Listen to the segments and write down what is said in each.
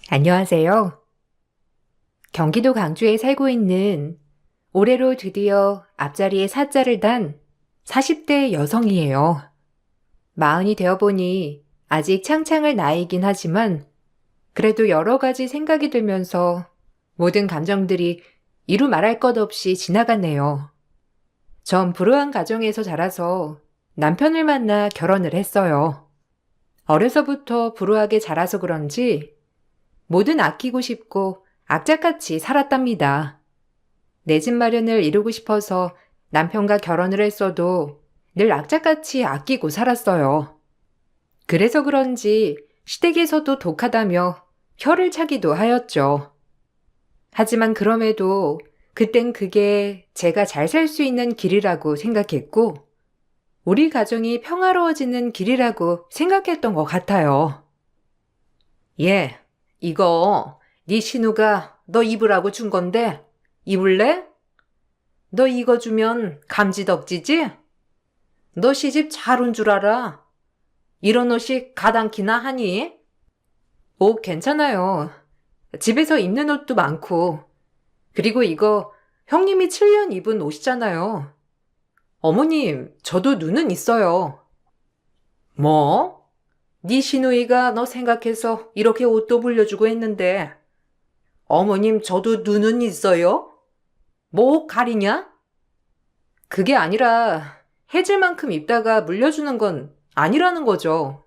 안녕하세요. 경기도 광주에 살고 있는 올해로 드디어 앞자리에 사자를 단 40대 여성이에요. 마흔이 되어보니 아직 창창할 나이이긴 하지만 그래도 여러 가지 생각이 들면서 모든 감정들이 이루 말할 것 없이 지나갔네요. 전 불우한 가정에서 자라서 남편을 만나 결혼을 했어요. 어려서부터 불우하게 자라서 그런지 뭐든 아끼고 싶고 악착같이 살았답니다. 내 집 마련을 이루고 싶어서 남편과 결혼을 했어도 늘 악착같이 아끼고 살았어요. 그래서 그런지 시댁에서도 독하다며 혀를 차기도 하였죠. 하지만 그럼에도 그땐 그게 제가 잘 살 수 있는 길이라고 생각했고 우리 가정이 평화로워지는 길이라고 생각했던 것 같아요. 예, 이거 네 신우가 너 입으라고 준 건데 입을래? 너 이거 주면 감지덕지지? 너 시집 잘 온 줄 알아. 이런 옷이 가당키나 하니? 옷 괜찮아요. 집에서 입는 옷도 많고. 그리고 이거 형님이 7년 입은 옷이잖아요. 어머님, 저도 눈은 있어요. 뭐? 네 시누이가 너 생각해서 이렇게 옷도 불려주고 했는데 어머님 저도 눈은 있어요? 뭐 가리냐? 그게 아니라 해질 만큼 입다가 물려주는 건 아니라는 거죠.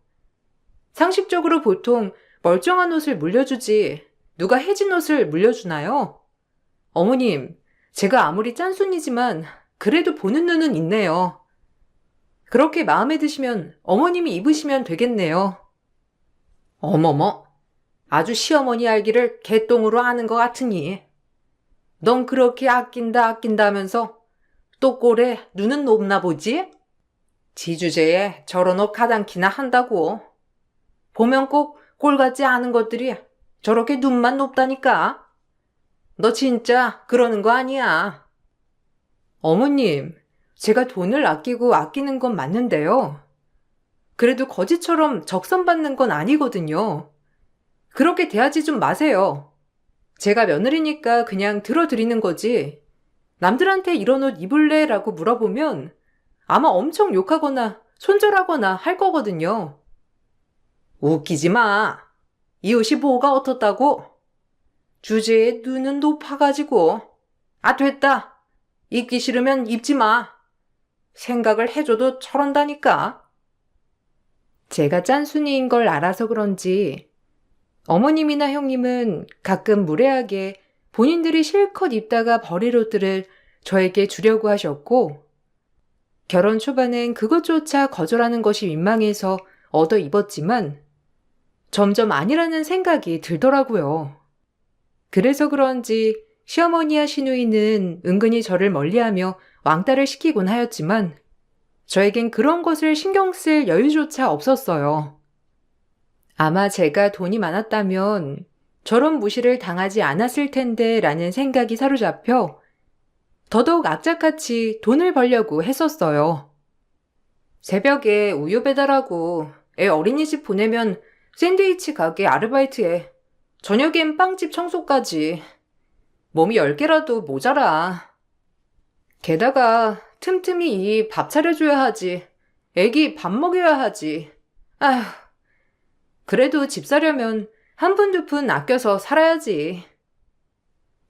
상식적으로 보통 멀쩡한 옷을 물려주지 누가 해진 옷을 물려주나요? 어머님, 제가 아무리 짠순이지만 그래도 보는 눈은 있네요. 그렇게 마음에 드시면 어머님이 입으시면 되겠네요. 어머머, 아주 시어머니 알기를 개똥으로 아는 것 같으니. 넌 그렇게 아낀다 하면서 또 꼴에 눈은 높나 보지? 지주제에 저런 옷 가당키나 한다고. 보면 꼭 꼴 같지 않은 것들이 저렇게 눈만 높다니까. 너 진짜 그러는 거 아니야. 어머님, 제가 돈을 아끼고 아끼는 건 맞는데요. 그래도 거지처럼 적선받는 건 아니거든요. 그렇게 대하지 좀 마세요. 제가 며느리니까 그냥 들어드리는 거지. 남들한테 이런 옷 입을래? 라고 물어보면 아마 엄청 욕하거나 손절하거나 할 거거든요. 웃기지 마. 이 옷이 뭐가 어떻다고? 주제에 눈은 높아가지고. 아, 됐다. 입기 싫으면 입지 마. 생각을 해줘도 저런다니까. 제가 짠순이인 걸 알아서 그런지 어머님이나 형님은 가끔 무례하게 본인들이 실컷 입다가 버릴 옷들을 저에게 주려고 하셨고 결혼 초반엔 그것조차 거절하는 것이 민망해서 얻어 입었지만 점점 아니라는 생각이 들더라고요. 그래서 그런지 시어머니와 시누이는 은근히 저를 멀리하며 왕따를 시키곤 하였지만 저에겐 그런 것을 신경 쓸 여유조차 없었어요. 아마 제가 돈이 많았다면 저런 무시를 당하지 않았을 텐데 라는 생각이 사로잡혀 더더욱 악착같이 돈을 벌려고 했었어요. 새벽에 우유 배달하고 애 어린이집 보내면 샌드위치 가게 아르바이트해. 저녁엔 빵집 청소까지. 몸이 10개라도 모자라. 게다가 틈틈이 이 밥 차려줘야 하지. 애기 밥 먹여야 하지. 아휴, 그래도 집 사려면 한 푼 두 푼 아껴서 살아야지.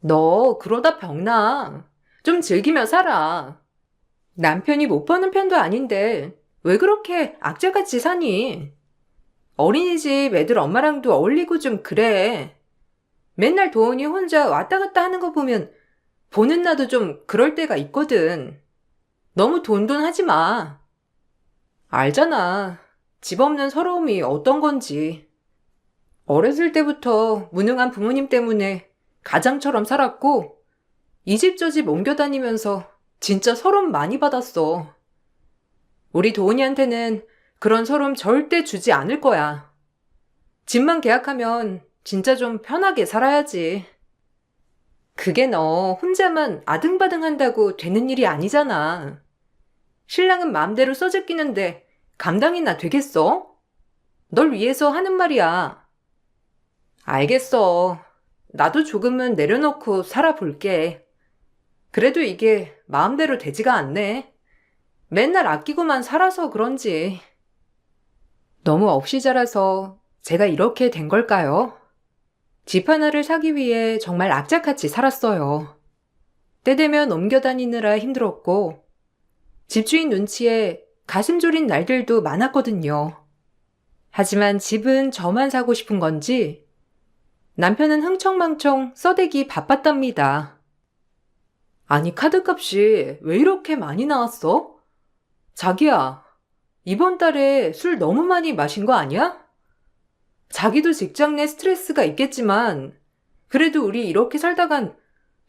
너 그러다 병나. 좀 즐기며 살아. 남편이 못 버는 편도 아닌데 왜 그렇게 악재같이 사니? 어린이집 애들 엄마랑도 어울리고 좀 그래. 맨날 도훈이 혼자 왔다 갔다 하는 거 보면 보는 나도 좀 그럴 때가 있거든. 너무 돈돈 하지 마. 알잖아. 집 없는 서러움이 어떤 건지. 어렸을 때부터 무능한 부모님 때문에 가장처럼 살았고 이 집 저 집 옮겨 다니면서 진짜 서러움 많이 받았어. 우리 도훈이한테는 그런 서러움 절대 주지 않을 거야. 집만 계약하면 진짜 좀 편하게 살아야지. 그게 너 혼자만 아등바등 한다고 되는 일이 아니잖아. 신랑은 마음대로 써제끼는데 감당이나 되겠어? 널 위해서 하는 말이야. 알겠어. 나도 조금은 내려놓고 살아볼게. 그래도 이게 마음대로 되지가 않네. 맨날 아끼고만 살아서 그런지. 너무 없이 자라서 제가 이렇게 된 걸까요? 집 하나를 사기 위해 정말 악착같이 살았어요. 때 되면 옮겨다니느라 힘들었고, 집주인 눈치에 가슴 졸인 날들도 많았거든요. 하지만 집은 저만 사고 싶은 건지 남편은 흥청망청 써대기 바빴답니다. 아니, 카드값이 왜 이렇게 많이 나왔어? 자기야, 이번 달에 술 너무 많이 마신 거 아니야? 자기도 직장 내 스트레스가 있겠지만 그래도 우리 이렇게 살다간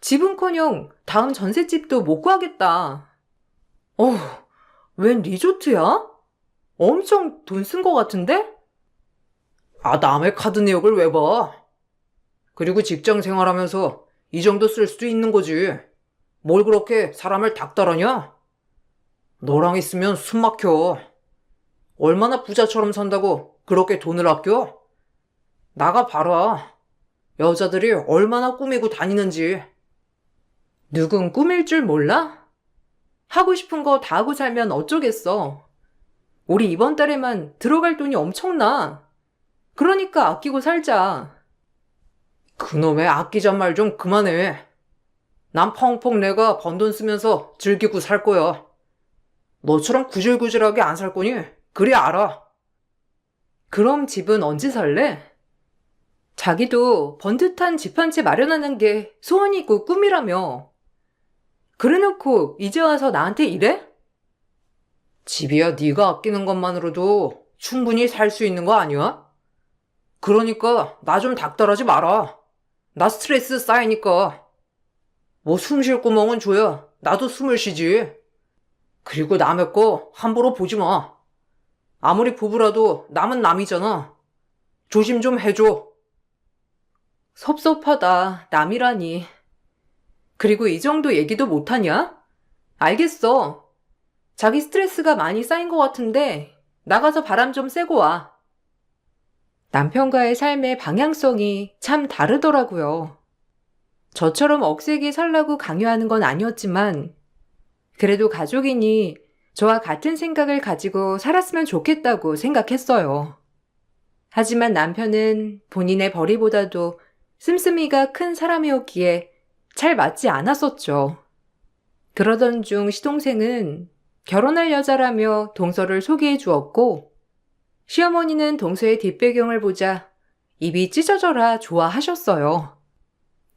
집은커녕 다음 전셋집도 못 구하겠다. 어휴, 웬 리조트야? 엄청 돈 쓴 거 같은데? 아, 남의 카드 내역을 왜 봐? 그리고 직장 생활하면서 이 정도 쓸 수도 있는 거지. 뭘 그렇게 사람을 닥달하냐? 너랑 있으면 숨 막혀. 얼마나 부자처럼 산다고 그렇게 돈을 아껴? 나가 봐라. 여자들이 얼마나 꾸미고 다니는지. 누군 꾸밀 줄 몰라? 하고 싶은 거 다 하고 살면 어쩌겠어. 우리 이번 달에만 들어갈 돈이 엄청나. 그러니까 아끼고 살자. 그놈의 아끼잔 말 좀 그만해. 난 펑펑 내가 번 돈 쓰면서 즐기고 살 거야. 너처럼 구질구질하게 안 살 거니? 그리 알아. 그럼 집은 언제 살래? 자기도 번듯한 집 한 채 마련하는 게 소원이고 꿈이라며. 그래놓고 이제 와서 나한테 이래? 집이야 네가 아끼는 것만으로도 충분히 살 수 있는 거 아니야? 그러니까 나 좀 닥달하지 마라. 나 스트레스 쌓이니까. 뭐 숨 쉴 구멍은 줘야 나도 숨을 쉬지. 그리고 남의 거 함부로 보지 마. 아무리 부부라도 남은 남이잖아. 조심 좀 해줘. 섭섭하다, 남이라니. 그리고 이 정도 얘기도 못하냐? 알겠어. 자기 스트레스가 많이 쌓인 것 같은데 나가서 바람 좀 쐬고 와. 남편과의 삶의 방향성이 참 다르더라고요. 저처럼 억세게 살라고 강요하는 건 아니었지만 그래도 가족이니 저와 같은 생각을 가지고 살았으면 좋겠다고 생각했어요. 하지만 남편은 본인의 벌이보다도 씀씀이가 큰 사람이었기에 잘 맞지 않았었죠. 그러던 중 시동생은 결혼할 여자라며 동서를 소개해 주었고 시어머니는 동서의 뒷배경을 보자 입이 찢어져라 좋아하셨어요.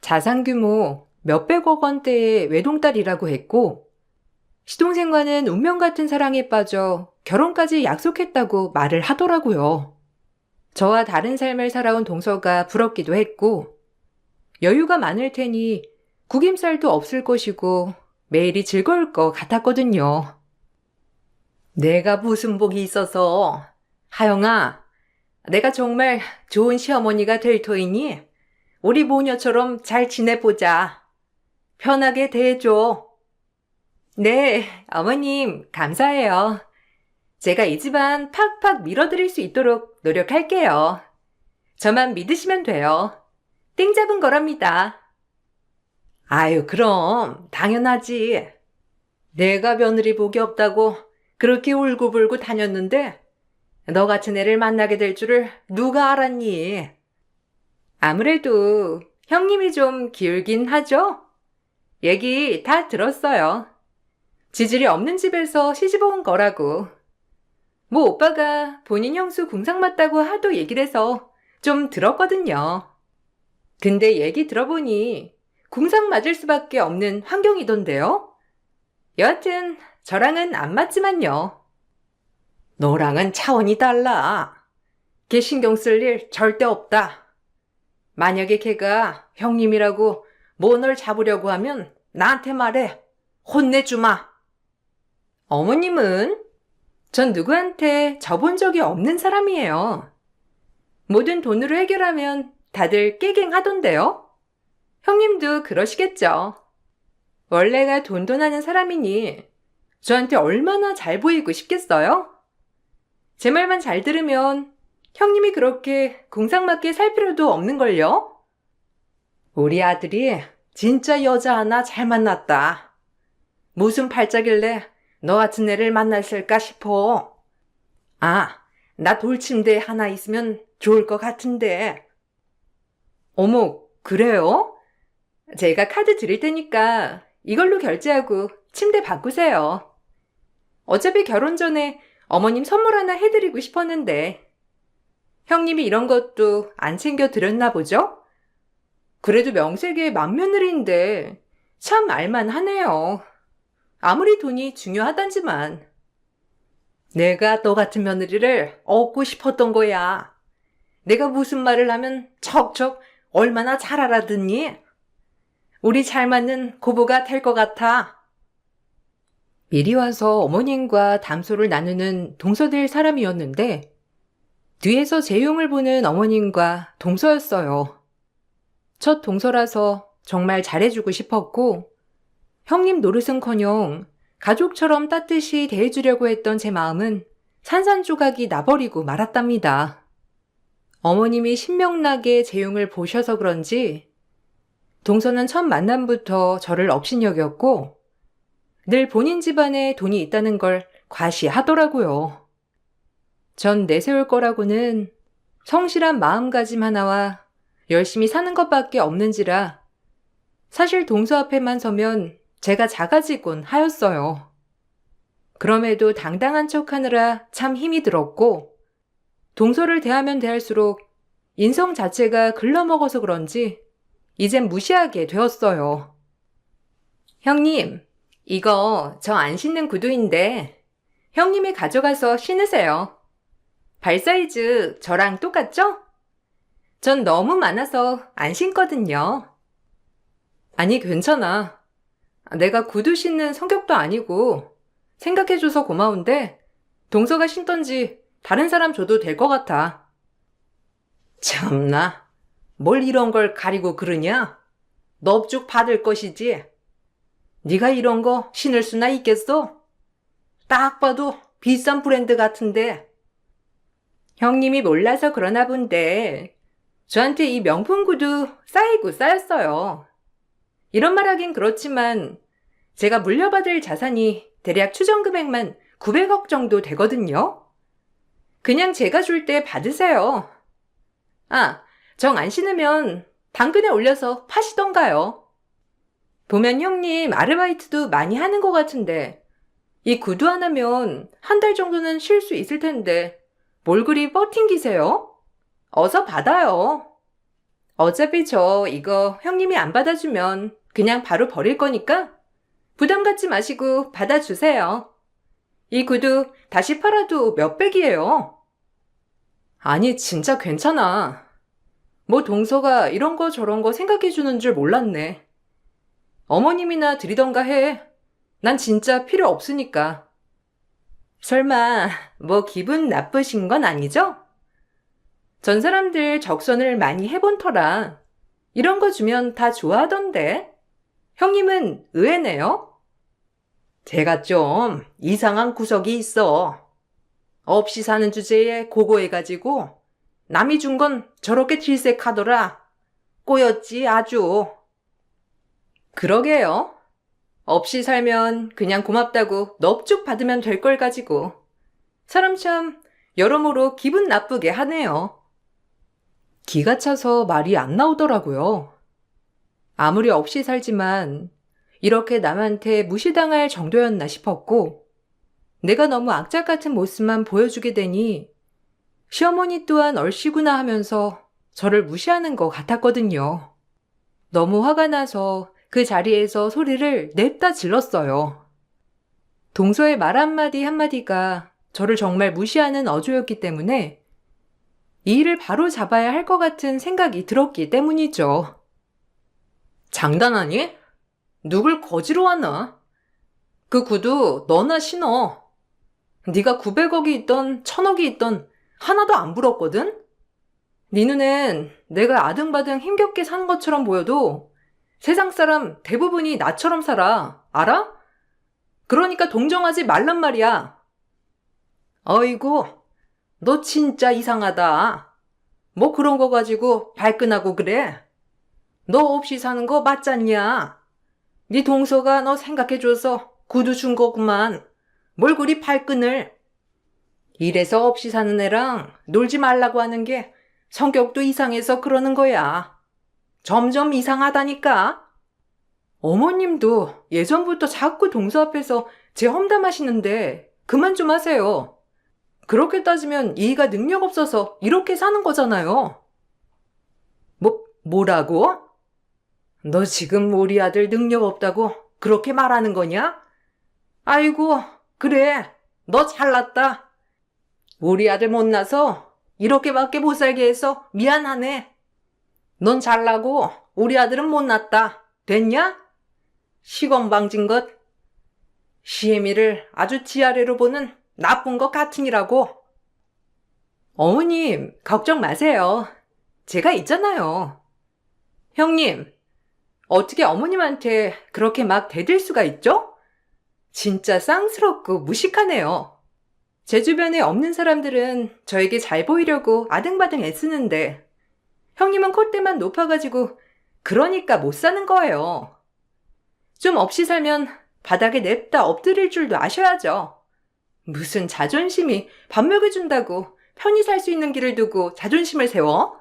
자산 규모 몇백억 원대의 외동딸이라고 했고 시동생과는 운명 같은 사랑에 빠져 결혼까지 약속했다고 말을 하더라고요. 저와 다른 삶을 살아온 동서가 부럽기도 했고 여유가 많을 테니 구김살도 없을 것이고 매일이 즐거울 것 같았거든요. 내가 무슨 복이 있어서. 하영아, 내가 정말 좋은 시어머니가 될 터이니 우리 모녀처럼 잘 지내보자. 편하게 대해줘. 네, 어머님 감사해요. 제가 이 집안 팍팍 밀어드릴 수 있도록 노력할게요. 저만 믿으시면 돼요. 땡 잡은 거랍니다. 아유, 그럼 당연하지. 내가 며느리 복이 없다고 그렇게 울고불고 다녔는데 너 같은 애를 만나게 될 줄을 누가 알았니? 아무래도 형님이 좀 기울긴 하죠? 얘기 다 들었어요. 지질이 없는 집에서 시집 온 거라고. 뭐 오빠가 본인 형수 궁상 맞다고 하도 얘기를 해서 좀 들었거든요. 근데 얘기 들어보니 궁상 맞을 수밖에 없는 환경이던데요? 여하튼 저랑은 안 맞지만요. 너랑은 차원이 달라. 걔 신경 쓸 일 절대 없다. 만약에 걔가 형님이라고 뭐 널 잡으려고 하면 나한테 말해. 혼내주마. 어머님은? 전 누구한테 져본 적이 없는 사람이에요. 모든 돈으로 해결하면 다들 깨갱하던데요? 형님도 그러시겠죠. 원래가 돈돈하는 사람이니 저한테 얼마나 잘 보이고 싶겠어요? 제 말만 잘 들으면 형님이 그렇게 궁상맞게 살 필요도 없는걸요? 우리 아들이 진짜 여자 하나 잘 만났다. 무슨 팔자길래 너 같은 애를 만났을까 싶어. 아, 나 돌침대 하나 있으면 좋을 것 같은데. 어머, 그래요? 제가 카드 드릴 테니까 이걸로 결제하고 침대 바꾸세요. 어차피 결혼 전에 어머님 선물 하나 해드리고 싶었는데 형님이 이런 것도 안 챙겨드렸나 보죠? 그래도 명색의 맏며느리인데 참 알만하네요. 아무리 돈이 중요하단지만. 내가 너 같은 며느리를 얻고 싶었던 거야. 내가 무슨 말을 하면 척척 얼마나 잘 알아듣니? 우리 잘 맞는 고부가 될 것 같아. 미리 와서 어머님과 담소를 나누는 동서될 사람이었는데 뒤에서 재용을 보는 어머님과 동서였어요. 첫 동서라서 정말 잘해주고 싶었고 형님 노릇은커녕 가족처럼 따뜻이 대해주려고 했던 제 마음은 산산조각이 나버리고 말았답니다. 어머님이 신명나게 재용을 보셔서 그런지 동서는 첫 만남부터 저를 업신여겼고 늘 본인 집안에 돈이 있다는 걸 과시하더라고요. 전 내세울 거라고는 성실한 마음가짐 하나와 열심히 사는 것밖에 없는지라 사실 동서 앞에만 서면 제가 작아지곤 하였어요. 그럼에도 당당한 척하느라 참 힘이 들었고 동서를 대하면 대할수록 인성 자체가 글러먹어서 그런지 이젠 무시하게 되었어요. 형님, 이거 저 안 신는 구두인데 형님이 가져가서 신으세요. 발 사이즈 저랑 똑같죠? 전 너무 많아서 안 신거든요. 아니, 괜찮아. 내가 구두 신는 성격도 아니고 생각해줘서 고마운데 동서가 신던지 다른 사람 줘도 될 것 같아. 참나, 뭘 이런 걸 가리고 그러냐? 넙죽 받을 것이지. 네가 이런 거 신을 수나 있겠어? 딱 봐도 비싼 브랜드 같은데. 형님이 몰라서 그러나 본데 저한테 이 명품 구두 쌓이고 쌓였어요. 이런 말 하긴 그렇지만 제가 물려받을 자산이 대략 추정 금액만 900억 정도 되거든요. 그냥 제가 줄 때 받으세요. 아, 정 안 신으면 당근에 올려서 파시던가요. 보면 형님 아르바이트도 많이 하는 것 같은데 이 구두 하나면 한 달 정도는 쉴 수 있을 텐데 뭘 그리 버팅기세요? 어서 받아요. 어차피 저 이거 형님이 안 받아주면 그냥 바로 버릴 거니까 부담 갖지 마시고 받아주세요. 이 구두 다시 팔아도 몇백이에요. 아니, 진짜 괜찮아. 뭐 동서가 이런 거 저런 거 생각해주는 줄 몰랐네. 어머님이나 드리던가 해. 난 진짜 필요 없으니까. 설마 뭐 기분 나쁘신 건 아니죠? 전 사람들 적선을 많이 해본 터라 이런 거 주면 다 좋아하던데. 형님은 의외네요. 제가 좀 이상한 구석이 있어. 없이 사는 주제에 고고해가지고 남이 준 건 저렇게 질색하더라. 꼬였지 아주. 그러게요. 없이 살면 그냥 고맙다고 넙죽 받으면 될 걸 가지고 사람 참 여러모로 기분 나쁘게 하네요. 기가 차서 말이 안 나오더라고요. 아무리 없이 살지만 이렇게 남한테 무시당할 정도였나 싶었고 내가 너무 악착 같은 모습만 보여주게 되니 시어머니 또한 얼씨구나 하면서 저를 무시하는 것 같았거든요. 너무 화가 나서 그 자리에서 소리를 냅다 질렀어요. 동서의 말 한마디 한마디가 저를 정말 무시하는 어조였기 때문에 이 일을 바로 잡아야 할 것 같은 생각이 들었기 때문이죠. 장난하니? 누굴 거지로 하나? 그 구두 너나 신어. 네가 900억이 있던 1000억이 있던 하나도 안 부럽거든? 네 눈엔 내가 아등바등 힘겹게 사는 것처럼 보여도 세상 사람 대부분이 나처럼 살아. 알아? 그러니까 동정하지 말란 말이야. 어이구, 너 진짜 이상하다. 뭐 그런 거 가지고 발끈하고 그래? 너 없이 사는 거 맞잖냐? 네 동서가 너 생각해줘서 구두 준 거구만. 뭘 그리 발끈을. 이래서 없이 사는 애랑 놀지 말라고 하는 게 성격도 이상해서 그러는 거야. 점점 이상하다니까. 어머님도 예전부터 자꾸 동서 앞에서 제 험담하시는데 그만 좀 하세요. 그렇게 따지면 이가 능력 없어서 이렇게 사는 거잖아요. 뭐라고? 너 지금 우리 아들 능력 없다고 그렇게 말하는 거냐? 아이고, 그래. 너 잘났다. 우리 아들 못나서 이렇게밖에 못 살게 해서 미안하네. 넌 잘나고 우리 아들은 못났다. 됐냐? 시건방진 것. 시애미를 아주 지아래로 보는 나쁜 것 같으니라고. 어머님, 걱정 마세요. 제가 있잖아요. 형님, 어떻게 어머님한테 그렇게 막 대들 수가 있죠? 진짜 쌍스럽고 무식하네요. 제 주변에 없는 사람들은 저에게 잘 보이려고 아등바등 애쓰는데 형님은 콧대만 높아가지고 그러니까 못 사는 거예요. 좀 없이 살면 바닥에 냅다 엎드릴 줄도 아셔야죠. 무슨 자존심이 밥 먹여준다고 편히 살 수 있는 길을 두고 자존심을 세워?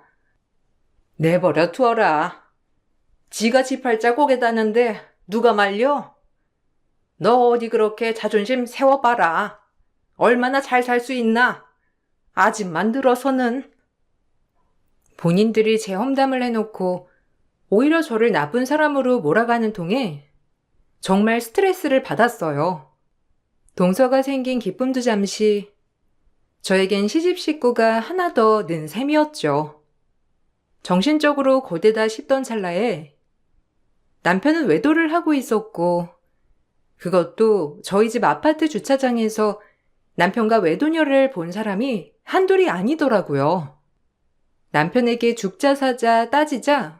내버려 두어라. 지가 지 팔자 꼬개다는데 누가 말려? 너 어디 그렇게 자존심 세워봐라. 얼마나 잘 살 수 있나? 아직만 들어서는. 본인들이 제 험담을 해놓고 오히려 저를 나쁜 사람으로 몰아가는 통에 정말 스트레스를 받았어요. 동서가 생긴 기쁨도 잠시, 저에겐 시집 식구가 하나 더 는 셈이었죠. 정신적으로 고되다 싶던 찰나에 남편은 외도를 하고 있었고, 그것도 저희 집 아파트 주차장에서 남편과 외도녀를 본 사람이 한둘이 아니더라고요. 남편에게 죽자 사자 따지자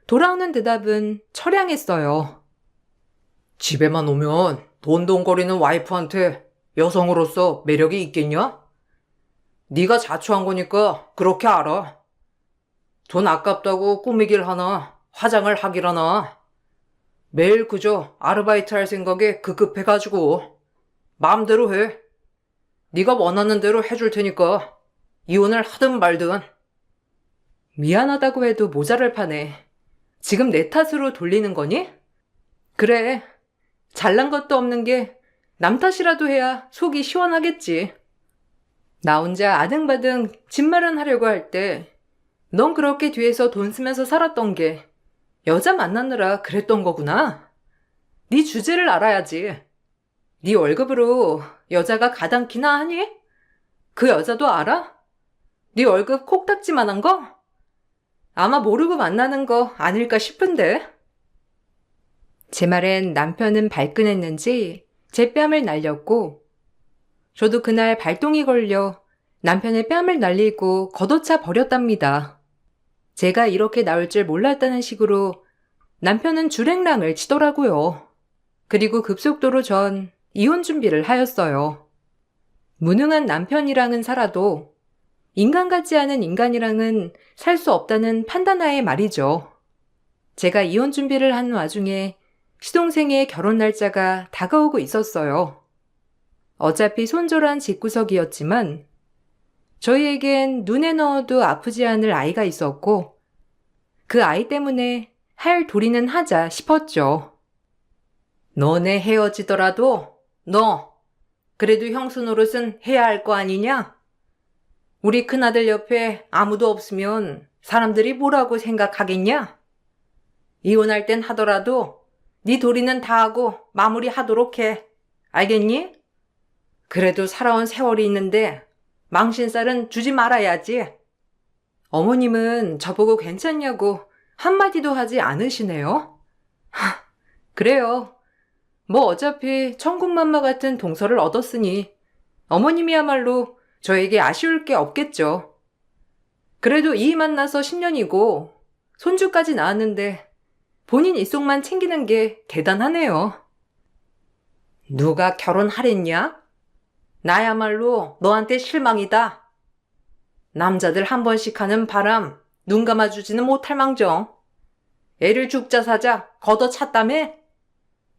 돌아오는 대답은 처량했어요. 집에만 오면 돈돈거리는 와이프한테 여성으로서 매력이 있겠냐? 네가 자초한 거니까 그렇게 알아. 돈 아깝다고 꾸미길 하나, 화장을 하길 하나. 매일 그저 아르바이트 할 생각에 급급해가지고 마음대로 해. 네가 원하는 대로 해줄 테니까 이혼을 하든 말든. 미안하다고 해도 모자랄 판에 지금 내 탓으로 돌리는 거니? 그래, 잘난 것도 없는 게 남 탓이라도 해야 속이 시원하겠지. 나 혼자 아등바등 집마련하려고 할 때 넌 그렇게 뒤에서 돈 쓰면서 살았던 게 여자 만나느라 그랬던 거구나. 네 주제를 알아야지. 네 월급으로 여자가 가당키나 하니? 그 여자도 알아? 네 월급 콕딱지만한 거? 아마 모르고 만나는 거 아닐까 싶은데. 제 말엔 남편은 발끈했는지 제 뺨을 날렸고, 저도 그날 발동이 걸려 남편의 뺨을 날리고 걷어차 버렸답니다. 제가 이렇게 나올 줄 몰랐다는 식으로 남편은 줄행랑을 치더라고요. 그리고 급속도로 전 이혼 준비를 하였어요. 무능한 남편이랑은 살아도 인간 같지 않은 인간이랑은 살 수 없다는 판단하에 말이죠. 제가 이혼 준비를 한 와중에 시동생의 결혼 날짜가 다가오고 있었어요. 어차피 손절한 집구석이었지만 저희에겐 눈에 넣어도 아프지 않을 아이가 있었고 그 아이 때문에 할 도리는 하자 싶었죠. 너네 헤어지더라도 너 그래도 형수 노릇은 해야 할 거 아니냐? 우리 큰아들 옆에 아무도 없으면 사람들이 뭐라고 생각하겠냐? 이혼할 땐 하더라도 네 도리는 다 하고 마무리하도록 해. 알겠니? 그래도 살아온 세월이 있는데 망신살은 주지 말아야지. 어머님은 저보고 괜찮냐고 한마디도 하지 않으시네요. 그래요. 뭐 어차피 천군만마 같은 동서를 얻었으니 어머님이야말로 저에게 아쉬울 게 없겠죠. 그래도 이 만나서 10년이고 손주까지 낳았는데 본인 입속만 챙기는 게 대단하네요. 누가 결혼하랬냐? 나야말로 너한테 실망이다. 남자들 한 번씩 하는 바람 눈 감아주지는 못할 망정. 애를 죽자 사자 걷어찼다며?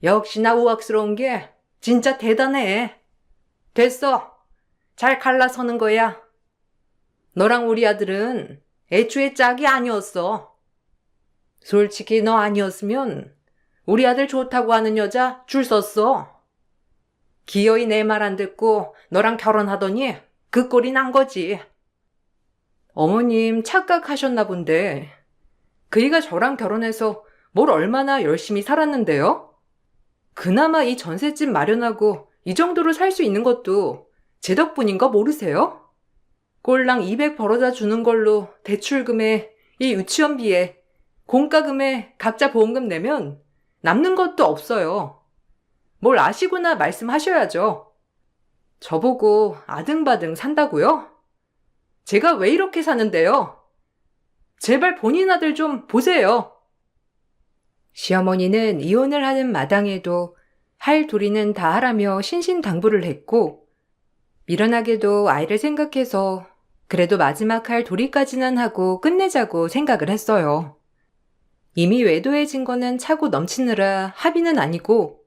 역시나 우악스러운 게 진짜 대단해. 됐어. 잘 갈라서는 거야. 너랑 우리 아들은 애초에 짝이 아니었어. 솔직히 너 아니었으면 우리 아들 좋다고 하는 여자 줄 섰어. 기어이 내 말 안 듣고 너랑 결혼하더니 그 꼴이 난 거지. 어머님 착각하셨나 본데 그이가 저랑 결혼해서 뭘 얼마나 열심히 살았는데요? 그나마 이 전셋집 마련하고 이 정도로 살 수 있는 것도 제 덕분인 거 모르세요? 꼴랑 200 벌어다 주는 걸로 대출금에 이 유치원비에 공과금에 각자 보험금 내면 남는 것도 없어요. 뭘 아시구나 말씀하셔야죠. 저보고 아등바등 산다고요? 제가 왜 이렇게 사는데요? 제발 본인 아들 좀 보세요. 시어머니는 이혼을 하는 마당에도 할 도리는 다 하라며 신신당부를 했고, 미련하게도 아이를 생각해서 그래도 마지막 할 도리까지는 하고 끝내자고 생각을 했어요. 이미 외도의 증거는 차고 넘치느라 합의는 아니고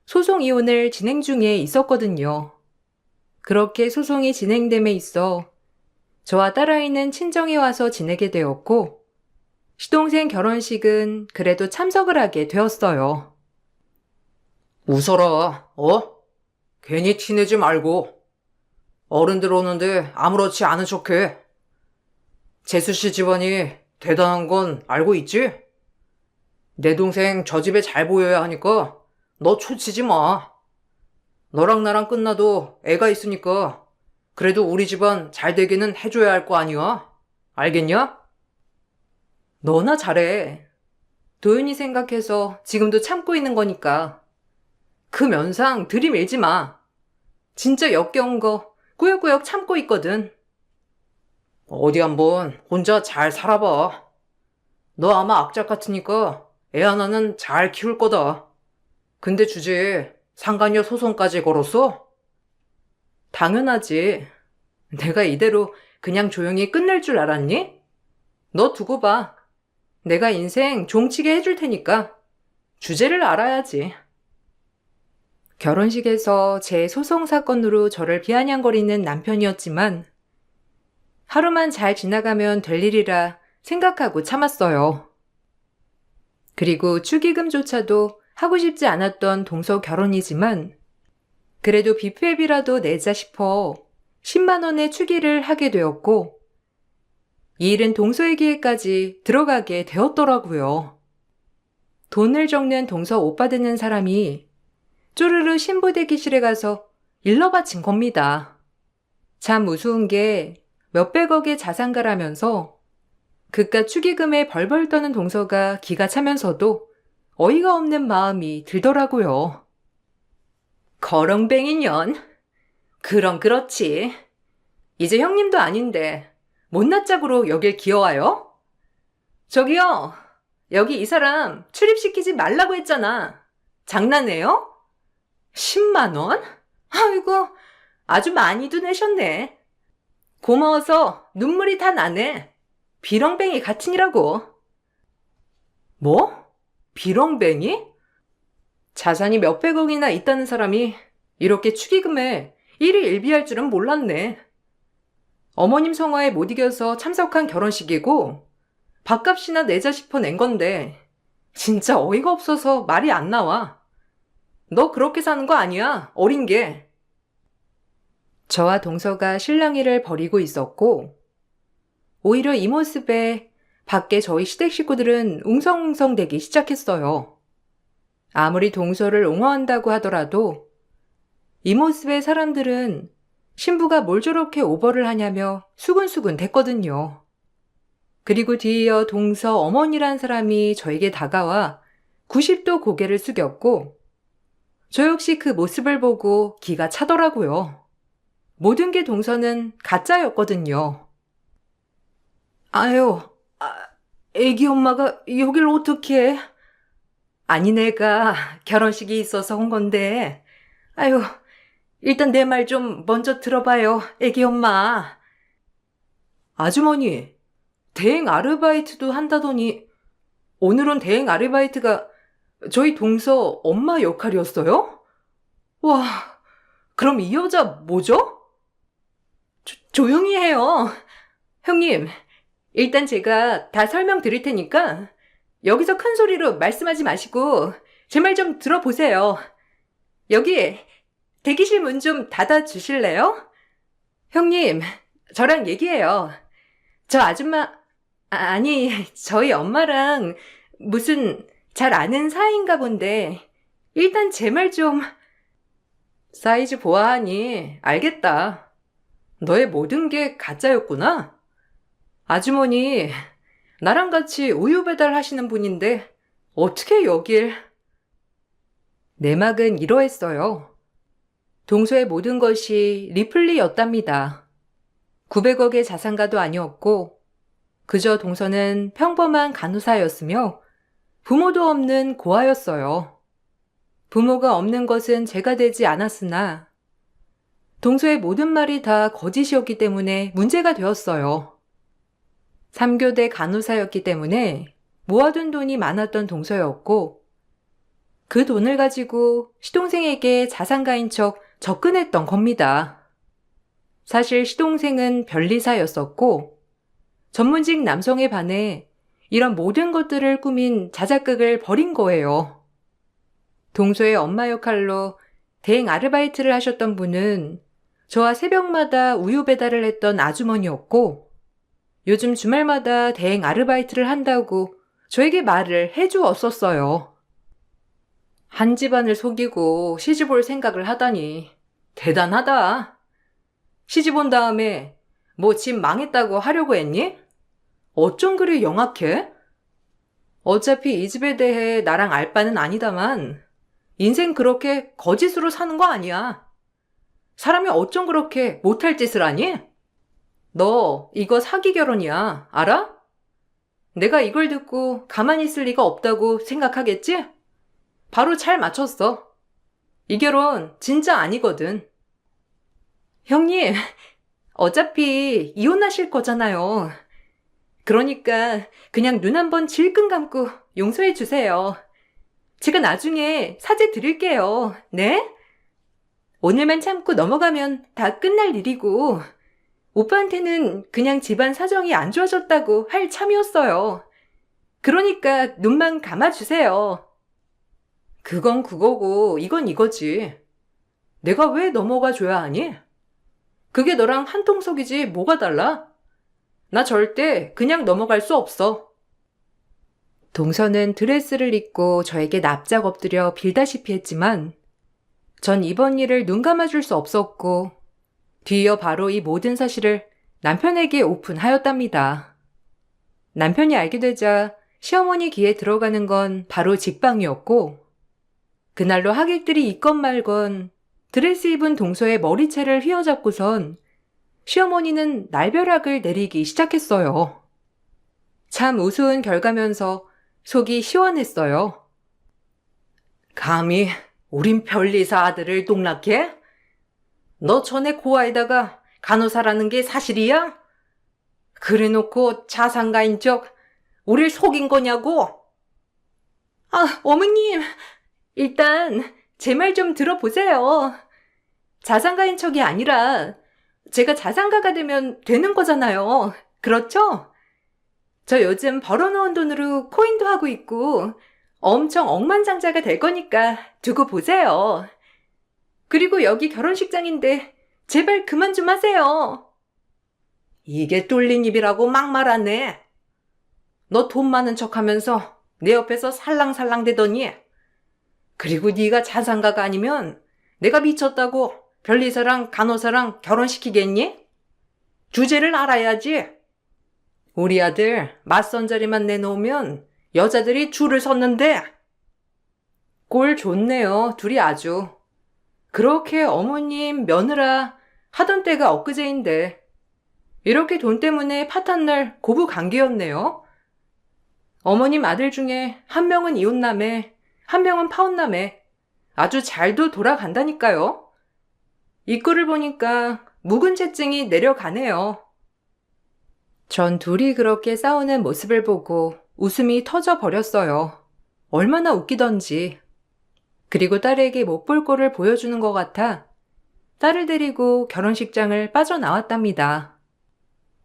소송 이혼을 진행 중에 있었거든요. 그렇게 소송이 진행됨에 있어 저와 딸아이는 친정에 와서 지내게 되었고, 시동생 결혼식은 그래도 참석을 하게 되었어요. 웃어라, 괜히 티내지 말고. 어른들 오는데 아무렇지 않은 척해. 재수씨 집안이 대단한 건 알고 있지? 내 동생 저 집에 잘 보여야 하니까 너 초치지 마. 너랑 나랑 끝나도 애가 있으니까 그래도 우리 집안 잘 되게는 해줘야 할 거 아니야? 알겠냐? 너나 잘해. 도윤이 생각해서 지금도 참고 있는 거니까. 그 면상 들이밀지 마. 진짜 역겨운 거 꾸역꾸역 참고 있거든. 어디 한번 혼자 잘 살아봐. 너 아마 악착 같으니까 애 하나는 잘 키울 거다. 근데 주제에 상간녀 소송까지 걸었어? 당연하지. 내가 이대로 그냥 조용히 끝낼 줄 알았니? 너 두고 봐. 내가 인생 종치게 해줄 테니까 주제를 알아야지. 결혼식에서 제 소송 사건으로 저를 비아냥거리는 남편이었지만 하루만 잘 지나가면 될 일이라 생각하고 참았어요. 그리고 축의금조차도 하고 싶지 않았던 동서 결혼이지만 그래도 뷔페비라도 내자 싶어 10만 원의 축의를 하게 되었고 이 일은 동서의 기회까지 들어가게 되었더라고요. 돈을 적는 동서 오빠 되는 사람이 쪼르르 신부 대기실에 가서 일러 바친 겁니다. 참 우스운 게 몇백억의 자산가라면서 그깟 축의금에 벌벌 떠는 동서가 기가 차면서도 어이가 없는 마음이 들더라고요. 거렁뱅이 년. 그럼 그렇지. 이제 형님도 아닌데 못난 짝으로 여길 기어와요? 저기요. 여기 이 사람 출입시키지 말라고 했잖아. 장난해요? 10만 원? 아이고, 아주 많이도 내셨네. 고마워서 눈물이 다 나네. 비렁뱅이 같으니라고. 뭐? 비렁뱅이? 자산이 몇백억이나 있다는 사람이 이렇게 축의금에 일희일비할 줄은 몰랐네. 어머님 성화에 못 이겨서 참석한 결혼식이고 밥값이나 내자 싶어 낸 건데 진짜 어이가 없어서 말이 안 나와. 너 그렇게 사는 거 아니야, 어린 게. 저와 동서가 실랑이를 벌이고 있었고 오히려 이 모습에 밖에 저희 시댁 식구들은 웅성웅성대기 시작했어요. 아무리 동서를 옹호한다고 하더라도 이 모습의 사람들은 신부가 뭘 저렇게 오버를 하냐며 수근수근 됐거든요. 그리고 뒤이어 동서 어머니란 사람이 저에게 다가와 90도 고개를 숙였고 저 역시 그 모습을 보고 기가 차더라고요. 모든 게 동서는 가짜였거든요. 아유, 애기 엄마가 여길 어떻게 해? 아니, 내가 결혼식이 있어서 온 건데. 아유, 일단 내 말 좀 먼저 들어봐요, 애기 엄마. 아주머니, 대행 아르바이트도 한다더니 오늘은 대행 아르바이트가 저희 동서 엄마 역할이었어요? 와, 그럼 이 여자 뭐죠? 조용히 해요. 형님, 일단 제가 다 설명드릴 테니까 여기서 큰 소리로 말씀하지 마시고 제 말 좀 들어보세요. 여기 대기실 문 좀 닫아주실래요? 형님, 저랑 얘기해요. 저 아줌마, 아니, 저희 엄마랑 무슨 잘 아는 사이인가 본데 일단 제 말 좀... 사이즈 보아하니 알겠다. 너의 모든 게 가짜였구나. 아주머니, 나랑 같이 우유 배달하시는 분인데 어떻게 여길... 내막은 이러했어요. 동서의 모든 것이 리플리였답니다. 900억의 자산가도 아니었고 그저 동서는 평범한 간호사였으며 부모도 없는 고아였어요. 부모가 없는 것은 죄가 되지 않았으나 동서의 모든 말이 다 거짓이었기 때문에 문제가 되었어요. 3교대 간호사였기 때문에 모아둔 돈이 많았던 동서였고 그 돈을 가지고 시동생에게 자산가인 척 접근했던 겁니다. 사실 시동생은 변리사였었고 전문직 남성에 반해 이런 모든 것들을 꾸민 자작극을 벌인 거예요. 동서의 엄마 역할로 대행 아르바이트를 하셨던 분은 저와 새벽마다 우유 배달을 했던 아주머니였고 요즘 주말마다 대행 아르바이트를 한다고 저에게 말을 해주었었어요. 한 집안을 속이고 시집 올 생각을 하다니 대단하다. 시집 온 다음에 뭐 집 망했다고 하려고 했니? 어쩜 그리 영악해? 어차피 이 집에 대해 나랑 알 바는 아니다만 인생 그렇게 거짓으로 사는 거 아니야. 사람이 어쩜 그렇게 못할 짓을 하니? 너 이거 사기 결혼이야. 알아? 내가 이걸 듣고 가만히 있을 리가 없다고 생각하겠지? 바로 잘 맞췄어. 이 결혼 진짜 아니거든. 형님, 어차피 이혼하실 거잖아요. 그러니까 그냥 눈 한번 질끈 감고 용서해 주세요. 제가 나중에 사죄 드릴게요. 네? 오늘만 참고 넘어가면 다 끝날 일이고 오빠한테는 그냥 집안 사정이 안 좋아졌다고 할 참이었어요. 그러니까 눈만 감아주세요. 그건 그거고 이건 이거지. 내가 왜 넘어가 줘야 하니? 그게 너랑 한통속이지 뭐가 달라? 나 절대 그냥 넘어갈 수 없어. 동서는 드레스를 입고 저에게 납작 엎드려 빌다시피 했지만 전 이번 일을 눈 감아줄 수 없었고 뒤이어 바로 이 모든 사실을 남편에게 오픈하였답니다. 남편이 알게 되자 시어머니 귀에 들어가는 건 바로 직방이었고 그날로 하객들이 있건 말건 드레스 입은 동서의 머리채를 휘어잡고선 시어머니는 날벼락을 내리기 시작했어요. 참 우스운 결과면서 속이 시원했어요. 감히 우린 변리사 아들을 농락해? 너 전에 고아에다가 간호사라는 게 사실이야? 그래놓고 자산가인 척 우릴 속인 거냐고? 아, 어머님, 일단 제 말 좀 들어보세요. 자산가인 척이 아니라 제가 자산가가 되면 되는 거잖아요. 그렇죠? 저 요즘 벌어놓은 돈으로 코인도 하고 있고 엄청 억만장자가 될 거니까 두고 보세요. 그리고 여기 결혼식장인데 제발 그만 좀 하세요. 이게 뚫린 입이라고 막말하네. 너 돈 많은 척하면서 내 옆에서 살랑살랑 대더니 그리고 네가 자산가가 아니면 내가 미쳤다고 변리사랑 간호사랑 결혼시키겠니? 주제를 알아야지. 우리 아들 맞선 자리만 내놓으면 여자들이 줄을 섰는데. 꼴 좋네요, 둘이 아주. 그렇게 어머님 며느라 하던 때가 엊그제인데 이렇게 돈 때문에 파탄 날 고부관계였네요. 어머님 아들 중에 한 명은 이혼남에 한 명은 파혼남에 아주 잘도 돌아간다니까요. 이 꼴을 보니까 묵은 채증이 내려가네요. 전 둘이 그렇게 싸우는 모습을 보고 웃음이 터져 버렸어요. 얼마나 웃기던지. 그리고 딸에게 못 볼 꼴을 보여주는 것 같아 딸을 데리고 결혼식장을 빠져나왔답니다.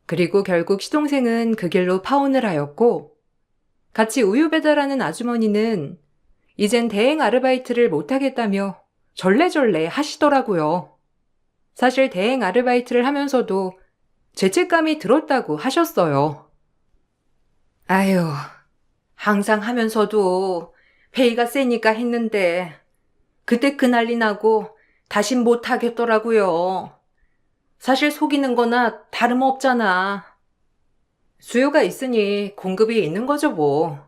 그리고 결국 시동생은 그 길로 파혼을 하였고 같이 우유 배달하는 아주머니는 이젠 대행 아르바이트를 못하겠다며 절레절레 하시더라고요. 사실 대행 아르바이트를 하면서도 죄책감이 들었다고 하셨어요. 아유, 항상 하면서도 페이가 세니까 했는데 그때 그 난리 나고 다신 못하겠더라고요. 사실 속이는 거나 다름없잖아. 수요가 있으니 공급이 있는 거죠 뭐.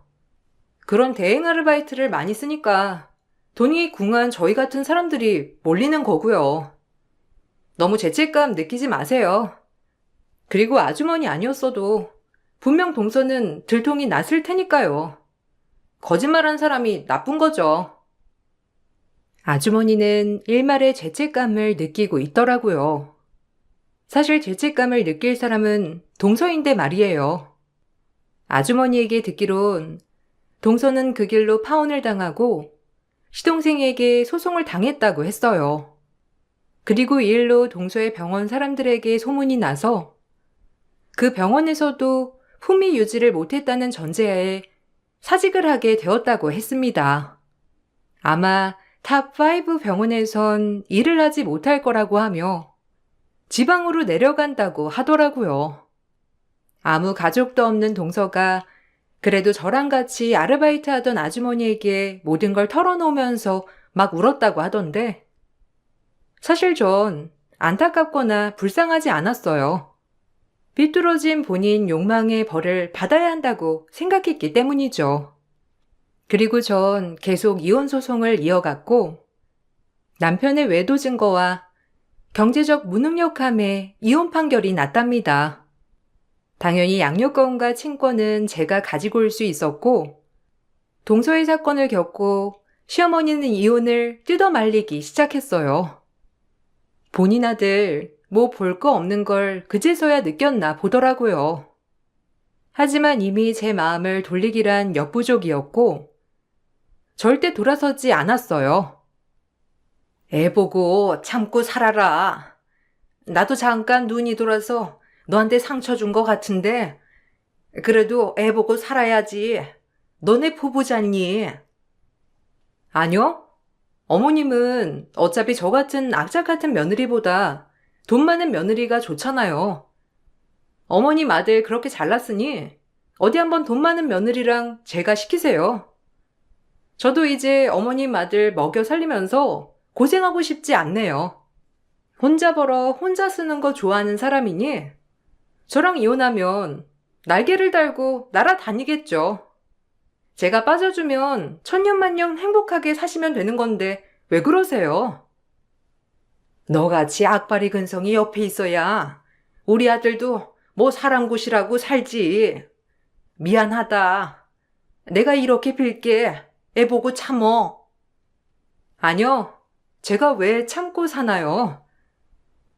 그런 대행 아르바이트를 많이 쓰니까 돈이 궁한 저희 같은 사람들이 몰리는 거고요. 너무 죄책감 느끼지 마세요. 그리고 아주머니 아니었어도 분명 동서는 들통이 났을 테니까요. 거짓말한 사람이 나쁜 거죠. 아주머니는 일말의 죄책감을 느끼고 있더라고요. 사실 죄책감을 느낄 사람은 동서인데 말이에요. 아주머니에게 듣기론 동서는 그 길로 파혼을 당하고 시동생에게 소송을 당했다고 했어요. 그리고 이 일로 동서의 병원 사람들에게 소문이 나서 그 병원에서도 품위 유지를 못했다는 전제하에 사직을 하게 되었다고 했습니다. 아마 탑5 병원에선 일을 하지 못할 거라고 하며 지방으로 내려간다고 하더라고요. 아무 가족도 없는 동서가 그래도 저랑 같이 아르바이트 하던 아주머니에게 모든 걸 털어놓으면서 막 울었다고 하던데 사실 전 안타깝거나 불쌍하지 않았어요. 비뚤어진 본인 욕망의 벌을 받아야 한다고 생각했기 때문이죠. 그리고 전 계속 이혼 소송을 이어갔고 남편의 외도 증거와 경제적 무능력함에 이혼 판결이 났답니다. 당연히 양육권과 친권은 제가 가지고 올 수 있었고 동서의 사건을 겪고 시어머니는 이혼을 뜯어말리기 시작했어요. 본인 아들 뭐 볼 거 없는 걸 그제서야 느꼈나 보더라고요. 하지만 이미 제 마음을 돌리기란 역부족이었고 절대 돌아서지 않았어요. 애 보고 참고 살아라. 나도 잠깐 눈이 돌아서 너한테 상처 준 것 같은데 그래도 애 보고 살아야지. 너네 포부잖니. 아니요. 어머님은 어차피 저 같은 악착 같은 며느리보다 돈 많은 며느리가 좋잖아요. 어머님 아들 그렇게 잘났으니 어디 한번 돈 많은 며느리랑 제가 시키세요. 저도 이제 어머님 아들 먹여 살리면서 고생하고 싶지 않네요. 혼자 벌어 혼자 쓰는 거 좋아하는 사람이니 저랑 이혼하면 날개를 달고 날아다니겠죠. 제가 빠져주면 천년만년 행복하게 사시면 되는 건데 왜 그러세요? 너같이 악바리 근성이 옆에 있어야 우리 아들도 뭐 사람 구실하고 살지. 미안하다. 내가 이렇게 빌게 애 보고 참어. 아니요. 제가 왜 참고 사나요?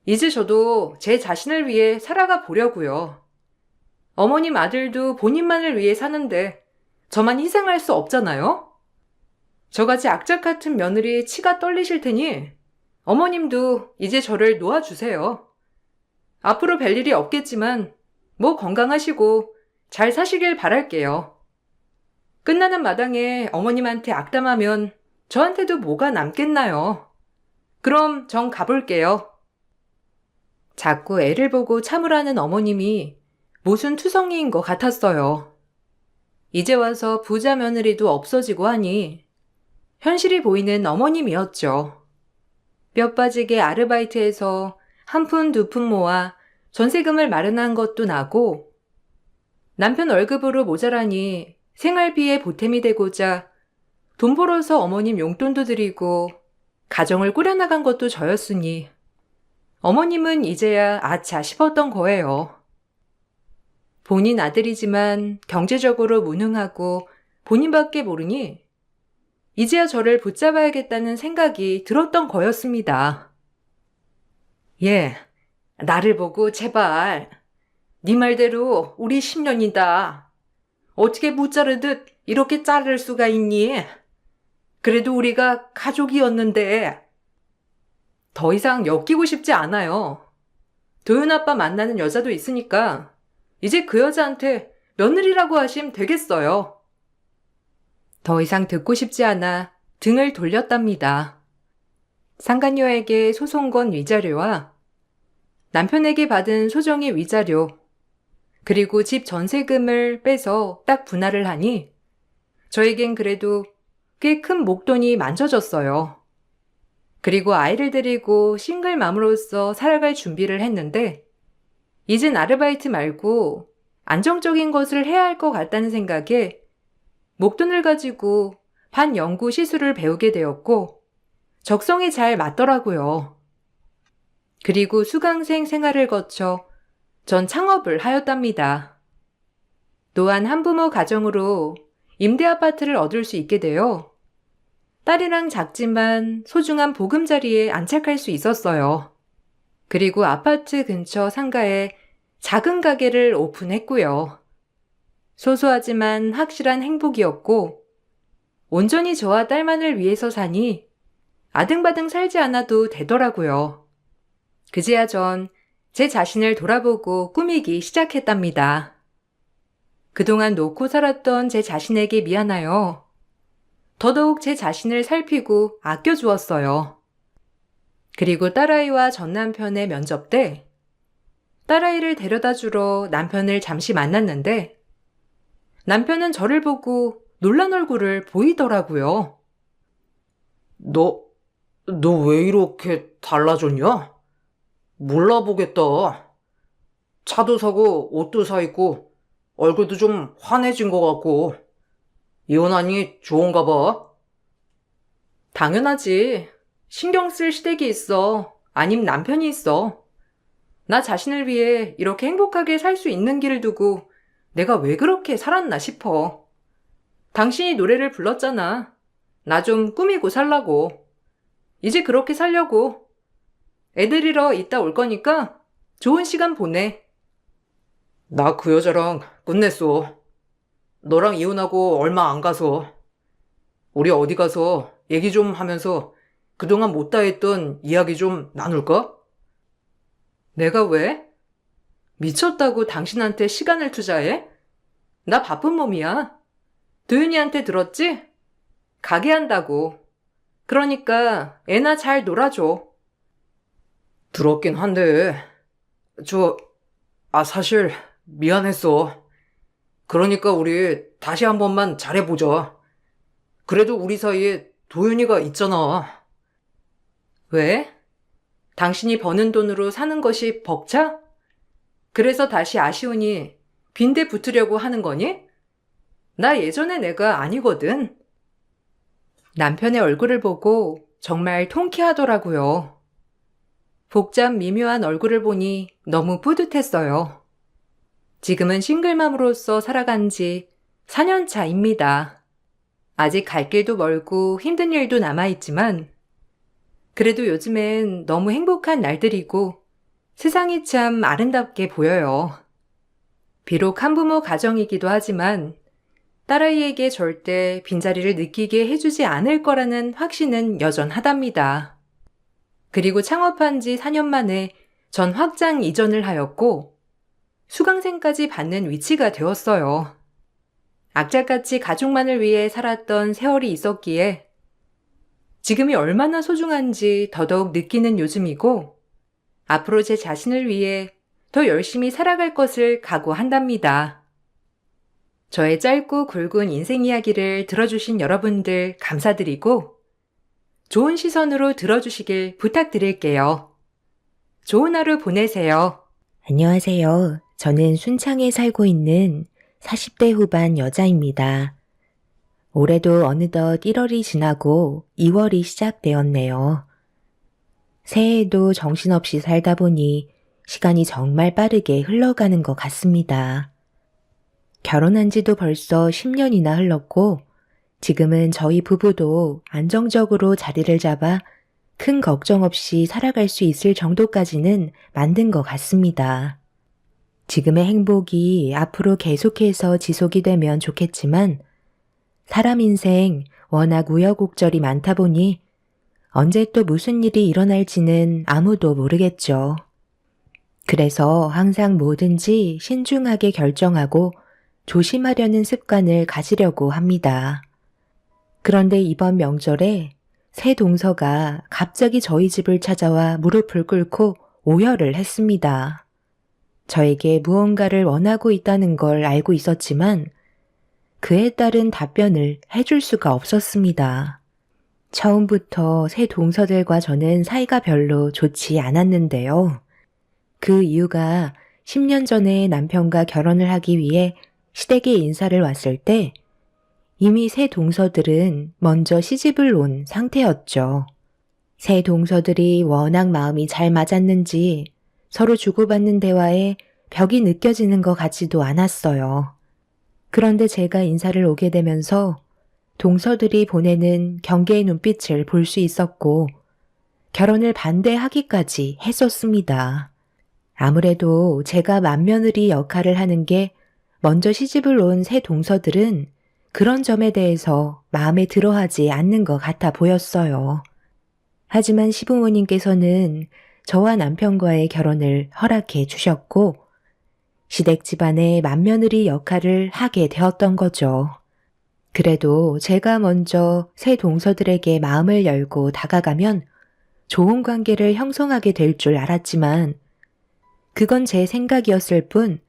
이제 저도 제 자신을 위해 살아가 보려고요. 어머님 아들도 본인만을 위해 사는데 저만 희생할 수 없잖아요? 저같이 악착 같은 며느리 치가 떨리실 테니 어머님도 이제 저를 놓아주세요. 앞으로 뵐 일이 없겠지만 뭐 건강하시고 잘 사시길 바랄게요. 끝나는 마당에 어머님한테 악담하면 저한테도 뭐가 남겠나요? 그럼 전 가볼게요. 자꾸 애를 보고 참으라는 어머님이 무슨 투성이인 것 같았어요. 이제 와서 부자 며느리도 없어지고 하니 현실이 보이는 어머님이었죠. 뼈 빠지게 아르바이트해서 한 푼 두 푼 모아 전세금을 마련한 것도 나고 남편 월급으로 모자라니 생활비에 보탬이 되고자 돈 벌어서 어머님 용돈도 드리고 가정을 꾸려나간 것도 저였으니 어머님은 이제야 아차 싶었던 거예요. 본인 아들이지만 경제적으로 무능하고 본인밖에 모르니 이제야 저를 붙잡아야겠다는 생각이 들었던 거였습니다. 나를 보고 제발 네 말대로 우리 10년이다. 어떻게 못 자르듯 이렇게 자를 수가 있니? 그래도 우리가 가족이었는데. 더 이상 엮이고 싶지 않아요. 도윤 아빠 만나는 여자도 있으니까 이제 그 여자한테 며느리라고 하시면 되겠어요. 더 이상 듣고 싶지 않아 등을 돌렸답니다. 상간녀에게 소송 건 위자료와 남편에게 받은 소정의 위자료, 그리고 집 전세금을 빼서 딱 분할을 하니 저에겐 그래도 꽤 큰 목돈이 만져졌어요. 그리고 아이를 데리고 싱글맘으로서 살아갈 준비를 했는데 이젠 아르바이트 말고 안정적인 것을 해야 할 것 같다는 생각에 목돈을 가지고 반영구 시술을 배우게 되었고 적성에 잘 맞더라고요. 그리고 수강생 생활을 거쳐 전 창업을 하였답니다. 또한 한부모 가정으로 임대 아파트를 얻을 수 있게 되어 딸이랑 작지만 소중한 보금자리에 안착할 수 있었어요. 그리고 아파트 근처 상가에 작은 가게를 오픈했고요. 소소하지만 확실한 행복이었고 온전히 저와 딸만을 위해서 사니 아등바등 살지 않아도 되더라고요. 그제야 전 제 자신을 돌아보고 꾸미기 시작했답니다. 그동안 놓고 살았던 제 자신에게 미안하여 더더욱 제 자신을 살피고 아껴주었어요. 그리고 딸아이와 전 남편의 면접 때 딸아이를 데려다 주러 남편을 잠시 만났는데 남편은 저를 보고 놀란 얼굴을 보이더라고요. 너 왜 이렇게 달라졌냐? 몰라보겠다. 차도 사고 옷도 사 입고 얼굴도 좀 환해진 것 같고 이혼하니 좋은가 봐. 당연하지. 신경 쓸 시댁이 있어. 아님 남편이 있어. 나 자신을 위해 이렇게 행복하게 살 수 있는 길을 두고 내가 왜 그렇게 살았나 싶어. 당신이 노래를 불렀잖아. 나 좀 꾸미고 살라고. 이제 그렇게 살려고. 애들이러 이따 올 거니까 좋은 시간 보내. 나 그 여자랑 끝냈어. 너랑 이혼하고 얼마 안 가서. 우리 어디 가서 얘기 좀 하면서 그동안 못다 했던 이야기 좀 나눌까? 내가 왜? 미쳤다고 당신한테 시간을 투자해? 나 바쁜 몸이야. 도윤이한테 들었지? 가게 한다고. 그러니까 애나 잘 놀아줘. 들었긴 한데 사실 미안했어. 그러니까 우리 다시 한 번만 잘해보자. 그래도 우리 사이에 도윤이가 있잖아. 왜? 당신이 버는 돈으로 사는 것이 벅차? 그래서 다시 아쉬우니 빈대 붙으려고 하는 거니? 나 예전에 내가 아니거든. 남편의 얼굴을 보고 정말 통쾌하더라고요. 복잡 미묘한 얼굴을 보니 너무 뿌듯했어요. 지금은 싱글맘으로서 살아간 지 4년 차입니다. 아직 갈 길도 멀고 힘든 일도 남아있지만 그래도 요즘엔 너무 행복한 날들이고 세상이 참 아름답게 보여요. 비록 한부모 가정이기도 하지만 딸아이에게 절대 빈자리를 느끼게 해주지 않을 거라는 확신은 여전하답니다. 그리고 창업한 지 4년 만에 전 확장 이전을 하였고 수강생까지 받는 위치가 되었어요. 악착같이 가족만을 위해 살았던 세월이 있었기에 지금이 얼마나 소중한지 더더욱 느끼는 요즘이고 앞으로 제 자신을 위해 더 열심히 살아갈 것을 각오한답니다. 저의 짧고 굵은 인생 이야기를 들어주신 여러분들 감사드리고 좋은 시선으로 들어주시길 부탁드릴게요. 좋은 하루 보내세요. 안녕하세요. 저는 순창에 살고 있는 40대 후반 여자입니다. 올해도 어느덧 1월이 지나고 2월이 시작되었네요. 새해에도 정신없이 살다 보니 시간이 정말 빠르게 흘러가는 것 같습니다. 결혼한 지도 벌써 10년이나 흘렀고 지금은 저희 부부도 안정적으로 자리를 잡아 큰 걱정 없이 살아갈 수 있을 정도까지는 만든 것 같습니다. 지금의 행복이 앞으로 계속해서 지속이 되면 좋겠지만 사람 인생 워낙 우여곡절이 많다 보니 언제 또 무슨 일이 일어날지는 아무도 모르겠죠. 그래서 항상 뭐든지 신중하게 결정하고 조심하려는 습관을 가지려고 합니다. 그런데 이번 명절에 새 동서가 갑자기 저희 집을 찾아와 무릎을 꿇고 오열을 했습니다. 저에게 무언가를 원하고 있다는 걸 알고 있었지만 그에 따른 답변을 해줄 수가 없었습니다. 처음부터 새 동서들과 저는 사이가 별로 좋지 않았는데요. 그 이유가 10년 전에 남편과 결혼을 하기 위해 시댁에 인사를 왔을 때 이미 새 동서들은 먼저 시집을 온 상태였죠. 새 동서들이 워낙 마음이 잘 맞았는지 서로 주고받는 대화에 벽이 느껴지는 것 같지도 않았어요. 그런데 제가 인사를 오게 되면서 동서들이 보내는 경계의 눈빛을 볼 수 있었고 결혼을 반대하기까지 했었습니다. 아무래도 제가 맏며느리 역할을 하는 게 먼저 시집을 온 새 동서들은 그런 점에 대해서 마음에 들어하지 않는 것 같아 보였어요. 하지만 시부모님께서는 저와 남편과의 결혼을 허락해 주셨고 시댁 집안의 맏며느리 역할을 하게 되었던 거죠. 그래도 제가 먼저 새 동서들에게 마음을 열고 다가가면 좋은 관계를 형성하게 될 줄 알았지만 그건 제 생각이었을 뿐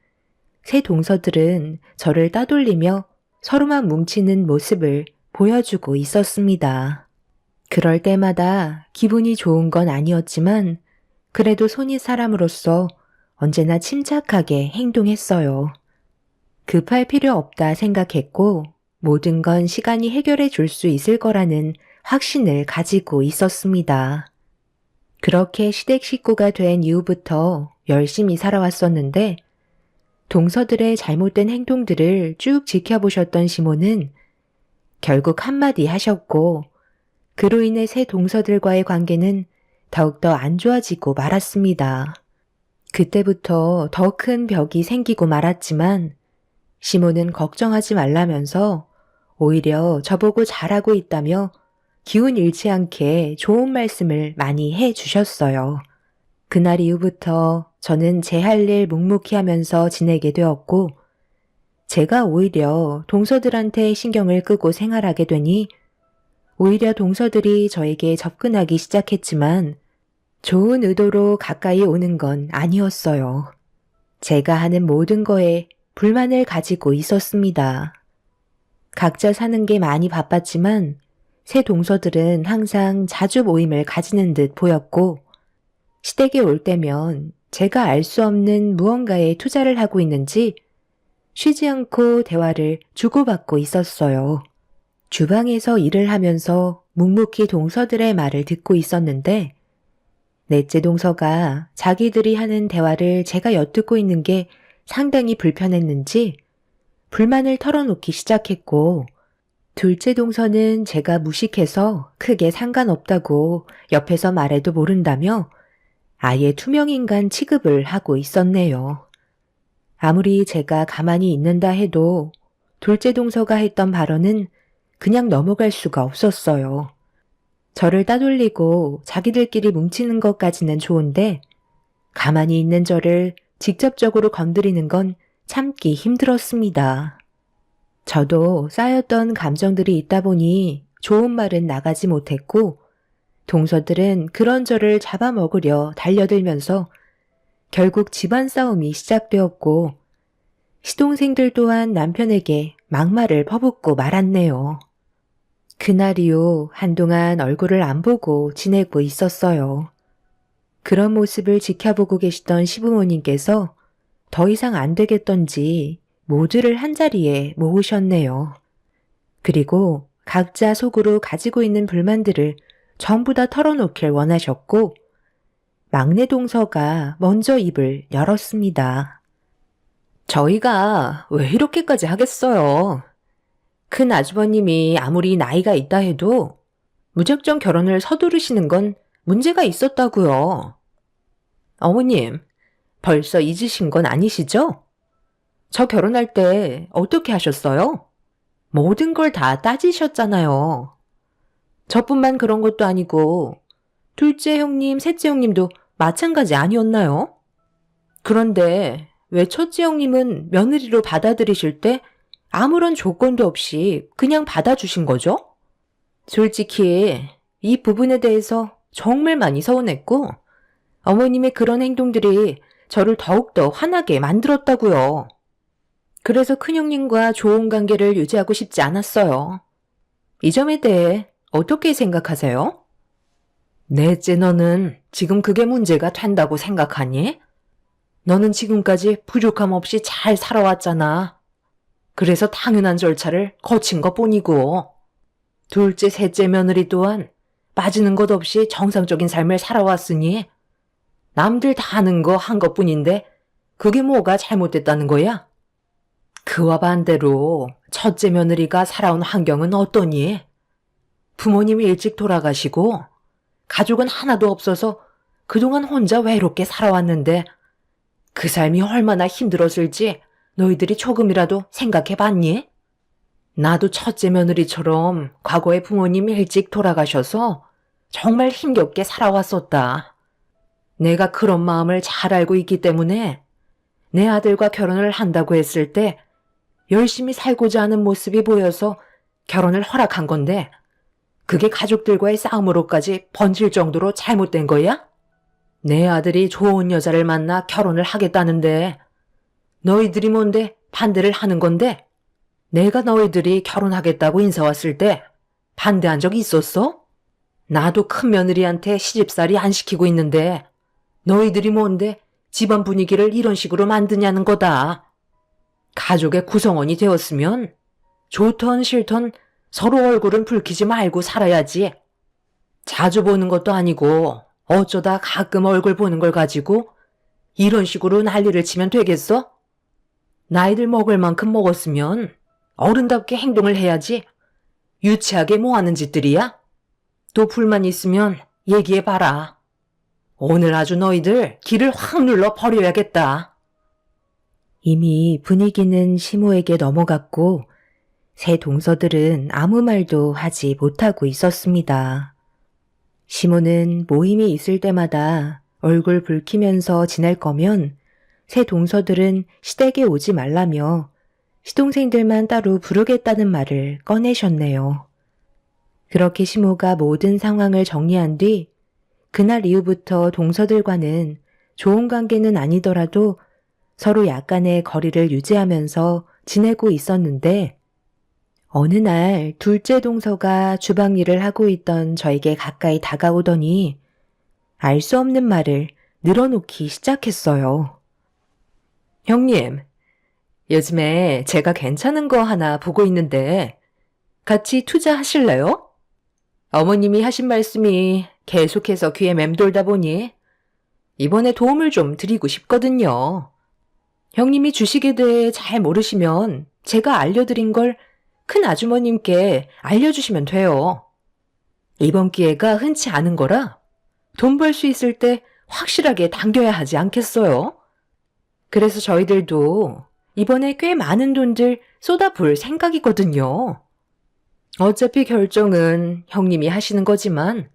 새 동서들은 저를 따돌리며 서로만 뭉치는 모습을 보여주고 있었습니다. 그럴 때마다 기분이 좋은 건 아니었지만 그래도 손이 사람으로서 언제나 침착하게 행동했어요. 급할 필요 없다 생각했고 모든 건 시간이 해결해 줄 수 있을 거라는 확신을 가지고 있었습니다. 그렇게 시댁 식구가 된 이후부터 열심히 살아왔었는데 동서들의 잘못된 행동들을 쭉 지켜보셨던 시모는 결국 한마디 하셨고 그로 인해 새 동서들과의 관계는 더욱더 안 좋아지고 말았습니다. 그때부터 더 큰 벽이 생기고 말았지만 시모는 걱정하지 말라면서 오히려 저보고 잘하고 있다며 기운 잃지 않게 좋은 말씀을 많이 해 주셨어요. 그날 이후부터 저는 제 할 일 묵묵히 하면서 지내게 되었고 제가 오히려 동서들한테 신경을 끄고 생활하게 되니 오히려 동서들이 저에게 접근하기 시작했지만 좋은 의도로 가까이 오는 건 아니었어요. 제가 하는 모든 거에 불만을 가지고 있었습니다. 각자 사는 게 많이 바빴지만 새 동서들은 항상 자주 모임을 가지는 듯 보였고 시댁에 올 때면 제가 알 수 없는 무언가에 투자를 하고 있는지 쉬지 않고 대화를 주고받고 있었어요. 주방에서 일을 하면서 묵묵히 동서들의 말을 듣고 있었는데 넷째 동서가 자기들이 하는 대화를 제가 엿듣고 있는 게 상당히 불편했는지 불만을 털어놓기 시작했고 둘째 동서는 제가 무식해서 크게 상관없다고 옆에서 말해도 모른다며 아예 투명인간 취급을 하고 있었네요. 아무리 제가 가만히 있는다 해도 둘째 동서가 했던 발언은 그냥 넘어갈 수가 없었어요. 저를 따돌리고 자기들끼리 뭉치는 것까지는 좋은데 가만히 있는 저를 직접적으로 건드리는 건 참기 힘들었습니다. 저도 쌓였던 감정들이 있다 보니 좋은 말은 나가지 못했고 동서들은 그런 저를 잡아먹으려 달려들면서 결국 집안 싸움이 시작되었고 시동생들 또한 남편에게 막말을 퍼붓고 말았네요. 그날 이후 한동안 얼굴을 안 보고 지내고 있었어요. 그런 모습을 지켜보고 계시던 시부모님께서 더 이상 안 되겠던지 모두를 한자리에 모으셨네요. 그리고 각자 속으로 가지고 있는 불만들을 전부 다 털어놓길 원하셨고 막내 동서가 먼저 입을 열었습니다. 저희가 왜 이렇게까지 하겠어요? 큰 아주버님이 아무리 나이가 있다 해도 무작정 결혼을 서두르시는 건 문제가 있었다고요. 어머님, 벌써 잊으신 건 아니시죠? 저 결혼할 때 어떻게 하셨어요? 모든 걸 다 따지셨잖아요. 저뿐만 그런 것도 아니고 둘째 형님, 셋째 형님도 마찬가지 아니었나요? 그런데 왜 첫째 형님은 며느리로 받아들이실 때 아무런 조건도 없이 그냥 받아주신 거죠? 솔직히 이 부분에 대해서 정말 많이 서운했고 어머님의 그런 행동들이 저를 더욱더 화나게 만들었다고요. 그래서 큰형님과 좋은 관계를 유지하고 싶지 않았어요. 이 점에 대해 어떻게 생각하세요? 넷째 너는 지금 그게 문제가 된다고 생각하니? 너는 지금까지 부족함 없이 잘 살아왔잖아. 그래서 당연한 절차를 거친 것뿐이고 둘째, 셋째 며느리 또한 빠지는 것 없이 정상적인 삶을 살아왔으니 남들 다 하는 거 한 것뿐인데 그게 뭐가 잘못됐다는 거야? 그와 반대로 첫째 며느리가 살아온 환경은 어떠니? 부모님이 일찍 돌아가시고 가족은 하나도 없어서 그동안 혼자 외롭게 살아왔는데 그 삶이 얼마나 힘들었을지 너희들이 조금이라도 생각해 봤니? 나도 첫째 며느리처럼 과거에 부모님이 일찍 돌아가셔서 정말 힘겹게 살아왔었다. 내가 그런 마음을 잘 알고 있기 때문에 내 아들과 결혼을 한다고 했을 때 열심히 살고자 하는 모습이 보여서 결혼을 허락한 건데 그게 가족들과의 싸움으로까지 번질 정도로 잘못된 거야? 내 아들이 좋은 여자를 만나 결혼을 하겠다는데 너희들이 뭔데 반대를 하는 건데 내가 너희들이 결혼하겠다고 인사 왔을 때 반대한 적이 있었어? 나도 큰 며느리한테 시집살이 안 시키고 있는데 너희들이 뭔데 집안 분위기를 이런 식으로 만드냐는 거다. 가족의 구성원이 되었으면 좋던 싫던 서로 얼굴은 붉히지 말고 살아야지. 자주 보는 것도 아니고 어쩌다 가끔 얼굴 보는 걸 가지고 이런 식으로 난리를 치면 되겠어? 나이들 먹을 만큼 먹었으면 어른답게 행동을 해야지. 유치하게 뭐 하는 짓들이야? 또 불만 있으면 얘기해봐라. 오늘 아주 너희들 길을 확 눌러 버려야겠다. 이미 분위기는 시모에게 넘어갔고 새 동서들은 아무 말도 하지 못하고 있었습니다. 시모는 모임이 있을 때마다 얼굴 붉히면서 지낼 거면 새 동서들은 시댁에 오지 말라며 시동생들만 따로 부르겠다는 말을 꺼내셨네요. 그렇게 시모가 모든 상황을 정리한 뒤 그날 이후부터 동서들과는 좋은 관계는 아니더라도 서로 약간의 거리를 유지하면서 지내고 있었는데 어느 날 둘째 동서가 주방 일을 하고 있던 저에게 가까이 다가오더니 알 수 없는 말을 늘어놓기 시작했어요. 형님, 요즘에 제가 괜찮은 거 하나 보고 있는데 같이 투자하실래요? 어머님이 하신 말씀이 계속해서 귀에 맴돌다 보니 이번에 도움을 좀 드리고 싶거든요. 형님이 주식에 대해 잘 모르시면 제가 알려드린 걸 큰 아주머님께 알려주시면 돼요. 이번 기회가 흔치 않은 거라 돈 벌 수 있을 때 확실하게 당겨야 하지 않겠어요? 그래서 저희들도 이번에 꽤 많은 돈들 쏟아부을 생각이거든요. 어차피 결정은 형님이 하시는 거지만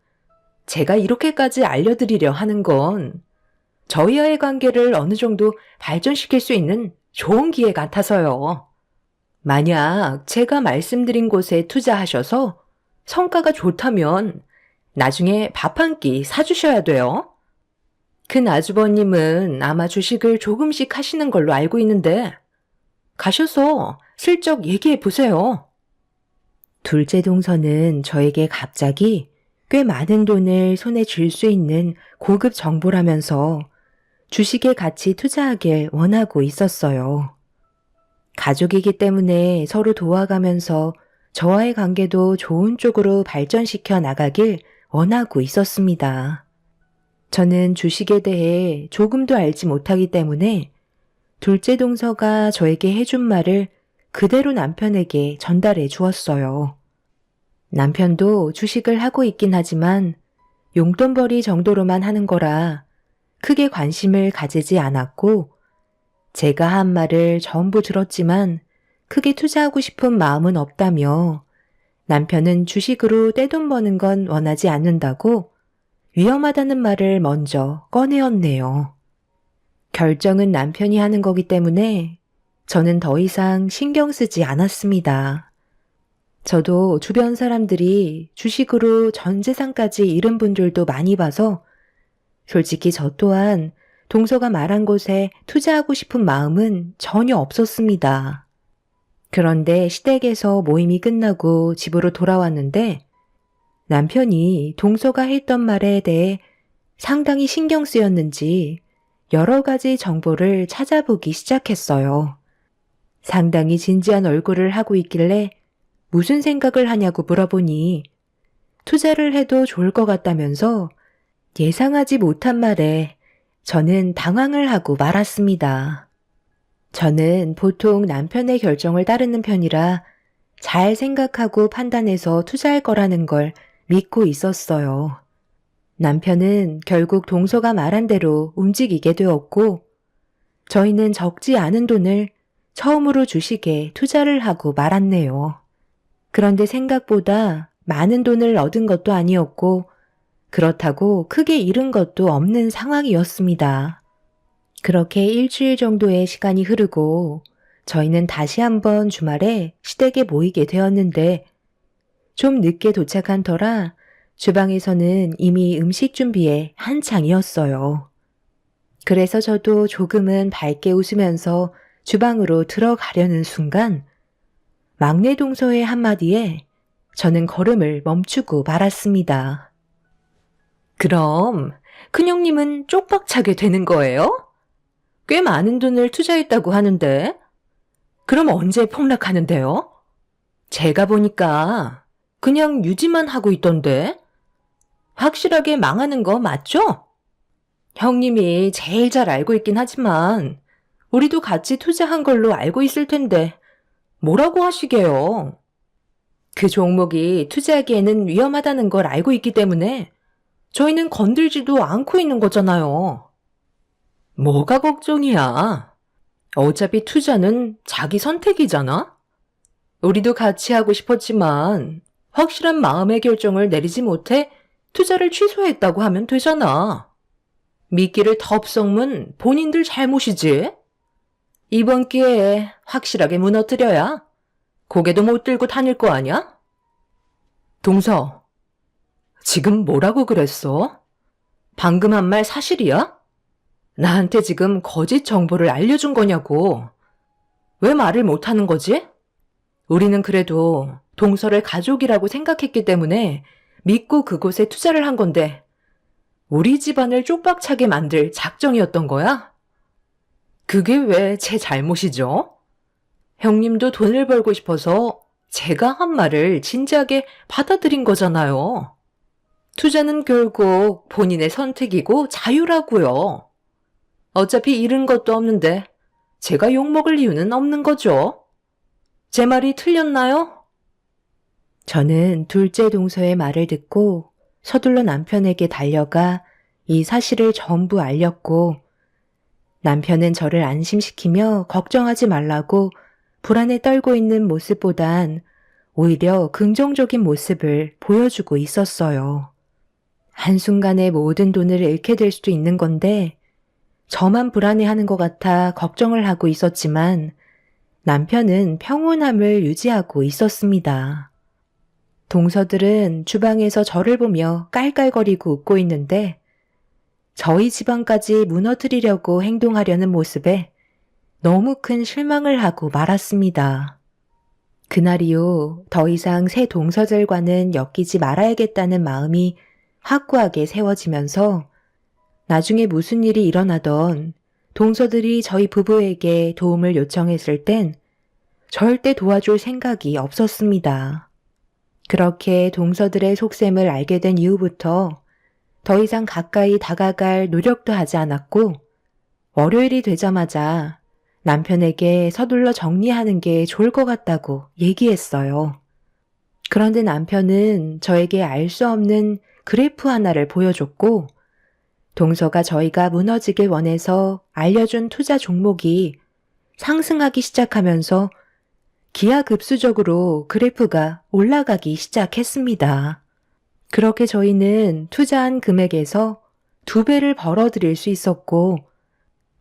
제가 이렇게까지 알려드리려 하는 건 저희와의 관계를 어느 정도 발전시킬 수 있는 좋은 기회 같아서요. 만약 제가 말씀드린 곳에 투자하셔서 성과가 좋다면 나중에 밥 한 끼 사주셔야 돼요. 큰 아주버님은 아마 주식을 조금씩 하시는 걸로 알고 있는데 가셔서 슬쩍 얘기해 보세요. 둘째 동서는 저에게 갑자기 꽤 많은 돈을 손에 쥘 수 있는 고급 정보라면서 주식에 같이 투자하길 원하고 있었어요. 가족이기 때문에 서로 도와가면서 저와의 관계도 좋은 쪽으로 발전시켜 나가길 원하고 있었습니다. 저는 주식에 대해 조금도 알지 못하기 때문에 둘째 동서가 저에게 해준 말을 그대로 남편에게 전달해 주었어요. 남편도 주식을 하고 있긴 하지만 용돈벌이 정도로만 하는 거라 크게 관심을 가지지 않았고 제가 한 말을 전부 들었지만 크게 투자하고 싶은 마음은 없다며 남편은 주식으로 떼돈 버는 건 원하지 않는다고 위험하다는 말을 먼저 꺼내었네요. 결정은 남편이 하는 거기 때문에 저는 더 이상 신경 쓰지 않았습니다. 저도 주변 사람들이 주식으로 전 재산까지 잃은 분들도 많이 봐서 솔직히 저 또한 동서가 말한 곳에 투자하고 싶은 마음은 전혀 없었습니다. 그런데 시댁에서 모임이 끝나고 집으로 돌아왔는데 남편이 동서가 했던 말에 대해 상당히 신경 쓰였는지 여러 가지 정보를 찾아보기 시작했어요. 상당히 진지한 얼굴을 하고 있길래 무슨 생각을 하냐고 물어보니 투자를 해도 좋을 것 같다면서 예상하지 못한 말에 저는 당황을 하고 말았습니다. 저는 보통 남편의 결정을 따르는 편이라 잘 생각하고 판단해서 투자할 거라는 걸 믿고 있었어요. 남편은 결국 동서가 말한 대로 움직이게 되었고 저희는 적지 않은 돈을 처음으로 주식에 투자를 하고 말았네요. 그런데 생각보다 많은 돈을 얻은 것도 아니었고 그렇다고 크게 잃은 것도 없는 상황이었습니다. 그렇게 일주일 정도의 시간이 흐르고 저희는 다시 한번 주말에 시댁에 모이게 되었는데 좀 늦게 도착한 터라 주방에서는 이미 음식 준비에 한창이었어요. 그래서 저도 조금은 밝게 웃으면서 주방으로 들어가려는 순간 막내 동서의 한마디에 저는 걸음을 멈추고 말았습니다. 그럼 큰형님은 쪽박차게 되는 거예요? 꽤 많은 돈을 투자했다고 하는데 그럼 언제 폭락하는데요? 제가 보니까 그냥 유지만 하고 있던데 확실하게 망하는 거 맞죠? 형님이 제일 잘 알고 있긴 하지만 우리도 같이 투자한 걸로 알고 있을 텐데 뭐라고 하시게요? 그 종목이 투자하기에는 위험하다는 걸 알고 있기 때문에 저희는 건들지도 않고 있는 거잖아요. 뭐가 걱정이야? 어차피 투자는 자기 선택이잖아? 우리도 같이 하고 싶었지만 확실한 마음의 결정을 내리지 못해 투자를 취소했다고 하면 되잖아. 미끼를 덥석문 본인들 잘못이지. 이번 기회에 확실하게 무너뜨려야 고개도 못 들고 다닐 거 아냐? 동서, 지금 뭐라고 그랬어? 방금 한 말 사실이야? 나한테 지금 거짓 정보를 알려준 거냐고. 왜 말을 못하는 거지? 우리는 그래도 동서를 가족이라고 생각했기 때문에 믿고 그곳에 투자를 한 건데 우리 집안을 쪽박차게 만들 작정이었던 거야? 그게 왜 제 잘못이죠? 형님도 돈을 벌고 싶어서 제가 한 말을 진지하게 받아들인 거잖아요. 투자는 결국 본인의 선택이고 자유라고요. 어차피 잃은 것도 없는데 제가 욕먹을 이유는 없는 거죠. 제 말이 틀렸나요? 저는 둘째 동서의 말을 듣고 서둘러 남편에게 달려가 이 사실을 전부 알렸고 남편은 저를 안심시키며 걱정하지 말라고 불안에 떨고 있는 모습보단 오히려 긍정적인 모습을 보여주고 있었어요. 한순간에 모든 돈을 잃게 될 수도 있는 건데 저만 불안해하는 것 같아 걱정을 하고 있었지만 남편은 평온함을 유지하고 있었습니다. 동서들은 주방에서 저를 보며 깔깔거리고 웃고 있는데 저희 집안까지 무너뜨리려고 행동하려는 모습에 너무 큰 실망을 하고 말았습니다. 그날 이후 더 이상 새 동서들과는 엮이지 말아야겠다는 마음이 확고하게 세워지면서 나중에 무슨 일이 일어나던 동서들이 저희 부부에게 도움을 요청했을 땐 절대 도와줄 생각이 없었습니다. 그렇게 동서들의 속셈을 알게 된 이후부터 더 이상 가까이 다가갈 노력도 하지 않았고 월요일이 되자마자 남편에게 서둘러 정리하는 게 좋을 것 같다고 얘기했어요. 그런데 남편은 저에게 알 수 없는 그래프 하나를 보여줬고 동서가 저희가 무너지길 원해서 알려준 투자 종목이 상승하기 시작하면서 기하급수적으로 그래프가 올라가기 시작했습니다. 그렇게 저희는 투자한 금액에서 2배를 벌어들일 수 있었고,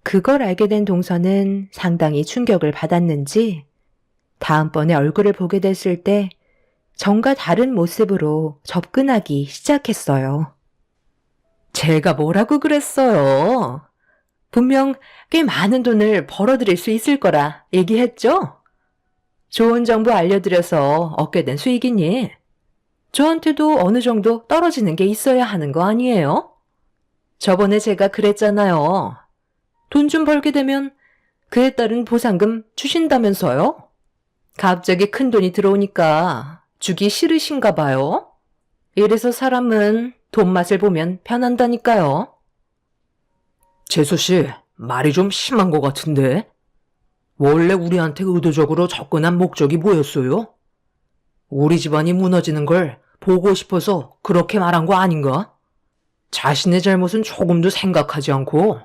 그걸 알게 된 동서는 상당히 충격을 받았는지 다음번에 얼굴을 보게 됐을 때 전과 다른 모습으로 접근하기 시작했어요. 제가 뭐라고 그랬어요? 분명 꽤 많은 돈을 벌어들일 수 있을 거라 얘기했죠? 좋은 정보 알려드려서 얻게 된 수익이니 저한테도 어느 정도 떨어지는 게 있어야 하는 거 아니에요? 저번에 제가 그랬잖아요. 돈 좀 벌게 되면 그에 따른 보상금 주신다면서요? 갑자기 큰 돈이 들어오니까 주기 싫으신가 봐요. 이래서 사람은 돈 맛을 보면 편한다니까요. 재수 씨, 말이 좀 심한 것 같은데? 원래 우리한테 의도적으로 접근한 목적이 뭐였어요? 우리 집안이 무너지는 걸 보고 싶어서 그렇게 말한 거 아닌가? 자신의 잘못은 조금도 생각하지 않고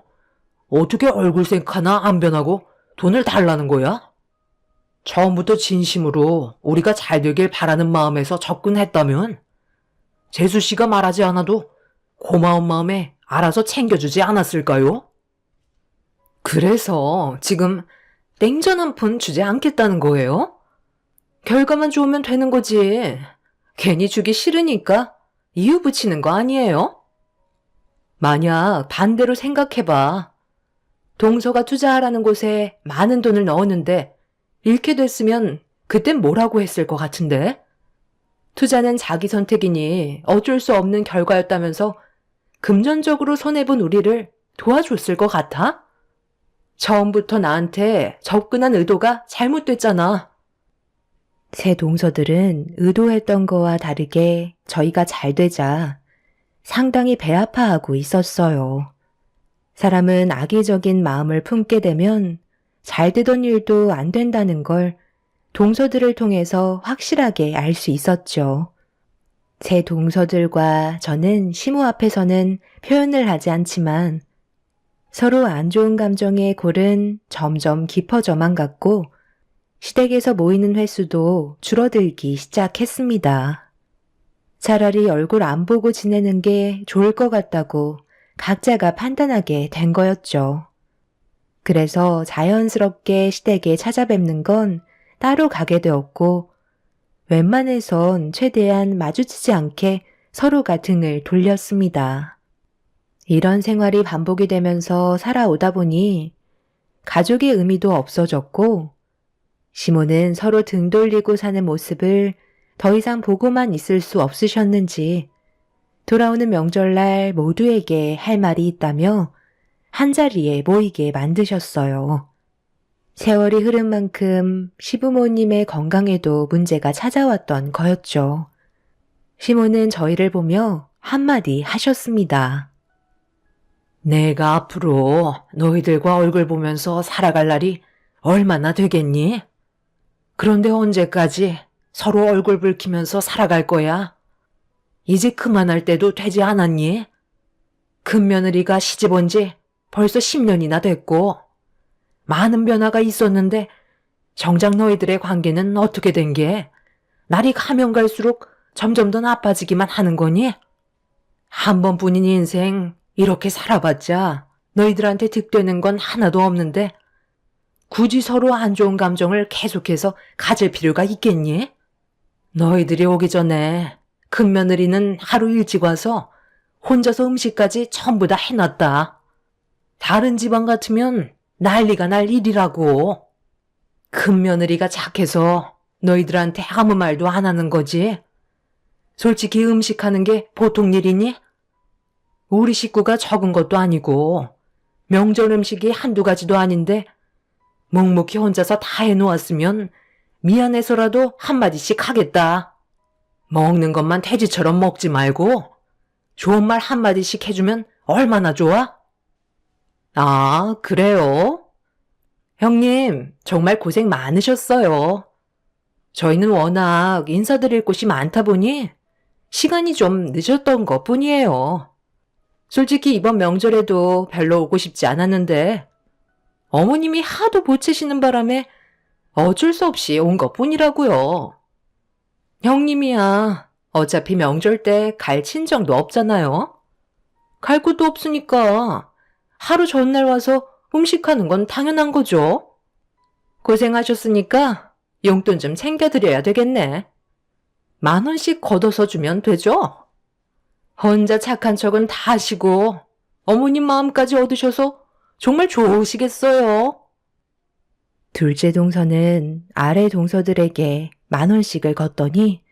어떻게 얼굴색 하나 안 변하고 돈을 달라는 거야? 처음부터 진심으로 우리가 잘 되길 바라는 마음에서 접근했다면 재수 씨가 말하지 않아도 고마운 마음에 알아서 챙겨주지 않았을까요? 그래서 지금 냉전 한 푼 주지 않겠다는 거예요? 결과만 좋으면 되는 거지. 괜히 주기 싫으니까 이유 붙이는 거 아니에요? 만약 반대로 생각해봐. 동서가 투자하라는 곳에 많은 돈을 넣었는데 잃게 됐으면 그땐 뭐라고 했을 것 같은데? 투자는 자기 선택이니 어쩔 수 없는 결과였다면서 금전적으로 손해본 우리를 도와줬을 것 같아? 처음부터 나한테 접근한 의도가 잘못됐잖아. 새 동서들은 의도했던 거와 다르게 저희가 잘 되자 상당히 배아파하고 있었어요. 사람은 악의적인 마음을 품게 되면 잘 되던 일도 안 된다는 걸 동서들을 통해서 확실하게 알 수 있었죠. 제 동서들과 저는 시모 앞에서는 표현을 하지 않지만 서로 안 좋은 감정의 골은 점점 깊어져만 갔고 시댁에서 모이는 횟수도 줄어들기 시작했습니다. 차라리 얼굴 안 보고 지내는 게 좋을 것 같다고 각자가 판단하게 된 거였죠. 그래서 자연스럽게 시댁에 찾아뵙는 건 따로 가게 되었고 웬만해선 최대한 마주치지 않게 서로가 등을 돌렸습니다. 이런 생활이 반복이 되면서 살아오다 보니 가족의 의미도 없어졌고 시모는 서로 등 돌리고 사는 모습을 더 이상 보고만 있을 수 없으셨는지 돌아오는 명절날 모두에게 할 말이 있다며 한자리에 모이게 만드셨어요. 세월이 흐른 만큼 시부모님의 건강에도 문제가 찾아왔던 거였죠. 시모는 저희를 보며 한마디 하셨습니다. 내가 앞으로 너희들과 얼굴 보면서 살아갈 날이 얼마나 되겠니? 그런데 언제까지 서로 얼굴 붉히면서 살아갈 거야? 이제 그만할 때도 되지 않았니? 큰며느리가 시집 온 지 벌써 10년이나 됐고 많은 변화가 있었는데 정작 너희들의 관계는 어떻게 된 게 날이 가면 갈수록 점점 더 나빠지기만 하는 거니? 한 번뿐인 인생 이렇게 살아봤자 너희들한테 득되는 건 하나도 없는데 굳이 서로 안 좋은 감정을 계속해서 가질 필요가 있겠니? 너희들이 오기 전에 큰며느리는 하루 일찍 와서 혼자서 음식까지 전부 다 해놨다. 다른 집안 같으면 난리가 날 일이라고. 큰며느리가 착해서 너희들한테 아무 말도 안 하는 거지. 솔직히 음식하는 게 보통 일이니? 우리 식구가 적은 것도 아니고 명절 음식이 한두 가지도 아닌데 묵묵히 혼자서 다 해놓았으면 미안해서라도 한마디씩 하겠다. 먹는 것만 돼지처럼 먹지 말고 좋은 말 한마디씩 해주면 얼마나 좋아? 아, 그래요? 형님, 정말 고생 많으셨어요. 저희는 워낙 인사드릴 곳이 많다 보니 시간이 좀 늦었던 것 뿐이에요. 솔직히 이번 명절에도 별로 오고 싶지 않았는데 어머님이 하도 보채시는 바람에 어쩔 수 없이 온 것뿐이라고요. 형님이야 어차피 명절 때 갈 친정도 없잖아요. 갈 곳도 없으니까 하루 전날 와서 음식하는 건 당연한 거죠. 고생하셨으니까 용돈 좀 챙겨드려야 되겠네. 10,000원씩 걷어서 주면 되죠? 혼자 착한 척은 다 하시고 어머님 마음까지 얻으셔서 정말 좋으시겠어요. 둘째 동서는 아래 동서들에게 10,000원씩을 걷더니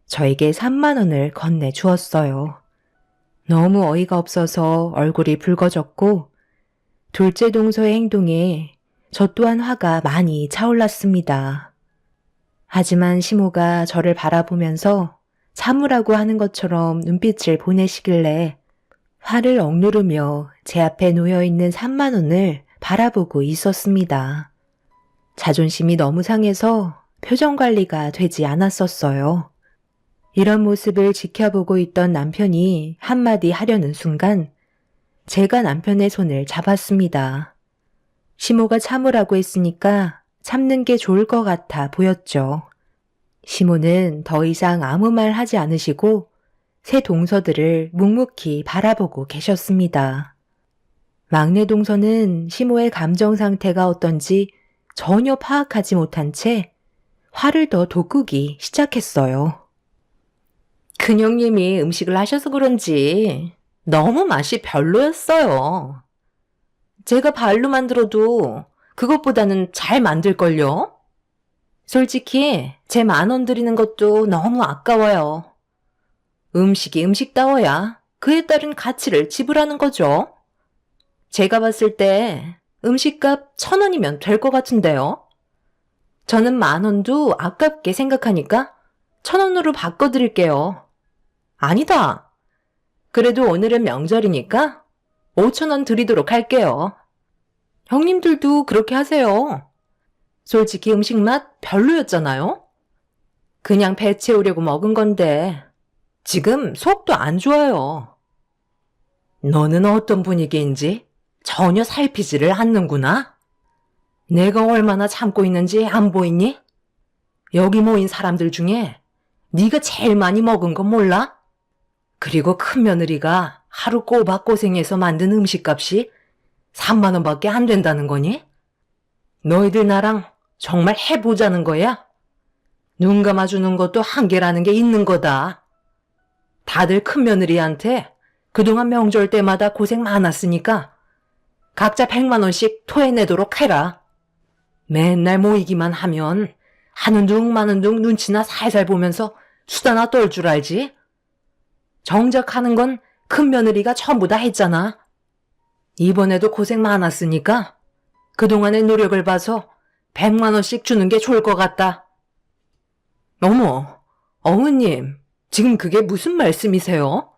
저에게 30,000원을 건네 주었어요. 너무 어이가 없어서 얼굴이 붉어졌고 둘째 동서의 행동에 저 또한 화가 많이 차올랐습니다. 하지만 시모가 저를 바라보면서 참으라고 하는 것처럼 눈빛을 보내시길래 화를 억누르며 제 앞에 놓여있는 30,000원을 바라보고 있었습니다. 자존심이 너무 상해서 표정 관리가 되지 않았었어요. 이런 모습을 지켜보고 있던 남편이 한마디 하려는 순간 제가 남편의 손을 잡았습니다. 시모가 참으라고 했으니까 참는 게 좋을 것 같아 보였죠. 시모는 더 이상 아무 말 하지 않으시고 새 동서들을 묵묵히 바라보고 계셨습니다. 막내 동서는 시모의 감정 상태가 어떤지 전혀 파악하지 못한 채 화를 더 돋구기 시작했어요. 큰형님이 음식을 하셔서 그런지 너무 맛이 별로였어요. 제가 발로 만들어도 그것보다는 잘 만들걸요? 솔직히 제 10,000원 드리는 것도 너무 아까워요. 음식이 음식다워야 그에 따른 가치를 지불하는 거죠. 제가 봤을 때 음식값 1,000원이면 될 것 같은데요. 저는 10,000원도 아깝게 생각하니까 1,000원으로 바꿔드릴게요. 아니다. 그래도 오늘은 명절이니까 5,000원 드리도록 할게요. 형님들도 그렇게 하세요. 솔직히 음식 맛 별로였잖아요? 그냥 배 채우려고 먹은 건데 지금 속도 안 좋아요. 너는 어떤 분위기인지 전혀 살피지를 않는구나. 내가 얼마나 참고 있는지 안 보이니? 여기 모인 사람들 중에 네가 제일 많이 먹은 거 몰라? 그리고 큰 며느리가 하루 꼬박 고생해서 만든 음식값이 30,000원밖에 안 된다는 거니? 너희들 나랑 정말 해보자는 거야? 눈 감아주는 것도 한계라는 게 있는 거다. 다들 큰 며느리한테 그동안 명절 때마다 고생 많았으니까 각자 100,000원씩 토해내도록 해라. 맨날 모이기만 하면 하는 둥 마는 둥 눈치나 살살 보면서 수다나 떨 줄 알지? 정작 하는 건 큰 며느리가 전부 다 했잖아. 이번에도 고생 많았으니까 그동안의 노력을 봐서 100,000원씩 주는 게 좋을 것 같다. 어머, 어머님, 지금 그게 무슨 말씀이세요?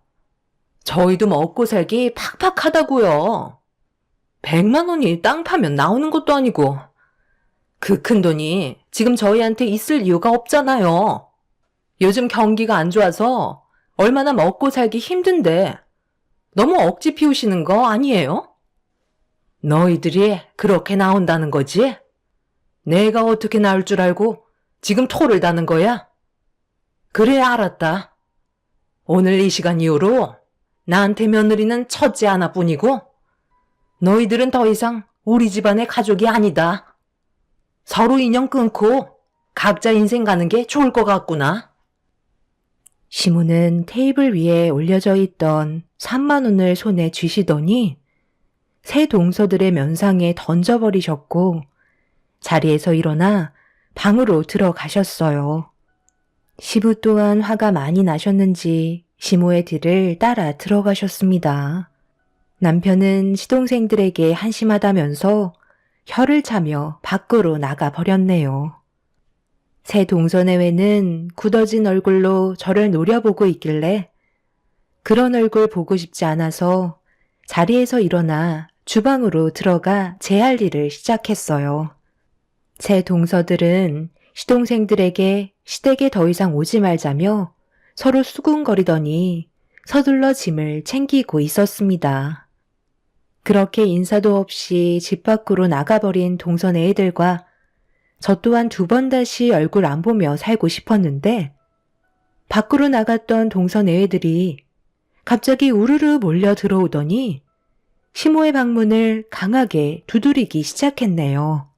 저희도 먹고 살기 팍팍하다고요. 100,000원이 땅 파면 나오는 것도 아니고 그 큰 돈이 지금 저희한테 있을 이유가 없잖아요. 요즘 경기가 안 좋아서 얼마나 먹고 살기 힘든데 너무 억지 피우시는 거 아니에요? 너희들이 그렇게 나온다는 거지? 내가 어떻게 나올 줄 알고 지금 토를 다는 거야? 그래, 알았다. 오늘 이 시간 이후로 나한테 며느리는 첫째 하나뿐이고 너희들은 더 이상 우리 집안의 가족이 아니다. 서로 인연 끊고 각자 인생 가는 게 좋을 것 같구나. 시모는 테이블 위에 올려져 있던 30,000원을 손에 쥐시더니 새 동서들의 면상에 던져버리셨고 자리에서 일어나 방으로 들어가셨어요. 시부 또한 화가 많이 나셨는지 시모의 뒤를 따라 들어가셨습니다. 남편은 시동생들에게 한심하다면서 혀를 차며 밖으로 나가 버렸네요. 새 동서내외는 굳어진 얼굴로 저를 노려보고 있길래 그런 얼굴 보고 싶지 않아서 자리에서 일어나 주방으로 들어가 제 할 일을 시작했어요. 새 동서들은 시동생들에게 시댁에 더 이상 오지 말자며 서로 수군거리더니 서둘러 짐을 챙기고 있었습니다. 그렇게 인사도 없이 집 밖으로 나가버린 동선의 애들과 저 또한 2번 다시 얼굴 안 보며 살고 싶었는데 밖으로 나갔던 동선의 애들이 갑자기 우르르 몰려 들어오더니 시모의 방문을 강하게 두드리기 시작했네요.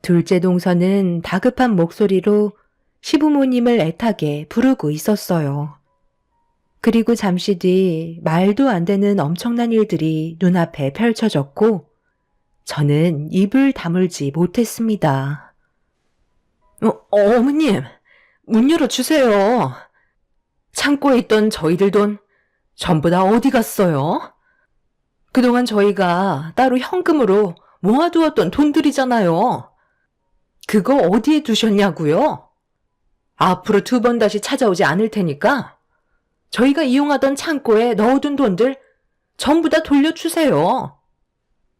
둘째 동선은 다급한 목소리로 시부모님을 애타게 부르고 있었어요. 그리고 잠시 뒤 말도 안 되는 엄청난 일들이 눈앞에 펼쳐졌고 저는 입을 다물지 못했습니다. 어머님, 문 열어주세요. 창고에 있던 저희들 돈 전부 다 어디 갔어요? 그동안 저희가 따로 현금으로 모아두었던 돈들이잖아요. 그거 어디에 두셨냐고요? 앞으로 2번 다시 찾아오지 않을 테니까 저희가 이용하던 창고에 넣어둔 돈들 전부 다 돌려주세요.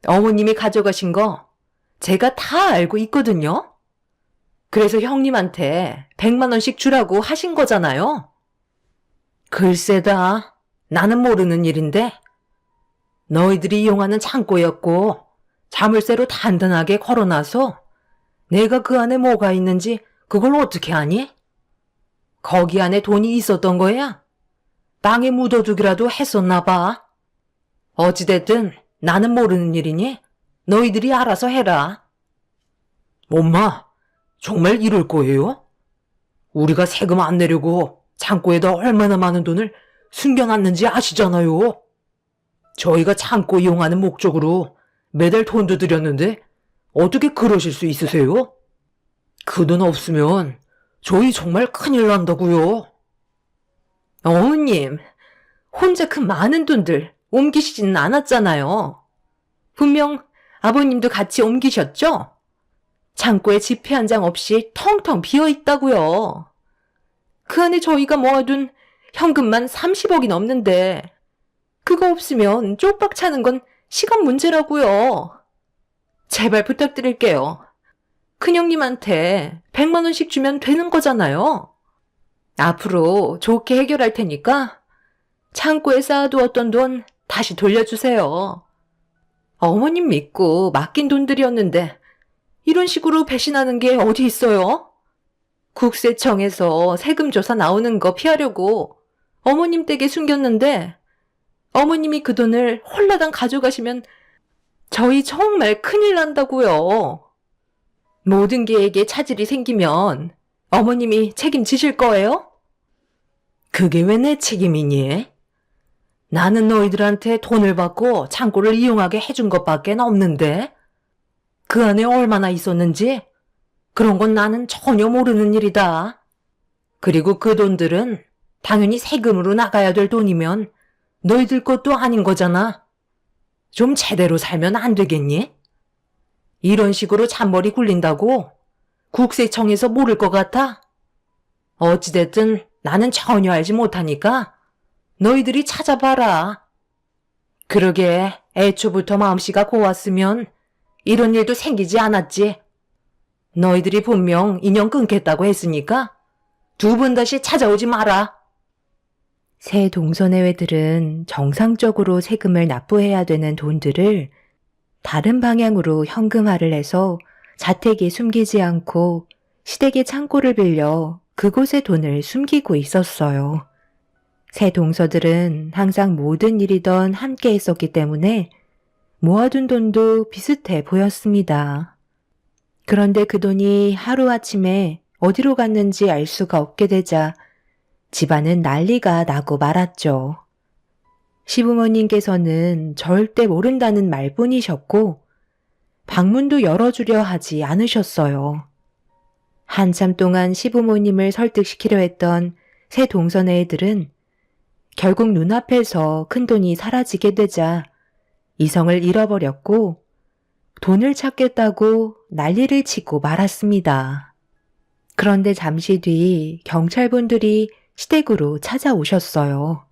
어머님이 가져가신 거 제가 다 알고 있거든요. 그래서 형님한테 100만 원씩 주라고 하신 거잖아요. 글쎄다, 나는 모르는 일인데 너희들이 이용하는 창고였고 자물쇠로 단단하게 걸어놔서 내가 그 안에 뭐가 있는지 그걸 어떻게 아니? 거기 안에 돈이 있었던 거야? 땅에 묻어두기라도 했었나 봐. 어찌됐든 나는 모르는 일이니 너희들이 알아서 해라. 엄마, 정말 이럴 거예요? 우리가 세금 안 내려고 창고에다 얼마나 많은 돈을 숨겨놨는지 아시잖아요. 저희가 창고 이용하는 목적으로 매달 돈도 드렸는데 어떻게 그러실 수 있으세요? 그 돈 없으면 저희 정말 큰일 난다고요. 어머님, 혼자 그 많은 돈들 옮기시지는 않았잖아요. 분명 아버님도 같이 옮기셨죠? 창고에 지폐 한 장 없이 텅텅 비어 있다고요. 그 안에 저희가 모아둔 현금만 30억이 넘는데 그거 없으면 쪽박 차는 건 시간 문제라고요. 제발 부탁드릴게요. 큰형님한테 100만 원씩 주면 되는 거잖아요. 앞으로 좋게 해결할 테니까 창고에 쌓아두었던 돈 다시 돌려주세요. 어머님 믿고 맡긴 돈들이었는데 이런 식으로 배신하는 게 어디 있어요? 국세청에서 세금 조사 나오는 거 피하려고 어머님 댁에 숨겼는데 어머님이 그 돈을 홀라당 가져가시면 저희 정말 큰일 난다고요. 모든 계획에 차질이 생기면 어머님이 책임지실 거예요? 그게 왜 내 책임이니? 나는 너희들한테 돈을 받고 창고를 이용하게 해준 것밖에 없는데 그 안에 얼마나 있었는지 그런 건 나는 전혀 모르는 일이다. 그리고 그 돈들은 당연히 세금으로 나가야 될 돈이면 너희들 것도 아닌 거잖아. 좀 제대로 살면 안 되겠니? 이런 식으로 잔머리 굴린다고 국세청에서 모를 것 같아? 어찌됐든 나는 전혀 알지 못하니까 너희들이 찾아봐라. 그러게 애초부터 마음씨가 고왔으면 이런 일도 생기지 않았지. 너희들이 분명 인연 끊겠다고 했으니까 2번 다시 찾아오지 마라. 새 동선애회들은 정상적으로 세금을 납부해야 되는 돈들을 다른 방향으로 현금화를 해서 자택에 숨기지 않고 시댁의 창고를 빌려 그곳에 돈을 숨기고 있었어요. 새 동서들은 항상 모든 일이던 함께 했었기 때문에 모아둔 돈도 비슷해 보였습니다. 그런데 그 돈이 하루아침에 어디로 갔는지 알 수가 없게 되자 집안은 난리가 나고 말았죠. 시부모님께서는 절대 모른다는 말뿐이셨고 방문도 열어주려 하지 않으셨어요. 한참 동안 시부모님을 설득시키려 했던 새 동선의 애들은 결국 눈앞에서 큰돈이 사라지게 되자 이성을 잃어버렸고 돈을 찾겠다고 난리를 치고 말았습니다. 그런데 잠시 뒤 경찰분들이 시댁으로 찾아오셨어요.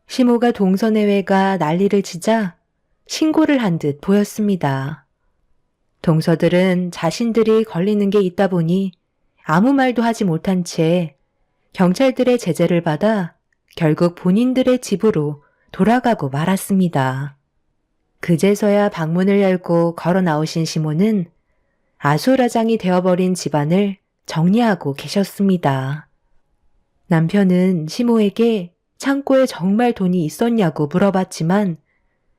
시모가 동서내외가 난리를 치자 신고를 한 듯 보였습니다. 동서들은 자신들이 걸리는 게 있다 보니 아무 말도 하지 못한 채 경찰들의 제재를 받아 결국 본인들의 집으로 돌아가고 말았습니다. 그제서야 방문을 열고 걸어 나오신 시몬은 아수라장이 되어버린 집안을 정리하고 계셨습니다. 남편은 시모에게 창고에 정말 돈이 있었냐고 물어봤지만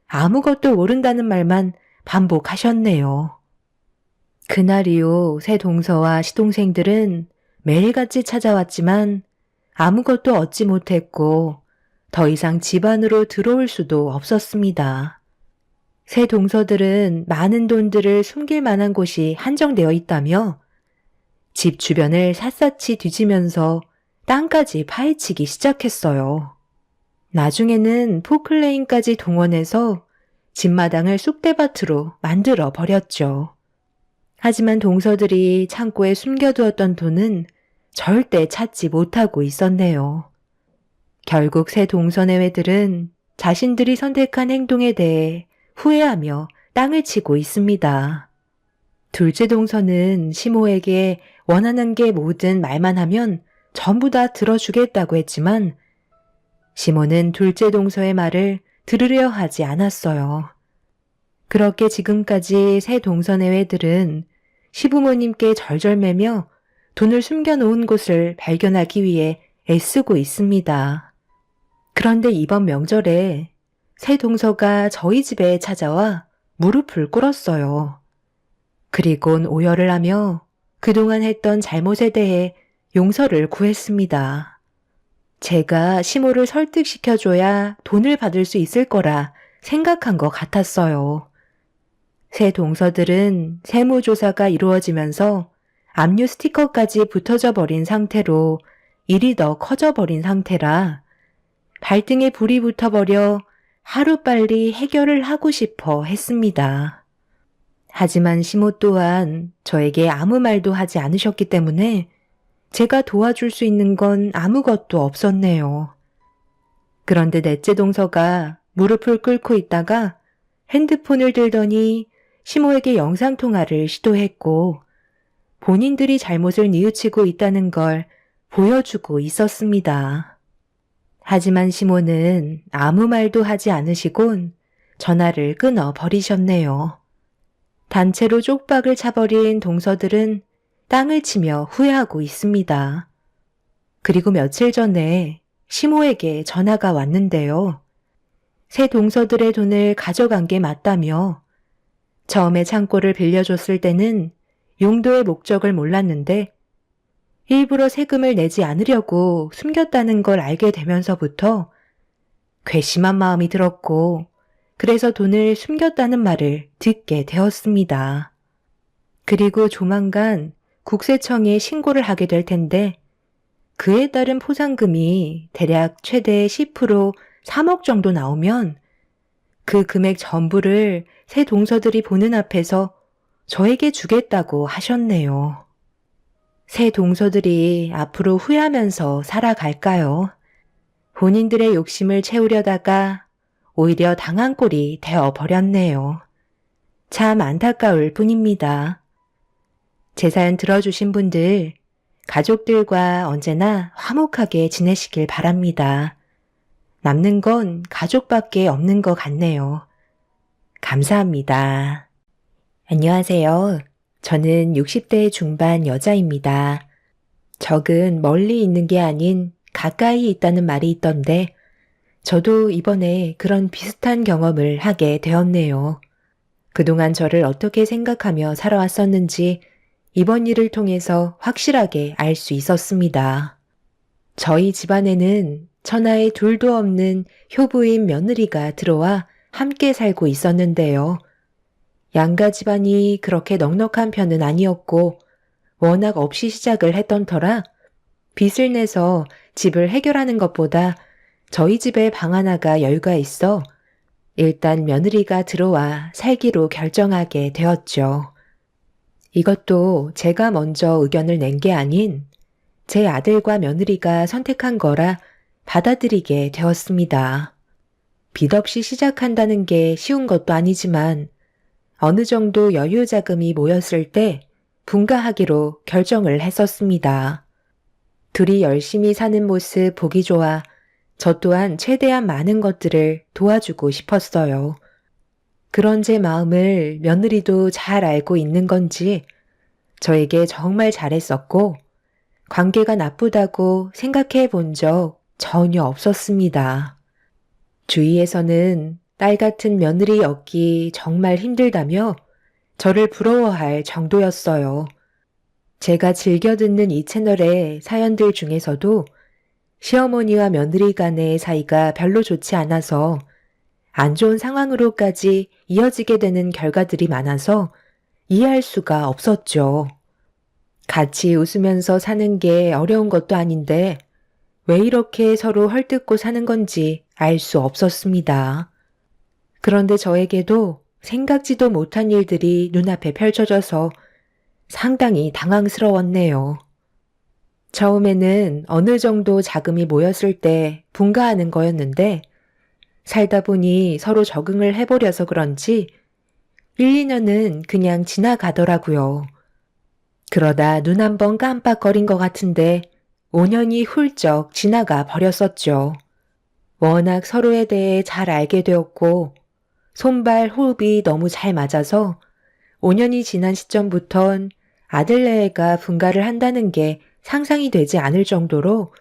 아무것도 모른다는 말만 반복하셨네요. 그날 이후 새 동서와 시동생들은 매일같이 찾아왔지만 아무것도 얻지 못했고 더 이상 집 안으로 들어올 수도 없었습니다. 새 동서들은 많은 돈들을 숨길 만한 곳이 한정되어 있다며 집 주변을 샅샅이 뒤지면서 땅까지 파헤치기 시작했어요. 나중에는 포클레인까지 동원해서 집마당을 쑥대밭으로 만들어 버렸죠. 하지만 동서들이 창고에 숨겨두었던 돈은 절대 찾지 못하고 있었네요. 결국 새 동서내외들은 자신들이 선택한 행동에 대해 후회하며 땅을 치고 있습니다. 둘째 동서는 시모에게 원하는 게 뭐든 말만 하면 전부 다 들어주겠다고 했지만 시모는 둘째 동서의 말을 들으려 하지 않았어요. 그렇게 지금까지 새 동서내외들은 시부모님께 절절매며 돈을 숨겨놓은 곳을 발견하기 위해 애쓰고 있습니다. 그런데 이번 명절에 새 동서가 저희 집에 찾아와 무릎을 꿇었어요. 그리곤 오열을 하며 그동안 했던 잘못에 대해 용서를 구했습니다. 제가 시모를 설득시켜줘야 돈을 받을 수 있을 거라 생각한 것 같았어요. 새 동서들은 세무조사가 이루어지면서 압류 스티커까지 붙어져 버린 상태로 일이 더 커져 버린 상태라 발등에 불이 붙어버려 하루빨리 해결을 하고 싶어 했습니다. 하지만 시모 또한 저에게 아무 말도 하지 않으셨기 때문에 제가 도와줄 수 있는 건 아무것도 없었네요. 그런데 넷째 동서가 무릎을 꿇고 있다가 핸드폰을 들더니 시모에게 영상통화를 시도했고 본인들이 잘못을 뉘우치고 있다는 걸 보여주고 있었습니다. 하지만 시모는 아무 말도 하지 않으시곤 전화를 끊어 버리셨네요. 단체로 쪽박을 차버린 동서들은 땅을 치며 후회하고 있습니다. 그리고 며칠 전에 시모에게 전화가 왔는데요. 새 동서들의 돈을 가져간 게 맞다며 처음에 창고를 빌려줬을 때는 용도의 목적을 몰랐는데 일부러 세금을 내지 않으려고 숨겼다는 걸 알게 되면서부터 괘씸한 마음이 들었고 그래서 돈을 숨겼다는 말을 듣게 되었습니다. 그리고 조만간 국세청에 신고를 하게 될 텐데 그에 따른 포상금이 대략 최대 10% 3억 정도 나오면 그 금액 전부를 새 동서들이 보는 앞에서 저에게 주겠다고 하셨네요. 새 동서들이 앞으로 후회하면서 살아갈까요? 본인들의 욕심을 채우려다가 오히려 당한 꼴이 되어버렸네요. 참 안타까울 뿐입니다. 제 사연 들어주신 분들, 가족들과 언제나 화목하게 지내시길 바랍니다. 남는 건 가족밖에 없는 것 같네요. 감사합니다. 안녕하세요. 저는 60대 중반 여자입니다. 적은 멀리 있는 게 아닌 가까이 있다는 말이 있던데 저도 이번에 그런 비슷한 경험을 하게 되었네요. 그동안 저를 어떻게 생각하며 살아왔었는지 이번 일을 통해서 확실하게 알 수 있었습니다. 저희 집안에는 천하에 둘도 없는 효부인 며느리가 들어와 함께 살고 있었는데요. 양가 집안이 그렇게 넉넉한 편은 아니었고 워낙 없이 시작을 했던 터라 빚을 내서 집을 해결하는 것보다 저희 집에 방 하나가 여유가 있어 일단 며느리가 들어와 살기로 결정하게 되었죠. 이것도 제가 먼저 의견을 낸 게 아닌 제 아들과 며느리가 선택한 거라 받아들이게 되었습니다. 빚 없이 시작한다는 게 쉬운 것도 아니지만 어느 정도 여유 자금이 모였을 때 분가하기로 결정을 했었습니다. 둘이 열심히 사는 모습 보기 좋아 저 또한 최대한 많은 것들을 도와주고 싶었어요. 그런 제 마음을 며느리도 잘 알고 있는 건지 저에게 정말 잘했었고 관계가 나쁘다고 생각해 본 적 전혀 없었습니다. 주위에서는 딸 같은 며느리 얻기 정말 힘들다며 저를 부러워할 정도였어요. 제가 즐겨 듣는 이 채널의 사연들 중에서도 시어머니와 며느리 간의 사이가 별로 좋지 않아서 안 좋은 상황으로까지 이어지게 되는 결과들이 많아서 이해할 수가 없었죠. 같이 웃으면서 사는 게 어려운 것도 아닌데 왜 이렇게 서로 헐뜯고 사는 건지 알 수 없었습니다. 그런데 저에게도 생각지도 못한 일들이 눈앞에 펼쳐져서 상당히 당황스러웠네요. 처음에는 어느 정도 자금이 모였을 때 분가하는 거였는데 살다 보니 서로 적응을 해보려서 그런지 1, 2년은 그냥 지나가더라고요. 그러다 눈 한 번 깜빡거린 것 같은데 5년이 훌쩍 지나가 버렸었죠. 워낙 서로에 대해 잘 알게 되었고 손발 호흡이 너무 잘 맞아서 5년이 지난 시점부턴 아들네가 분가를 한다는 게 상상이 되지 않을 정도로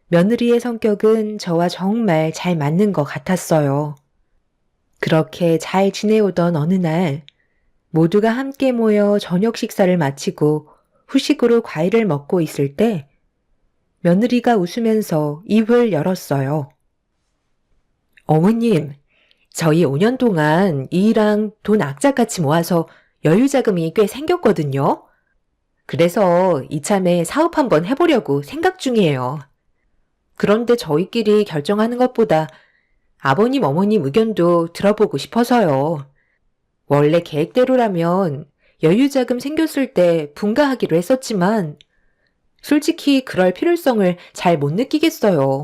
며느리의 성격은 저와 정말 잘 맞는 것 같았어요. 그렇게 잘 지내오던 어느 날 모두가 함께 모여 저녁 식사를 마치고 후식으로 과일을 먹고 있을 때 며느리가 웃으면서 입을 열었어요. 어머님, 저희 5년 동안 일이랑 돈 악착같이 모아서 여유자금이 꽤 생겼거든요. 그래서 이참에 사업 한번 해보려고 생각 중이에요. 그런데 저희끼리 결정하는 것보다 아버님, 어머님 의견도 들어보고 싶어서요. 원래 계획대로라면 여유자금 생겼을 때 분가하기로 했었지만 솔직히 그럴 필요성을 잘 못 느끼겠어요.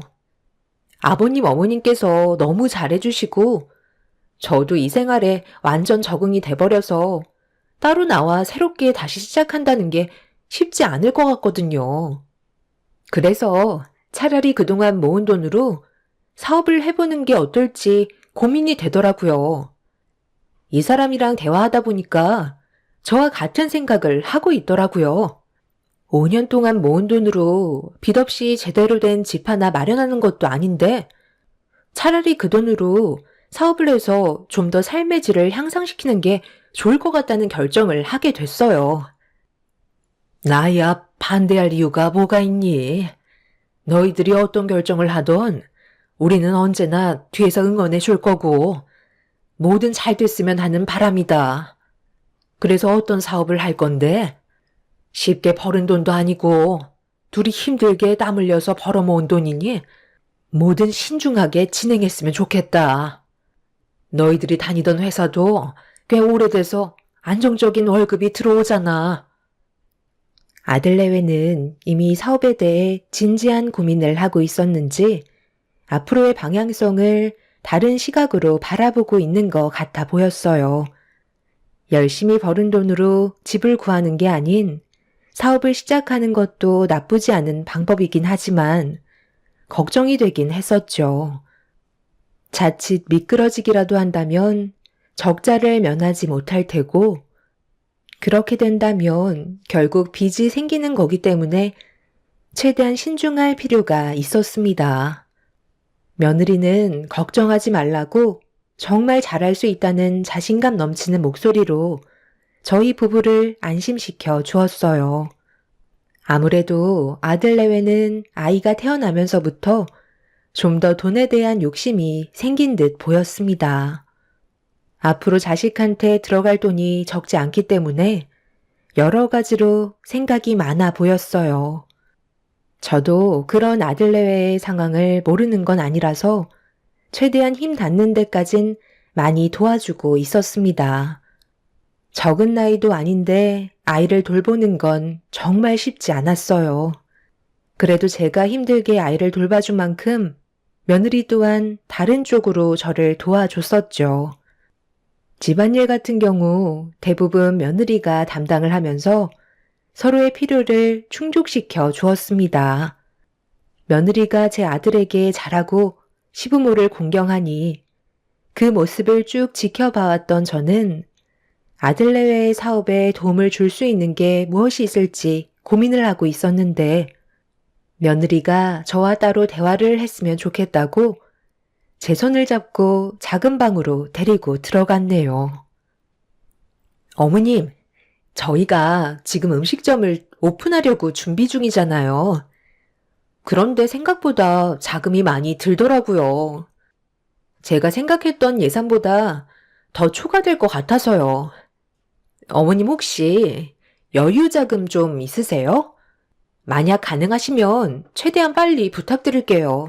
아버님, 어머님께서 너무 잘해주시고 저도 이 생활에 완전 적응이 돼버려서 따로 나와 새롭게 다시 시작한다는 게 쉽지 않을 것 같거든요. 그래서 차라리 그동안 모은 돈으로 사업을 해보는 게 어떨지 고민이 되더라고요. 이 사람이랑 대화하다 보니까 저와 같은 생각을 하고 있더라고요. 5년 동안 모은 돈으로 빚 없이 제대로 된 집 하나 마련하는 것도 아닌데 차라리 그 돈으로 사업을 해서 좀 더 삶의 질을 향상시키는 게 좋을 것 같다는 결정을 하게 됐어요. 나야 반대할 이유가 뭐가 있니? 너희들이 어떤 결정을 하던 우리는 언제나 뒤에서 응원해 줄 거고 뭐든 잘 됐으면 하는 바람이다. 그래서 어떤 사업을 할 건데? 쉽게 벌은 돈도 아니고 둘이 힘들게 땀 흘려서 벌어모은 돈이니 뭐든 신중하게 진행했으면 좋겠다. 너희들이 다니던 회사도 꽤 오래돼서 안정적인 월급이 들어오잖아. 아들내외는 이미 사업에 대해 진지한 고민을 하고 있었는지 앞으로의 방향성을 다른 시각으로 바라보고 있는 것 같아 보였어요. 열심히 벌은 돈으로 집을 구하는 게 아닌 사업을 시작하는 것도 나쁘지 않은 방법이긴 하지만 걱정이 되긴 했었죠. 자칫 미끄러지기라도 한다면 적자를 면하지 못할 테고 그렇게 된다면 결국 빚이 생기는 거기 때문에 최대한 신중할 필요가 있었습니다. 며느리는 걱정하지 말라고 정말 잘할 수 있다는 자신감 넘치는 목소리로 저희 부부를 안심시켜 주었어요. 아무래도 아들 내외는 아이가 태어나면서부터 좀 더 돈에 대한 욕심이 생긴 듯 보였습니다. 앞으로 자식한테 들어갈 돈이 적지 않기 때문에 여러 가지로 생각이 많아 보였어요. 저도 그런 아들 내외의 상황을 모르는 건 아니라서 최대한 힘 닿는 데까진 많이 도와주고 있었습니다. 적은 나이도 아닌데 아이를 돌보는 건 정말 쉽지 않았어요. 그래도 제가 힘들게 아이를 돌봐준 만큼 며느리 또한 다른 쪽으로 저를 도와줬었죠. 집안일 같은 경우 대부분 며느리가 담당을 하면서 서로의 필요를 충족시켜 주었습니다. 며느리가 제 아들에게 잘하고 시부모를 공경하니 그 모습을 쭉 지켜봐왔던 저는 아들 내외의 사업에 도움을 줄 수 있는 게 무엇이 있을지 고민을 하고 있었는데 며느리가 저와 따로 대화를 했으면 좋겠다고 제 손을 잡고 작은 방으로 데리고 들어갔네요. 어머님, 저희가 지금 음식점을 오픈하려고 준비 중이잖아요. 그런데 생각보다 자금이 많이 들더라고요. 제가 생각했던 예산보다 더 초과될 것 같아서요. 어머님 혹시 여유 자금 좀 있으세요? 만약 가능하시면 최대한 빨리 부탁드릴게요.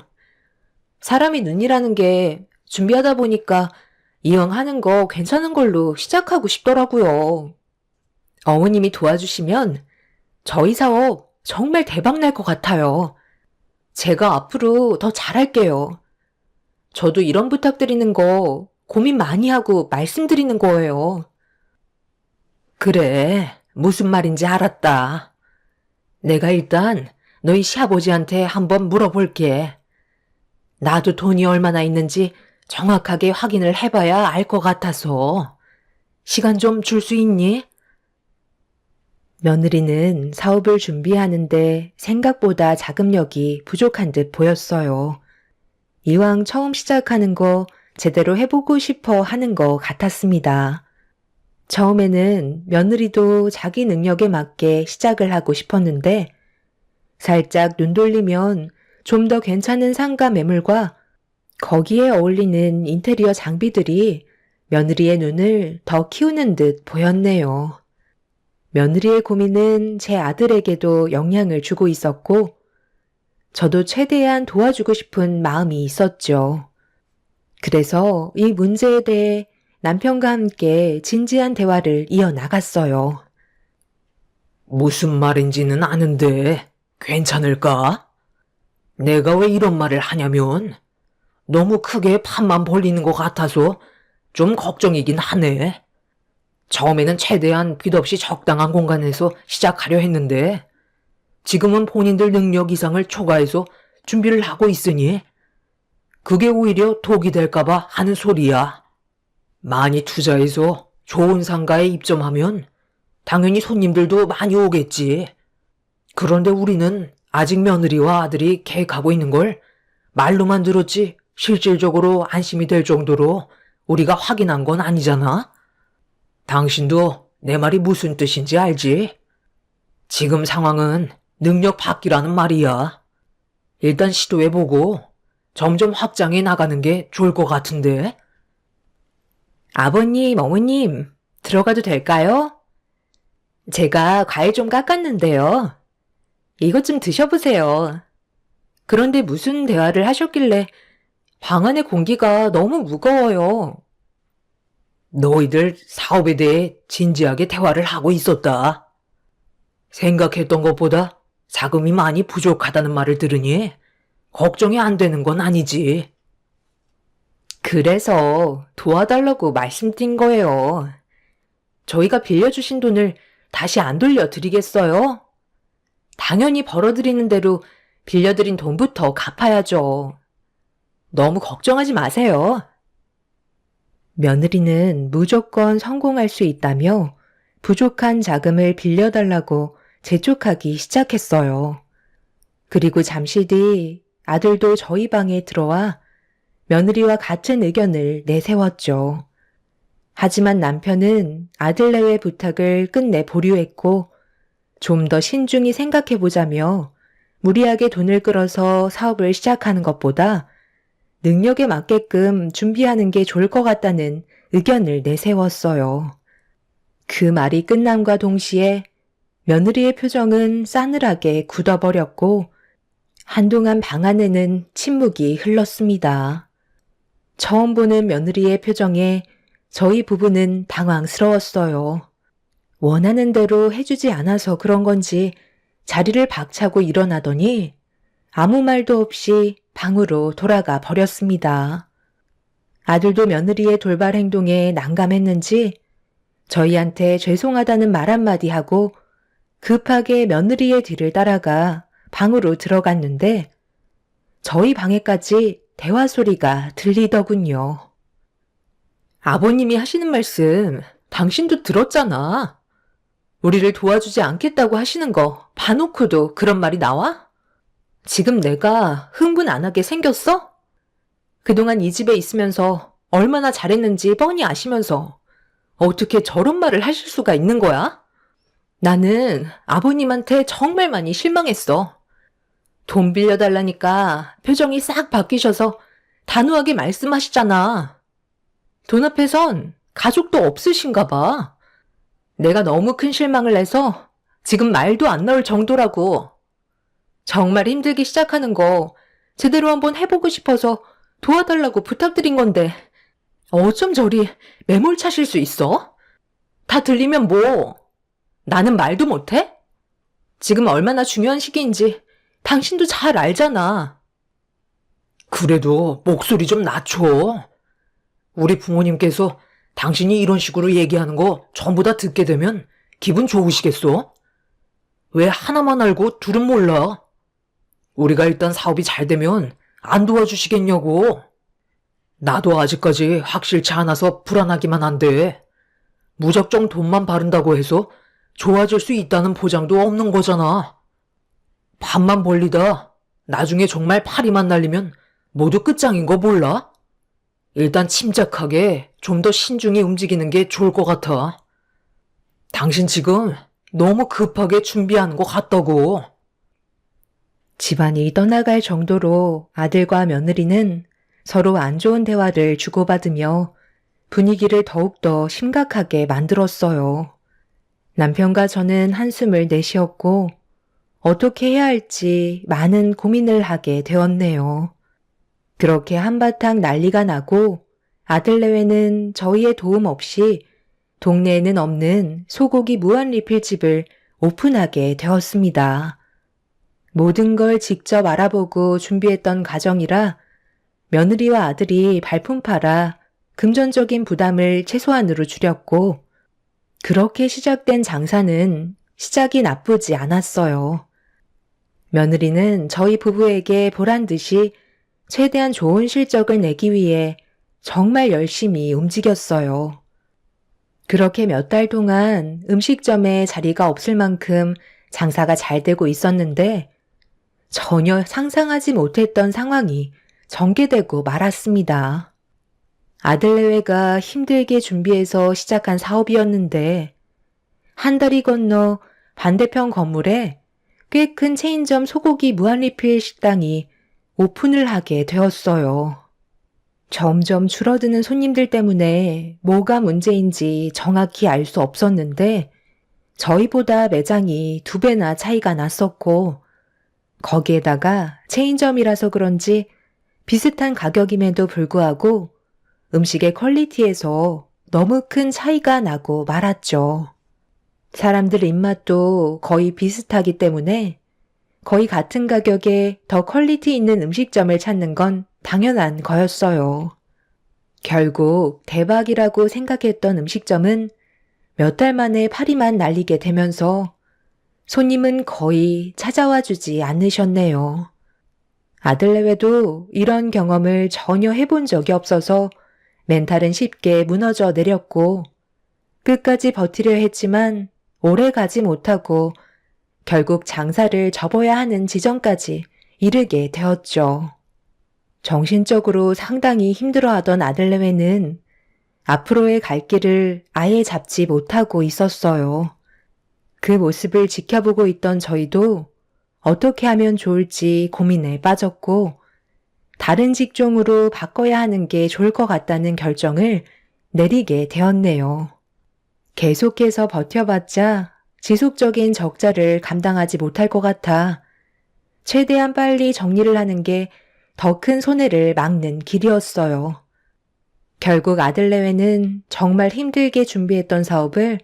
사람이 눈이라는 게 준비하다 보니까 이왕 하는 거 괜찮은 걸로 시작하고 싶더라고요. 어머님이 도와주시면 저희 사업 정말 대박 날 것 같아요. 제가 앞으로 더 잘할게요. 저도 이런 부탁드리는 거 고민 많이 하고 말씀드리는 거예요. 그래, 무슨 말인지 알았다. 내가 일단 너희 시아버지한테 한번 물어볼게. 나도 돈이 얼마나 있는지 정확하게 확인을 해봐야 알 것 같아서. 시간 좀 줄 수 있니? 며느리는 사업을 준비하는데 생각보다 자금력이 부족한 듯 보였어요. 이왕 처음 시작하는 거 제대로 해보고 싶어 하는 것 같았습니다. 처음에는 며느리도 자기 능력에 맞게 시작을 하고 싶었는데 살짝 눈 돌리면 좀 더 괜찮은 상가 매물과 거기에 어울리는 인테리어 장비들이 며느리의 눈을 더 키우는 듯 보였네요. 며느리의 고민은 제 아들에게도 영향을 주고 있었고 저도 최대한 도와주고 싶은 마음이 있었죠. 그래서 이 문제에 대해 남편과 함께 진지한 대화를 이어나갔어요. 무슨 말인지는 아는데 괜찮을까? 내가 왜 이런 말을 하냐면 너무 크게 판만 벌리는 것 같아서 좀 걱정이긴 하네. 처음에는 최대한 빚 없이 적당한 공간에서 시작하려 했는데 지금은 본인들 능력 이상을 초과해서 준비를 하고 있으니 그게 오히려 독이 될까봐 하는 소리야. 많이 투자해서 좋은 상가에 입점하면 당연히 손님들도 많이 오겠지. 그런데 우리는 아직 며느리와 아들이 계획하고 있는 걸 말로만 들었지 실질적으로 안심이 될 정도로 우리가 확인한 건 아니잖아. 당신도 내 말이 무슨 뜻인지 알지? 지금 상황은 능력 받기라는 말이야. 일단 시도해보고 점점 확장해 나가는 게 좋을 것 같은데. 아버님, 어머님, 들어가도 될까요? 제가 과일 좀 깎았는데요. 이것 좀 드셔보세요. 그런데 무슨 대화를 하셨길래 방 안의 공기가 너무 무거워요. 너희들 사업에 대해 진지하게 대화를 하고 있었다. 생각했던 것보다 자금이 많이 부족하다는 말을 들으니 걱정이 안 되는 건 아니지. 그래서 도와달라고 말씀드린 거예요. 저희가 빌려주신 돈을 다시 안 돌려드리겠어요? 당연히 벌어들이는 대로 빌려드린 돈부터 갚아야죠. 너무 걱정하지 마세요. 며느리는 무조건 성공할 수 있다며 부족한 자금을 빌려달라고 재촉하기 시작했어요. 그리고 잠시 뒤 아들도 저희 방에 들어와 며느리와 같은 의견을 내세웠죠. 하지만 남편은 아들 내외 부탁을 끝내 보류했고 좀 더 신중히 생각해보자며 무리하게 돈을 끌어서 사업을 시작하는 것보다 능력에 맞게끔 준비하는 게 좋을 것 같다는 의견을 내세웠어요. 그 말이 끝남과 동시에 며느리의 표정은 싸늘하게 굳어버렸고 한동안 방 안에는 침묵이 흘렀습니다. 처음 보는 며느리의 표정에 저희 부부는 당황스러웠어요. 원하는 대로 해주지 않아서 그런 건지 자리를 박차고 일어나더니 아무 말도 없이 방으로 돌아가 버렸습니다. 아들도 며느리의 돌발 행동에 난감했는지 저희한테 죄송하다는 말 한마디 하고 급하게 며느리의 뒤를 따라가 방으로 들어갔는데 저희 방에까지 대화 소리가 들리더군요. 아버님이 하시는 말씀 당신도 들었잖아. 우리를 도와주지 않겠다고 하시는 거 봐놓고도 그런 말이 나와? 지금 내가 흥분 안 하게 생겼어? 그동안 이 집에 있으면서 얼마나 잘했는지 뻔히 아시면서 어떻게 저런 말을 하실 수가 있는 거야? 나는 아버님한테 정말 많이 실망했어. 돈 빌려달라니까 표정이 싹 바뀌셔서 단호하게 말씀하시잖아. 돈 앞에선 가족도 없으신가 봐. 내가 너무 큰 실망을 해서 지금 말도 안 나올 정도라고. 정말 힘들게 시작하는 거 제대로 한번 해보고 싶어서 도와달라고 부탁드린 건데 어쩜 저리 매몰차실 수 있어? 다 들리면 뭐? 나는 말도 못해? 지금 얼마나 중요한 시기인지 당신도 잘 알잖아. 그래도 목소리 좀 낮춰. 우리 부모님께서 당신이 이런 식으로 얘기하는 거 전부 다 듣게 되면 기분 좋으시겠어? 왜 하나만 알고 둘은 몰라? 우리가 일단 사업이 잘 되면 안 도와주시겠냐고. 나도 아직까지 확실치 않아서 불안하기만 한데 무작정 돈만 바른다고 해서 좋아질 수 있다는 보장도 없는 거잖아. 밥만 벌리다 나중에 정말 파리만 날리면 모두 끝장인 거 몰라? 일단 침착하게 좀 더 신중히 움직이는 게 좋을 것 같아. 당신 지금 너무 급하게 준비하는 것 같다고. 집안이 떠나갈 정도로 아들과 며느리는 서로 안 좋은 대화를 주고받으며 분위기를 더욱더 심각하게 만들었어요. 남편과 저는 한숨을 내쉬었고 어떻게 해야 할지 많은 고민을 하게 되었네요. 그렇게 한바탕 난리가 나고 아들내외는 저희의 도움 없이 동네에는 없는 소고기 무한리필집을 오픈하게 되었습니다. 모든 걸 직접 알아보고 준비했던 과정이라 며느리와 아들이 발품 팔아 금전적인 부담을 최소한으로 줄였고 그렇게 시작된 장사는 시작이 나쁘지 않았어요. 며느리는 저희 부부에게 보란 듯이 최대한 좋은 실적을 내기 위해 정말 열심히 움직였어요. 그렇게 몇 달 동안 음식점에 자리가 없을 만큼 장사가 잘 되고 있었는데 전혀 상상하지 못했던 상황이 전개되고 말았습니다. 아들내외가 힘들게 준비해서 시작한 사업이었는데 한 달이 건너 반대편 건물에 꽤 큰 체인점 소고기 무한리필 식당이 오픈을 하게 되었어요. 점점 줄어드는 손님들 때문에 뭐가 문제인지 정확히 알 수 없었는데 저희보다 매장이 2배나 차이가 났었고 거기에다가 체인점이라서 그런지 비슷한 가격임에도 불구하고 음식의 퀄리티에서 너무 큰 차이가 나고 말았죠. 사람들 입맛도 거의 비슷하기 때문에 거의 같은 가격에 더 퀄리티 있는 음식점을 찾는 건 당연한 거였어요. 결국 대박이라고 생각했던 음식점은 몇 달 만에 파리만 날리게 되면서 손님은 거의 찾아와 주지 않으셨네요. 아들내외도 이런 경험을 전혀 해본 적이 없어서 멘탈은 쉽게 무너져 내렸고 끝까지 버티려 했지만 오래 가지 못하고 결국 장사를 접어야 하는 지점까지 이르게 되었죠. 정신적으로 상당히 힘들어하던 아들내외는 앞으로의 갈 길을 아예 잡지 못하고 있었어요. 그 모습을 지켜보고 있던 저희도 어떻게 하면 좋을지 고민에 빠졌고 다른 직종으로 바꿔야 하는 게 좋을 것 같다는 결정을 내리게 되었네요. 계속해서 버텨봤자 지속적인 적자를 감당하지 못할 것 같아 최대한 빨리 정리를 하는 게 더 큰 손해를 막는 길이었어요. 결국 아들내외는 정말 힘들게 준비했던 사업을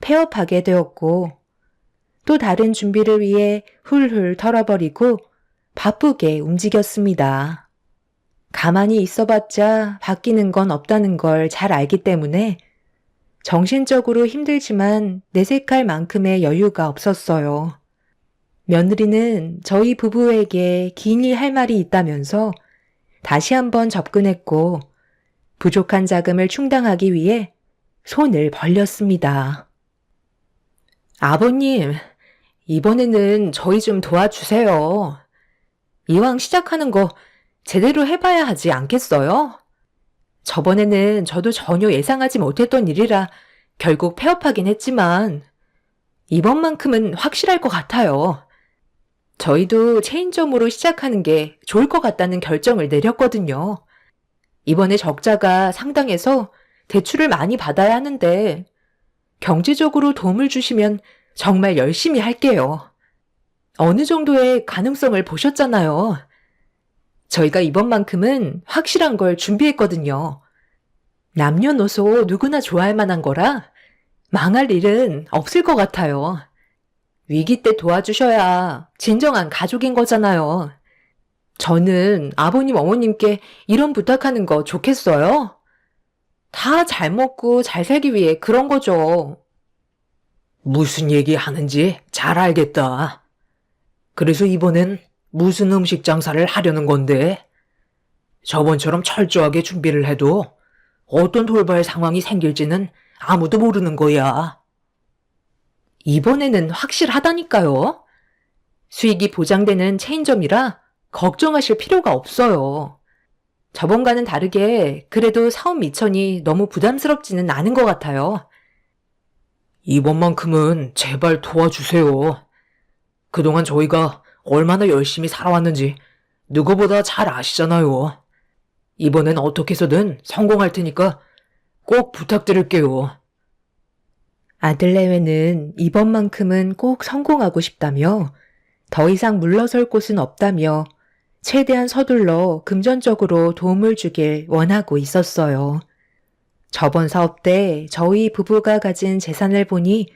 폐업하게 되었고 또 다른 준비를 위해 훌훌 털어버리고 바쁘게 움직였습니다. 가만히 있어봤자 바뀌는 건 없다는 걸 잘 알기 때문에 정신적으로 힘들지만 내색할 만큼의 여유가 없었어요. 며느리는 저희 부부에게 긴히 할 말이 있다면서 다시 한번 접근했고 부족한 자금을 충당하기 위해 손을 벌렸습니다. 아버님, 이번에는 저희 좀 도와주세요. 이왕 시작하는 거 제대로 해봐야 하지 않겠어요? 저번에는 저도 전혀 예상하지 못했던 일이라 결국 폐업하긴 했지만 이번만큼은 확실할 것 같아요. 저희도 체인점으로 시작하는 게 좋을 것 같다는 결정을 내렸거든요. 이번에 적자가 상당해서 대출을 많이 받아야 하는데 경제적으로 도움을 주시면 정말 열심히 할게요. 어느 정도의 가능성을 보셨잖아요. 저희가 이번만큼은 확실한 걸 준비했거든요. 남녀노소 누구나 좋아할 만한 거라 망할 일은 없을 것 같아요. 위기 때 도와주셔야 진정한 가족인 거잖아요. 저는 아버님, 어머님께 이런 부탁하는 거 좋겠어요? 다 잘 먹고 잘 살기 위해 그런 거죠. 무슨 얘기 하는지 잘 알겠다. 그래서 이번엔 무슨 음식 장사를 하려는 건데? 저번처럼 철저하게 준비를 해도 어떤 돌발 상황이 생길지는 아무도 모르는 거야. 이번에는 확실하다니까요. 수익이 보장되는 체인점이라 걱정하실 필요가 없어요. 저번과는 다르게 그래도 사업 미천이 너무 부담스럽지는 않은 것 같아요. 이번만큼은 제발 도와주세요. 그동안 저희가 얼마나 열심히 살아왔는지 누구보다 잘 아시잖아요. 이번엔 어떻게 해서든 성공할 테니까 꼭 부탁드릴게요. 아들내외는 이번만큼은 꼭 성공하고 싶다며 더 이상 물러설 곳은 없다며 최대한 서둘러 금전적으로 도움을 주길 원하고 있었어요. 저번 사업 때 저희 부부가 가진 재산을 보니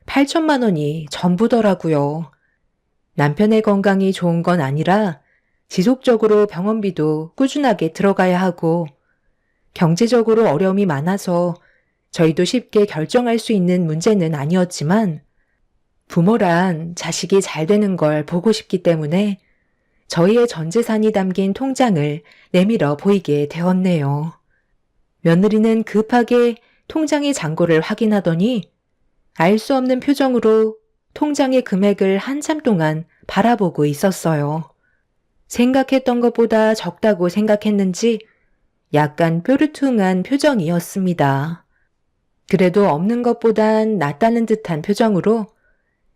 8천만 원이 전부더라고요. 남편의 건강이 좋은 건 아니라 지속적으로 병원비도 꾸준하게 들어가야 하고 경제적으로 어려움이 많아서 저희도 쉽게 결정할 수 있는 문제는 아니었지만 부모란 자식이 잘 되는 걸 보고 싶기 때문에 저희의 전 재산이 담긴 통장을 내밀어 보이게 되었네요. 며느리는 급하게 통장의 잔고를 확인하더니 알 수 없는 표정으로 통장의 금액을 한참 동안 바라보고 있었어요. 생각했던 것보다 적다고 생각했는지 약간 뾰루퉁한 표정이었습니다. 그래도 없는 것보단 낫다는 듯한 표정으로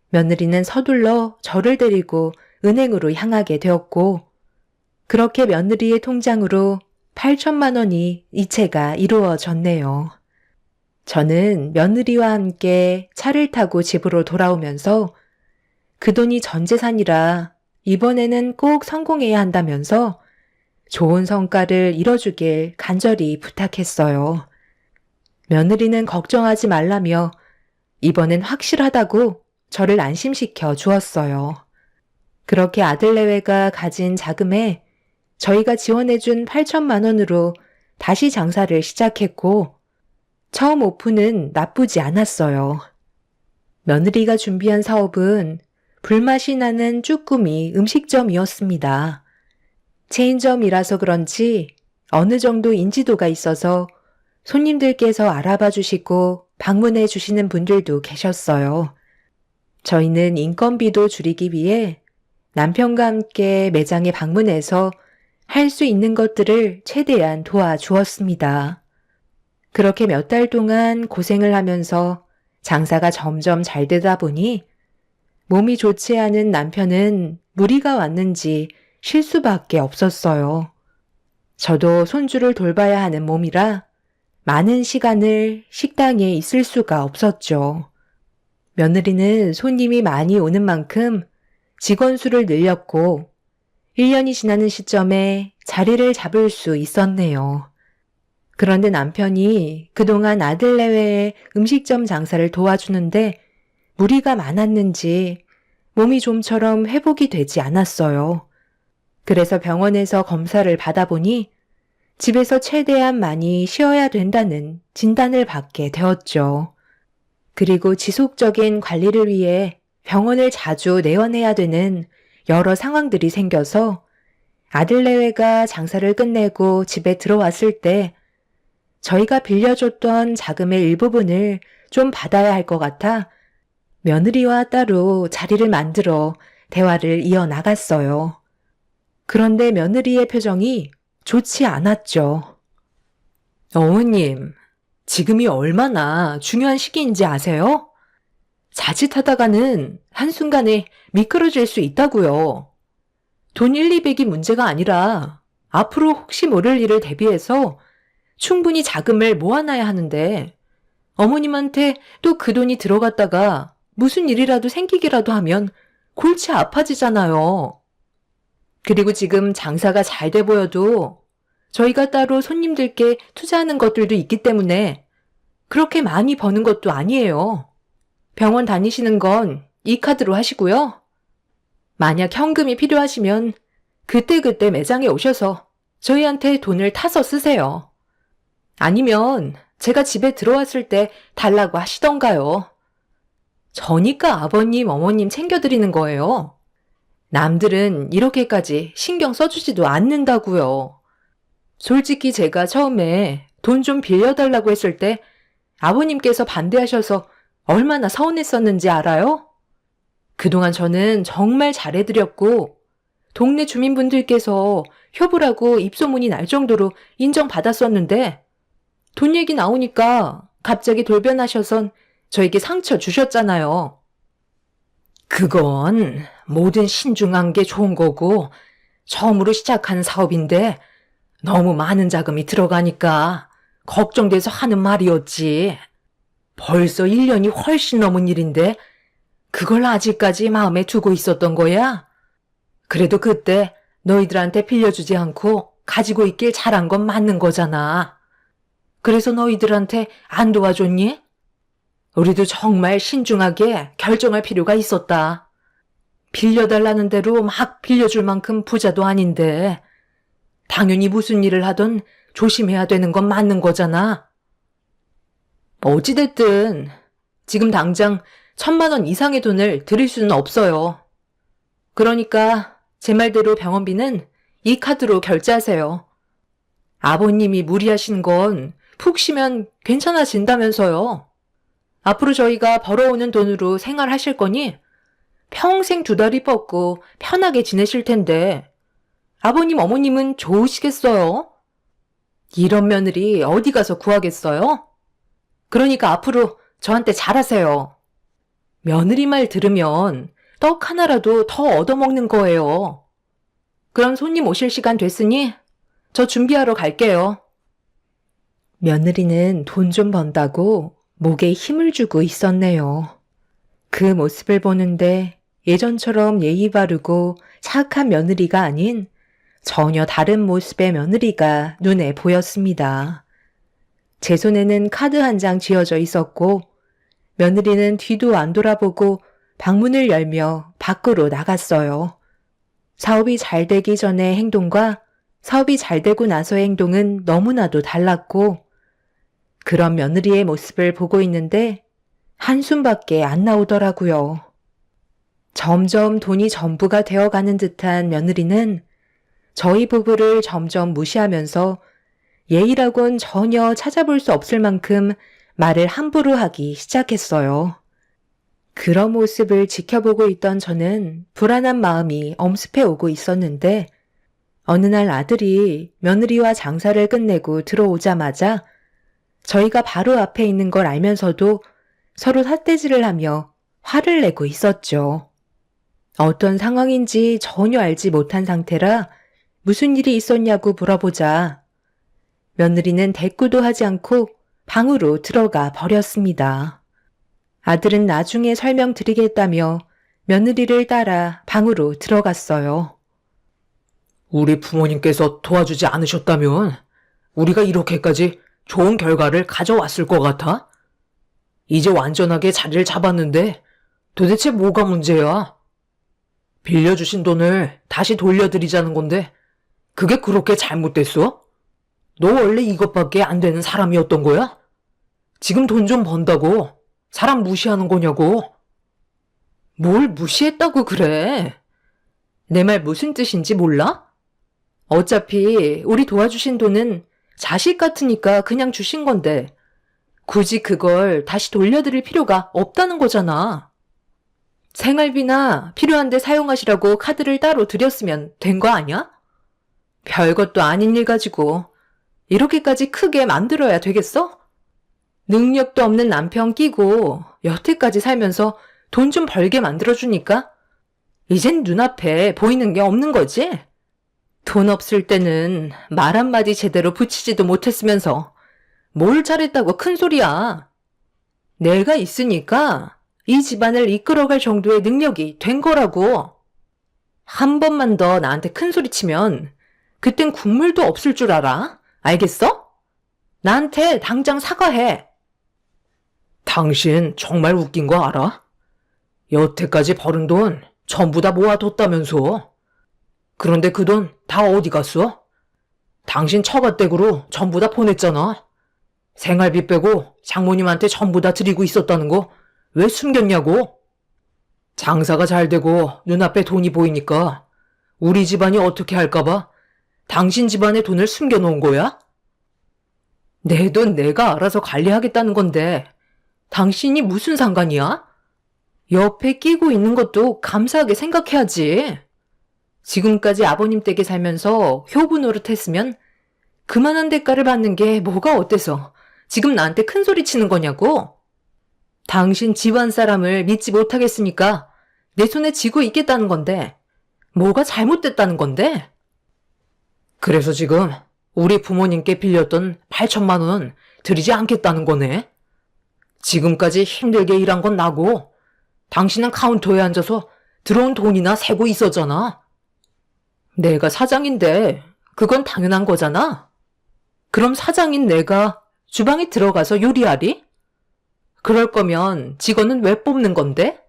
며느리는 서둘러 저를 데리고 은행으로 향하게 되었고 그렇게 며느리의 통장으로 8천만 원이 이체가 이루어졌네요. 저는 며느리와 함께 차를 타고 집으로 돌아오면서 그 돈이 전 재산이라 이번에는 꼭 성공해야 한다면서 좋은 성과를 이뤄주길 간절히 부탁했어요. 며느리는 걱정하지 말라며 이번엔 확실하다고 저를 안심시켜 주었어요. 그렇게 아들내외가 가진 자금에 저희가 지원해준 8천만 원으로 다시 장사를 시작했고 처음 오픈은 나쁘지 않았어요. 며느리가 준비한 사업은 불맛이 나는 쭈꾸미 음식점이었습니다. 체인점이라서 그런지 어느 정도 인지도가 있어서 손님들께서 알아봐 주시고 방문해 주시는 분들도 계셨어요. 저희는 인건비도 줄이기 위해 남편과 함께 매장에 방문해서 할 수 있는 것들을 최대한 도와주었습니다. 그렇게 몇 달 동안 고생을 하면서 장사가 점점 잘 되다 보니 몸이 좋지 않은 남편은 무리가 왔는지 쉴 수밖에 없었어요. 저도 손주를 돌봐야 하는 몸이라 많은 시간을 식당에 있을 수가 없었죠. 며느리는 손님이 많이 오는 만큼 직원 수를 늘렸고 1년이 지나는 시점에 자리를 잡을 수 있었네요. 그런데 남편이 그동안 아들내외의 음식점 장사를 도와주는데 무리가 많았는지 몸이 좀처럼 회복이 되지 않았어요. 그래서 병원에서 검사를 받아보니 집에서 최대한 많이 쉬어야 된다는 진단을 받게 되었죠. 그리고 지속적인 관리를 위해 병원을 자주 내원해야 되는 여러 상황들이 생겨서 아들내외가 장사를 끝내고 집에 들어왔을 때 저희가 빌려줬던 자금의 일부분을 좀 받아야 할 것 같아 며느리와 따로 자리를 만들어 대화를 이어나갔어요. 그런데 며느리의 표정이 좋지 않았죠. 어머님, 지금이 얼마나 중요한 시기인지 아세요? 자칫하다가는 한순간에 미끄러질 수 있다고요. 돈 1, 200이 문제가 아니라 앞으로 혹시 모를 일을 대비해서 충분히 자금을 모아놔야 하는데 어머님한테 또 그 돈이 들어갔다가 무슨 일이라도 생기기라도 하면 골치 아파지잖아요. 그리고 지금 장사가 잘 돼 보여도 저희가 따로 손님들께 투자하는 것들도 있기 때문에 그렇게 많이 버는 것도 아니에요. 병원 다니시는 건 이 카드로 하시고요. 만약 현금이 필요하시면 그때그때 매장에 오셔서 저희한테 돈을 타서 쓰세요. 아니면 제가 집에 들어왔을 때 달라고 하시던가요. 저니까 아버님, 어머님 챙겨드리는 거예요. 남들은 이렇게까지 신경 써주지도 않는다고요. 솔직히 제가 처음에 돈 좀 빌려달라고 했을 때 아버님께서 반대하셔서 얼마나 서운했었는지 알아요? 그동안 저는 정말 잘해드렸고 동네 주민분들께서 효부라고 입소문이 날 정도로 인정받았었는데 돈 얘기 나오니까 갑자기 돌변하셔선 저에게 상처 주셨잖아요. 그건 뭐든 신중한 게 좋은 거고 처음으로 시작한 사업인데 너무 많은 자금이 들어가니까 걱정돼서 하는 말이었지. 벌써 1년이 훨씬 넘은 일인데 그걸 아직까지 마음에 두고 있었던 거야? 그래도 그때 너희들한테 빌려주지 않고 가지고 있길 잘한 건 맞는 거잖아. 그래서 너희들한테 안 도와줬니? 우리도 정말 신중하게 결정할 필요가 있었다. 빌려달라는 대로 막 빌려줄 만큼 부자도 아닌데 당연히 무슨 일을 하든 조심해야 되는 건 맞는 거잖아. 어찌됐든 지금 당장 1,000만 원 이상의 돈을 드릴 수는 없어요. 그러니까 제 말대로 병원비는 이 카드로 결제하세요. 아버님이 무리하신 건 푹 쉬면 괜찮아진다면서요. 앞으로 저희가 벌어오는 돈으로 생활하실 거니 평생 두 다리 뻗고 편하게 지내실 텐데 아버님, 어머님은 좋으시겠어요? 이런 며느리 어디 가서 구하겠어요? 그러니까 앞으로 저한테 잘하세요. 며느리 말 들으면 떡 하나라도 더 얻어먹는 거예요. 그럼 손님 오실 시간 됐으니 저 준비하러 갈게요. 며느리는 돈 좀 번다고 목에 힘을 주고 있었네요. 그 모습을 보는데 예전처럼 예의 바르고 착한 며느리가 아닌 전혀 다른 모습의 며느리가 눈에 보였습니다. 제 손에는 카드 한 장 쥐어져 있었고 며느리는 뒤도 안 돌아보고 방문을 열며 밖으로 나갔어요. 사업이 잘 되기 전의 행동과 사업이 잘 되고 나서의 행동은 너무나도 달랐고 그런 며느리의 모습을 보고 있는데 한숨밖에 안 나오더라고요. 점점 돈이 전부가 되어가는 듯한 며느리는 저희 부부를 점점 무시하면서 예의라곤 전혀 찾아볼 수 없을 만큼 말을 함부로 하기 시작했어요. 그런 모습을 지켜보고 있던 저는 불안한 마음이 엄습해 오고 있었는데 어느 날 아들이 며느리와 장사를 끝내고 들어오자마자 저희가 바로 앞에 있는 걸 알면서도 서로 삿대질을 하며 화를 내고 있었죠. 어떤 상황인지 전혀 알지 못한 상태라 무슨 일이 있었냐고 물어보자 며느리는 대꾸도 하지 않고 방으로 들어가 버렸습니다. 아들은 나중에 설명드리겠다며 며느리를 따라 방으로 들어갔어요. 우리 부모님께서 도와주지 않으셨다면 우리가 이렇게까지 좋은 결과를 가져왔을 것 같아? 이제 완전하게 자리를 잡았는데 도대체 뭐가 문제야? 빌려주신 돈을 다시 돌려드리자는 건데 그게 그렇게 잘못됐어? 너 원래 이것밖에 안 되는 사람이었던 거야? 지금 돈 좀 번다고 사람 무시하는 거냐고? 뭘 무시했다고 그래? 내 말 무슨 뜻인지 몰라? 어차피 우리 도와주신 돈은 자식 같으니까 그냥 주신 건데 굳이 그걸 다시 돌려드릴 필요가 없다는 거잖아. 생활비나 필요한데 사용하시라고 카드를 따로 드렸으면 된 거 아니야? 별것도 아닌 일 가지고 이렇게까지 크게 만들어야 되겠어? 능력도 없는 남편 끼고 여태까지 살면서 돈 좀 벌게 만들어주니까 이젠 눈앞에 보이는 게 없는 거지? 돈 없을 때는 말 한마디 제대로 붙이지도 못했으면서 뭘 잘했다고 큰 소리야. 내가 있으니까 이 집안을 이끌어갈 정도의 능력이 된 거라고. 한 번만 더 나한테 큰 소리 치면 그땐 국물도 없을 줄 알아? 알겠어? 나한테 당장 사과해. 당신 정말 웃긴 거 알아? 여태까지 벌은 돈 전부 다 모아뒀다면서. 그런데 그 돈 다 어디 갔어? 당신 처가댁으로 전부 다 보냈잖아. 생활비 빼고 장모님한테 전부 다 드리고 있었다는 거 왜 숨겼냐고? 장사가 잘 되고 눈앞에 돈이 보이니까 우리 집안이 어떻게 할까봐 당신 집안의 돈을 숨겨놓은 거야? 내 돈 내가 알아서 관리하겠다는 건데 당신이 무슨 상관이야? 옆에 끼고 있는 것도 감사하게 생각해야지. 지금까지 아버님 댁에 살면서 효부 노릇했으면 그만한 대가를 받는 게 뭐가 어때서 지금 나한테 큰 소리 치는 거냐고? 당신 집안 사람을 믿지 못하겠으니까 내 손에 쥐고 있겠다는 건데 뭐가 잘못됐다는 건데? 그래서 지금 우리 부모님께 빌렸던 8천만 원 드리지 않겠다는 거네. 지금까지 힘들게 일한 건 나고 당신은 카운터에 앉아서 들어온 돈이나 세고 있었잖아. 내가 사장인데 그건 당연한 거잖아. 그럼 사장인 내가 주방에 들어가서 요리하리? 그럴 거면 직원은 왜 뽑는 건데?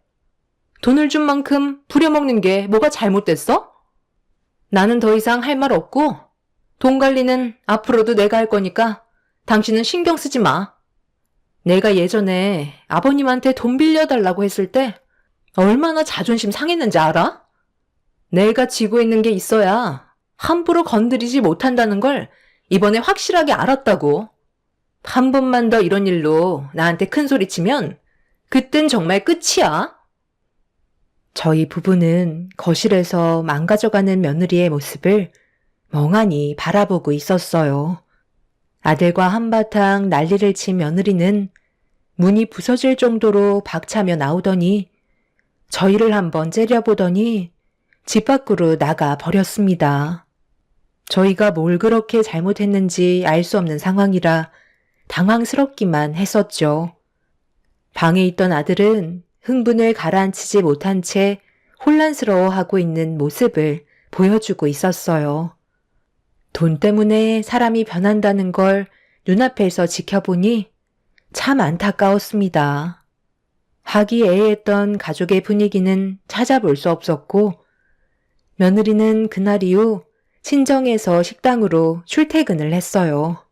돈을 준 만큼 부려먹는 게 뭐가 잘못됐어? 나는 더 이상 할 말 없고 돈 관리는 앞으로도 내가 할 거니까 당신은 신경 쓰지 마. 내가 예전에 아버님한테 돈 빌려달라고 했을 때 얼마나 자존심 상했는지 알아? 내가 쥐고 있는 게 있어야 함부로 건드리지 못한다는 걸 이번에 확실하게 알았다고. 한 번만 더 이런 일로 나한테 큰 소리 치면 그땐 정말 끝이야. 저희 부부는 거실에서 망가져가는 며느리의 모습을 멍하니 바라보고 있었어요. 아들과 한바탕 난리를 친 며느리는 문이 부서질 정도로 박차며 나오더니 저희를 한번 째려보더니 집 밖으로 나가 버렸습니다. 저희가 뭘 그렇게 잘못했는지 알 수 없는 상황이라 당황스럽기만 했었죠. 방에 있던 아들은 흥분을 가라앉히지 못한 채 혼란스러워하고 있는 모습을 보여주고 있었어요. 돈 때문에 사람이 변한다는 걸 눈앞에서 지켜보니 참 안타까웠습니다. 화기애애했던 가족의 분위기는 찾아볼 수 없었고 며느리는 그날 이후 친정에서 식당으로 출퇴근을 했어요.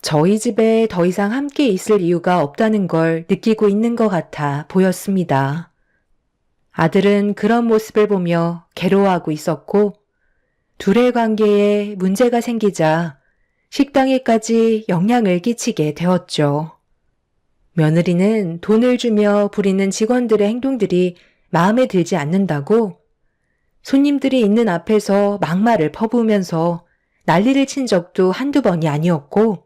저희 집에 더 이상 함께 있을 이유가 없다는 걸 느끼고 있는 것 같아 보였습니다. 아들은 그런 모습을 보며 괴로워하고 있었고 둘의 관계에 문제가 생기자 식당에까지 영향을 끼치게 되었죠. 며느리는 돈을 주며 부리는 직원들의 행동들이 마음에 들지 않는다고 손님들이 있는 앞에서 막말을 퍼부으면서 난리를 친 적도 한두 번이 아니었고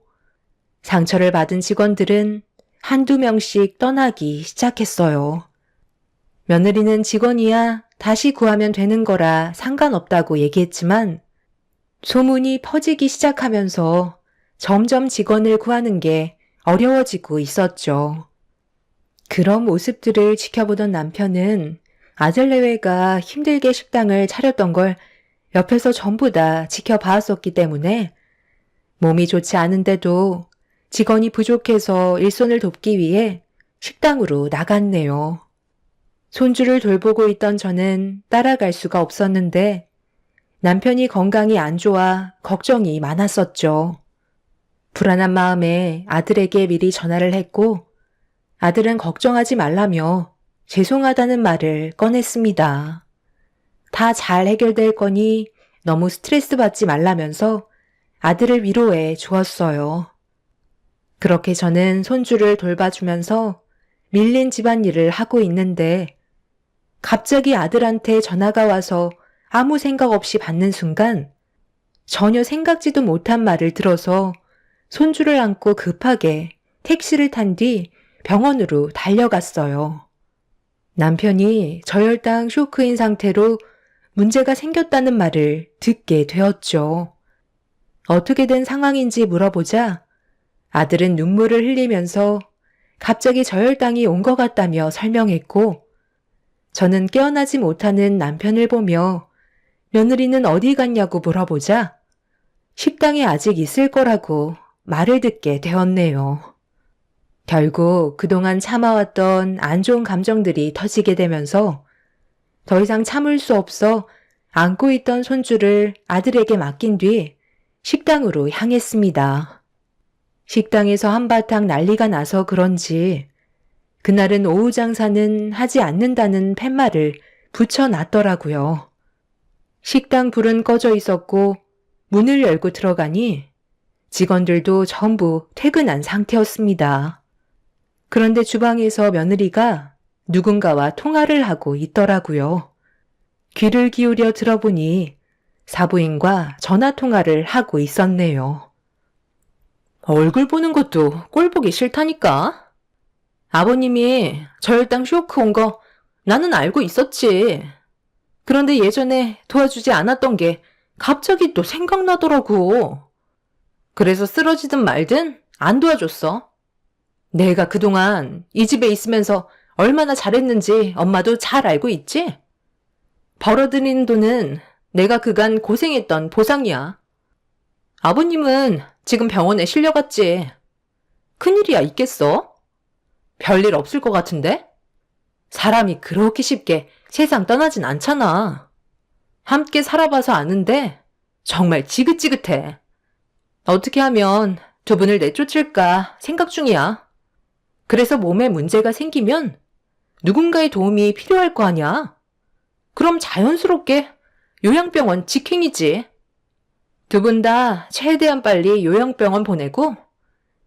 상처를 받은 직원들은 한두 명씩 떠나기 시작했어요. 며느리는 직원이야 다시 구하면 되는 거라 상관없다고 얘기했지만 소문이 퍼지기 시작하면서 점점 직원을 구하는 게 어려워지고 있었죠. 그런 모습들을 지켜보던 남편은 아들 내외가 힘들게 식당을 차렸던 걸 옆에서 전부 다 지켜봐왔었기 때문에 몸이 좋지 않은데도 직원이 부족해서 일손을 돕기 위해 식당으로 나갔네요. 손주를 돌보고 있던 저는 따라갈 수가 없었는데 남편이 건강이 안 좋아 걱정이 많았었죠. 불안한 마음에 아들에게 미리 전화를 했고 아들은 걱정하지 말라며 죄송하다는 말을 꺼냈습니다. 다 잘 해결될 거니 너무 스트레스 받지 말라면서 아들을 위로해 주었어요. 그렇게 저는 손주를 돌봐주면서 밀린 집안일을 하고 있는데 갑자기 아들한테 전화가 와서 아무 생각 없이 받는 순간 전혀 생각지도 못한 말을 들어서 손주를 안고 급하게 택시를 탄 뒤 병원으로 달려갔어요. 남편이 저혈당 쇼크인 상태로 문제가 생겼다는 말을 듣게 되었죠. 어떻게 된 상황인지 물어보자 아들은 눈물을 흘리면서 갑자기 저혈당이 온 것 같다며 설명했고 저는 깨어나지 못하는 남편을 보며 며느리는 어디 갔냐고 물어보자 식당에 아직 있을 거라고 말을 듣게 되었네요. 결국 그동안 참아왔던 안 좋은 감정들이 터지게 되면서 더 이상 참을 수 없어 안고 있던 손주를 아들에게 맡긴 뒤 식당으로 향했습니다. 식당에서 한바탕 난리가 나서 그런지 그날은 오후 장사는 하지 않는다는 팻말을 붙여놨더라고요. 식당 불은 꺼져 있었고 문을 열고 들어가니 직원들도 전부 퇴근한 상태였습니다. 그런데 주방에서 며느리가 누군가와 통화를 하고 있더라고요. 귀를 기울여 들어보니 사부인과 전화 통화를 하고 있었네요. 얼굴 보는 것도 꼴 보기 싫다니까. 아버님이 저혈당 쇼크 온 거 나는 알고 있었지. 그런데 예전에 도와주지 않았던 게 갑자기 또 생각나더라고. 그래서 쓰러지든 말든 안 도와줬어. 내가 그동안 이 집에 있으면서 얼마나 잘했는지 엄마도 잘 알고 있지? 벌어들인 돈은 내가 그간 고생했던 보상이야. 아버님은 지금 병원에 실려갔지. 큰일이야 있겠어? 별일 없을 것 같은데? 사람이 그렇게 쉽게 세상 떠나진 않잖아. 함께 살아봐서 아는데 정말 지긋지긋해. 어떻게 하면 두 분을 내쫓을까 생각 중이야. 그래서 몸에 문제가 생기면 누군가의 도움이 필요할 거 아니야. 그럼 자연스럽게 요양병원 직행이지. 두 분 다 최대한 빨리 요양병원 보내고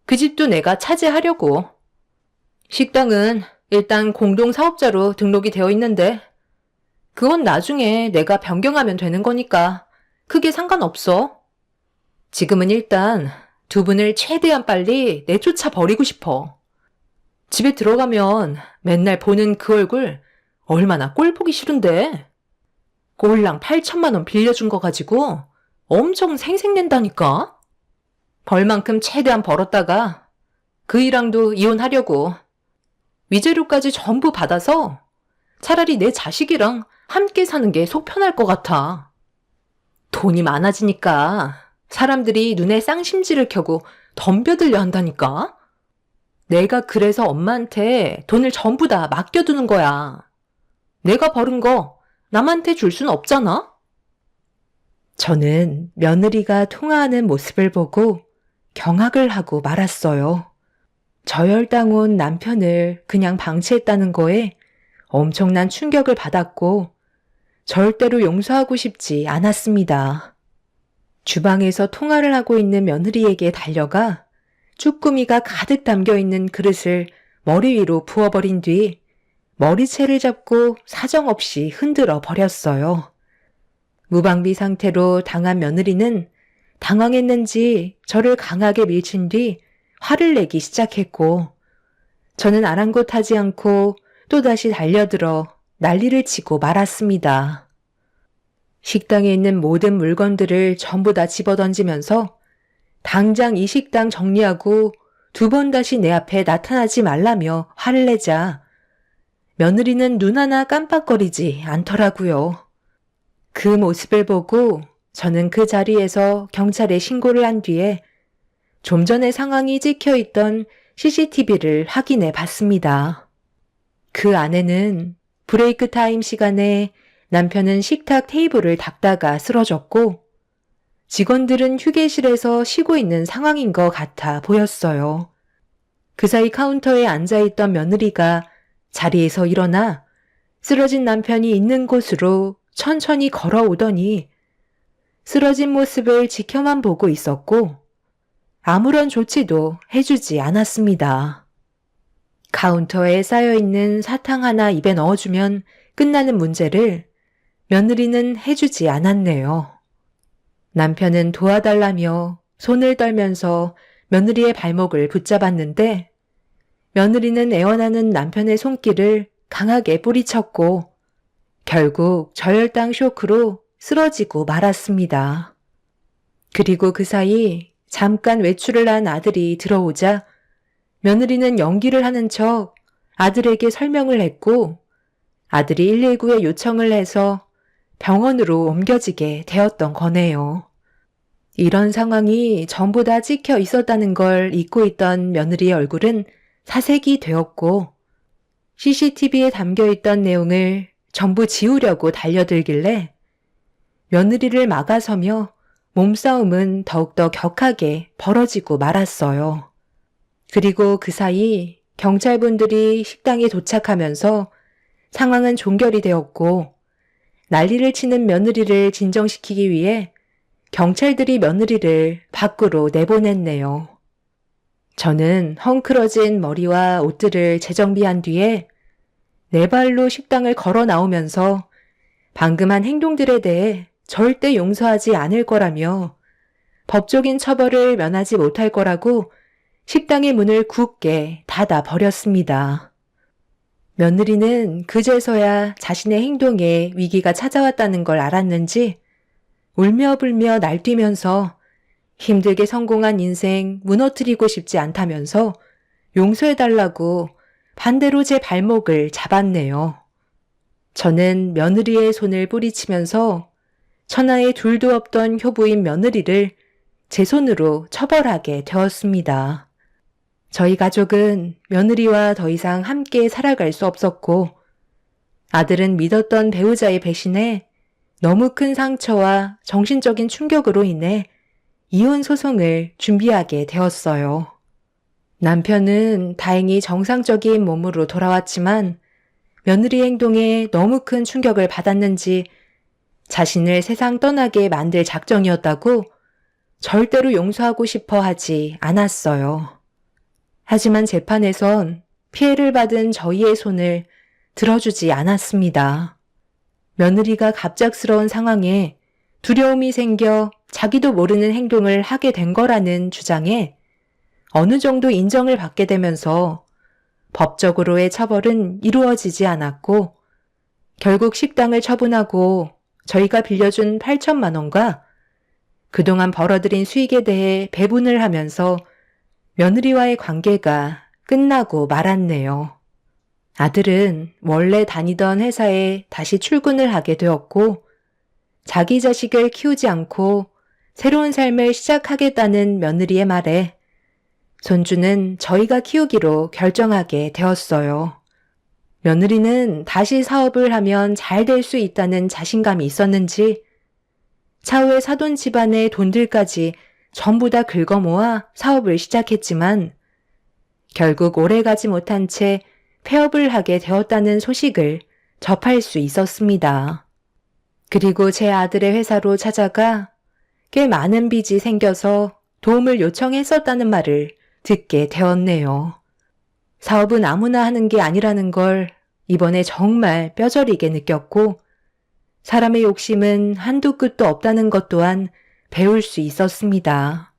그 집도 내가 차지하려고. 식당은 일단 공동사업자로 등록이 되어 있는데 그건 나중에 내가 변경하면 되는 거니까 크게 상관없어. 지금은 일단 두 분을 최대한 빨리 내쫓아 버리고 싶어. 집에 들어가면 맨날 보는 그 얼굴 얼마나 꼴 보기 싫은데. 꼴랑 8천만 원 빌려준 거 가지고 엄청 생색낸다니까. 벌만큼 최대한 벌었다가 그 이랑도 이혼하려고. 위자료까지 전부 받아서 차라리 내 자식이랑 함께 사는 게 속 편할 것 같아. 돈이 많아지니까 사람들이 눈에 쌍심지를 켜고 덤벼들려 한다니까. 내가 그래서 엄마한테 돈을 전부 다 맡겨두는 거야. 내가 벌은 거 남한테 줄 순 없잖아? 저는 며느리가 통화하는 모습을 보고 경악을 하고 말았어요. 저혈당 온 남편을 그냥 방치했다는 거에 엄청난 충격을 받았고 절대로 용서하고 싶지 않았습니다. 주방에서 통화를 하고 있는 며느리에게 달려가 쭈꾸미가 가득 담겨있는 그릇을 머리 위로 부어버린 뒤 머리채를 잡고 사정없이 흔들어 버렸어요. 무방비 상태로 당한 며느리는 당황했는지 저를 강하게 밀친 뒤 화를 내기 시작했고 저는 아랑곳하지 않고 또다시 달려들어 난리를 치고 말았습니다. 식당에 있는 모든 물건들을 전부 다 집어던지면서 당장 이 식당 정리하고 두 번 다시 내 앞에 나타나지 말라며 화를 내자 며느리는 눈 하나 깜빡거리지 않더라고요. 그 모습을 보고 저는 그 자리에서 경찰에 신고를 한 뒤에 좀 전에 상황이 찍혀있던 CCTV를 확인해 봤습니다. 그 안에는 브레이크 타임 시간에 남편은 식탁 테이블을 닦다가 쓰러졌고 직원들은 휴게실에서 쉬고 있는 상황인 것 같아 보였어요. 그 사이 카운터에 앉아있던 며느리가 자리에서 일어나 쓰러진 남편이 있는 곳으로 천천히 걸어오더니 쓰러진 모습을 지켜만 보고 있었고 아무런 조치도 해주지 않았습니다. 카운터에 쌓여있는 사탕 하나 입에 넣어주면 끝나는 문제를 며느리는 해주지 않았네요. 남편은 도와달라며 손을 떨면서 며느리의 발목을 붙잡았는데 며느리는 애원하는 남편의 손길을 강하게 뿌리쳤고 결국 저혈당 쇼크로 쓰러지고 말았습니다. 그리고 그 사이 잠깐 외출을 한 아들이 들어오자 며느리는 연기를 하는 척 아들에게 설명을 했고 아들이 119에 요청을 해서 병원으로 옮겨지게 되었던 거네요. 이런 상황이 전부 다 찍혀 있었다는 걸 잊고 있던 며느리의 얼굴은 사색이 되었고 CCTV에 담겨있던 내용을 전부 지우려고 달려들길래 며느리를 막아서며 몸싸움은 더욱더 격하게 벌어지고 말았어요. 그리고 그 사이 경찰분들이 식당에 도착하면서 상황은 종결이 되었고 난리를 치는 며느리를 진정시키기 위해 경찰들이 며느리를 밖으로 내보냈네요. 저는 헝클어진 머리와 옷들을 재정비한 뒤에 네 발로 식당을 걸어 나오면서 방금 한 행동들에 대해 절대 용서하지 않을 거라며 법적인 처벌을 면하지 못할 거라고 식당의 문을 굳게 닫아 버렸습니다. 며느리는 그제서야 자신의 행동에 위기가 찾아왔다는 걸 알았는지 울며불며 날뛰면서 힘들게 성공한 인생 무너뜨리고 싶지 않다면서 용서해달라고 반대로 제 발목을 잡았네요. 저는 며느리의 손을 뿌리치면서 천하에 둘도 없던 효부인 며느리를 제 손으로 처벌하게 되었습니다. 저희 가족은 며느리와 더 이상 함께 살아갈 수 없었고 아들은 믿었던 배우자의 배신에 너무 큰 상처와 정신적인 충격으로 인해 이혼 소송을 준비하게 되었어요. 남편은 다행히 정상적인 몸으로 돌아왔지만 며느리 행동에 너무 큰 충격을 받았는지 자신을 세상 떠나게 만들 작정이었다고 절대로 용서하고 싶어 하지 않았어요. 하지만 재판에선 피해를 받은 저희의 손을 들어주지 않았습니다. 며느리가 갑작스러운 상황에 두려움이 생겨 자기도 모르는 행동을 하게 된 거라는 주장에 어느 정도 인정을 받게 되면서 법적으로의 처벌은 이루어지지 않았고 결국 식당을 처분하고 저희가 빌려준 8천만 원과 그동안 벌어들인 수익에 대해 배분을 하면서 며느리와의 관계가 끝나고 말았네요. 아들은 원래 다니던 회사에 다시 출근을 하게 되었고 자기 자식을 키우지 않고 새로운 삶을 시작하겠다는 며느리의 말에 손주는 저희가 키우기로 결정하게 되었어요. 며느리는 다시 사업을 하면 잘 될 수 있다는 자신감이 있었는지 차후에 사돈 집안의 돈들까지 전부 다 긁어모아 사업을 시작했지만 결국 오래가지 못한 채 폐업을 하게 되었다는 소식을 접할 수 있었습니다. 그리고 제 아들의 회사로 찾아가 꽤 많은 빚이 생겨서 도움을 요청했었다는 말을 듣게 되었네요. 사업은 아무나 하는 게 아니라는 걸 이번에 정말 뼈저리게 느꼈고 사람의 욕심은 한도 끝도 없다는 것 또한 배울 수 있었습니다.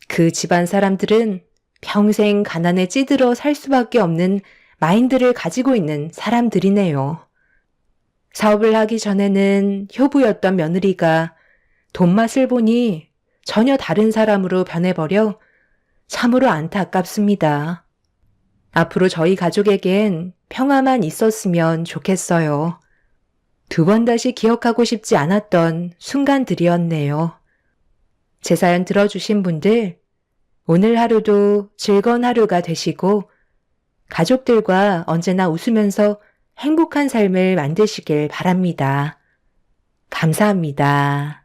그 집안 사람들은 평생 가난에 찌들어 살 수밖에 없는 마인드를 가지고 있는 사람들이네요. 사업을 하기 전에는 효부였던 며느리가 돈맛을 보니 전혀 다른 사람으로 변해버려 참으로 안타깝습니다. 앞으로 저희 가족에겐 평화만 있었으면 좋겠어요. 두 번 다시 기억하고 싶지 않았던 순간들이었네요. 제 사연 들어주신 분들, 오늘 하루도 즐거운 하루가 되시고 가족들과 언제나 웃으면서 행복한 삶을 만드시길 바랍니다. 감사합니다.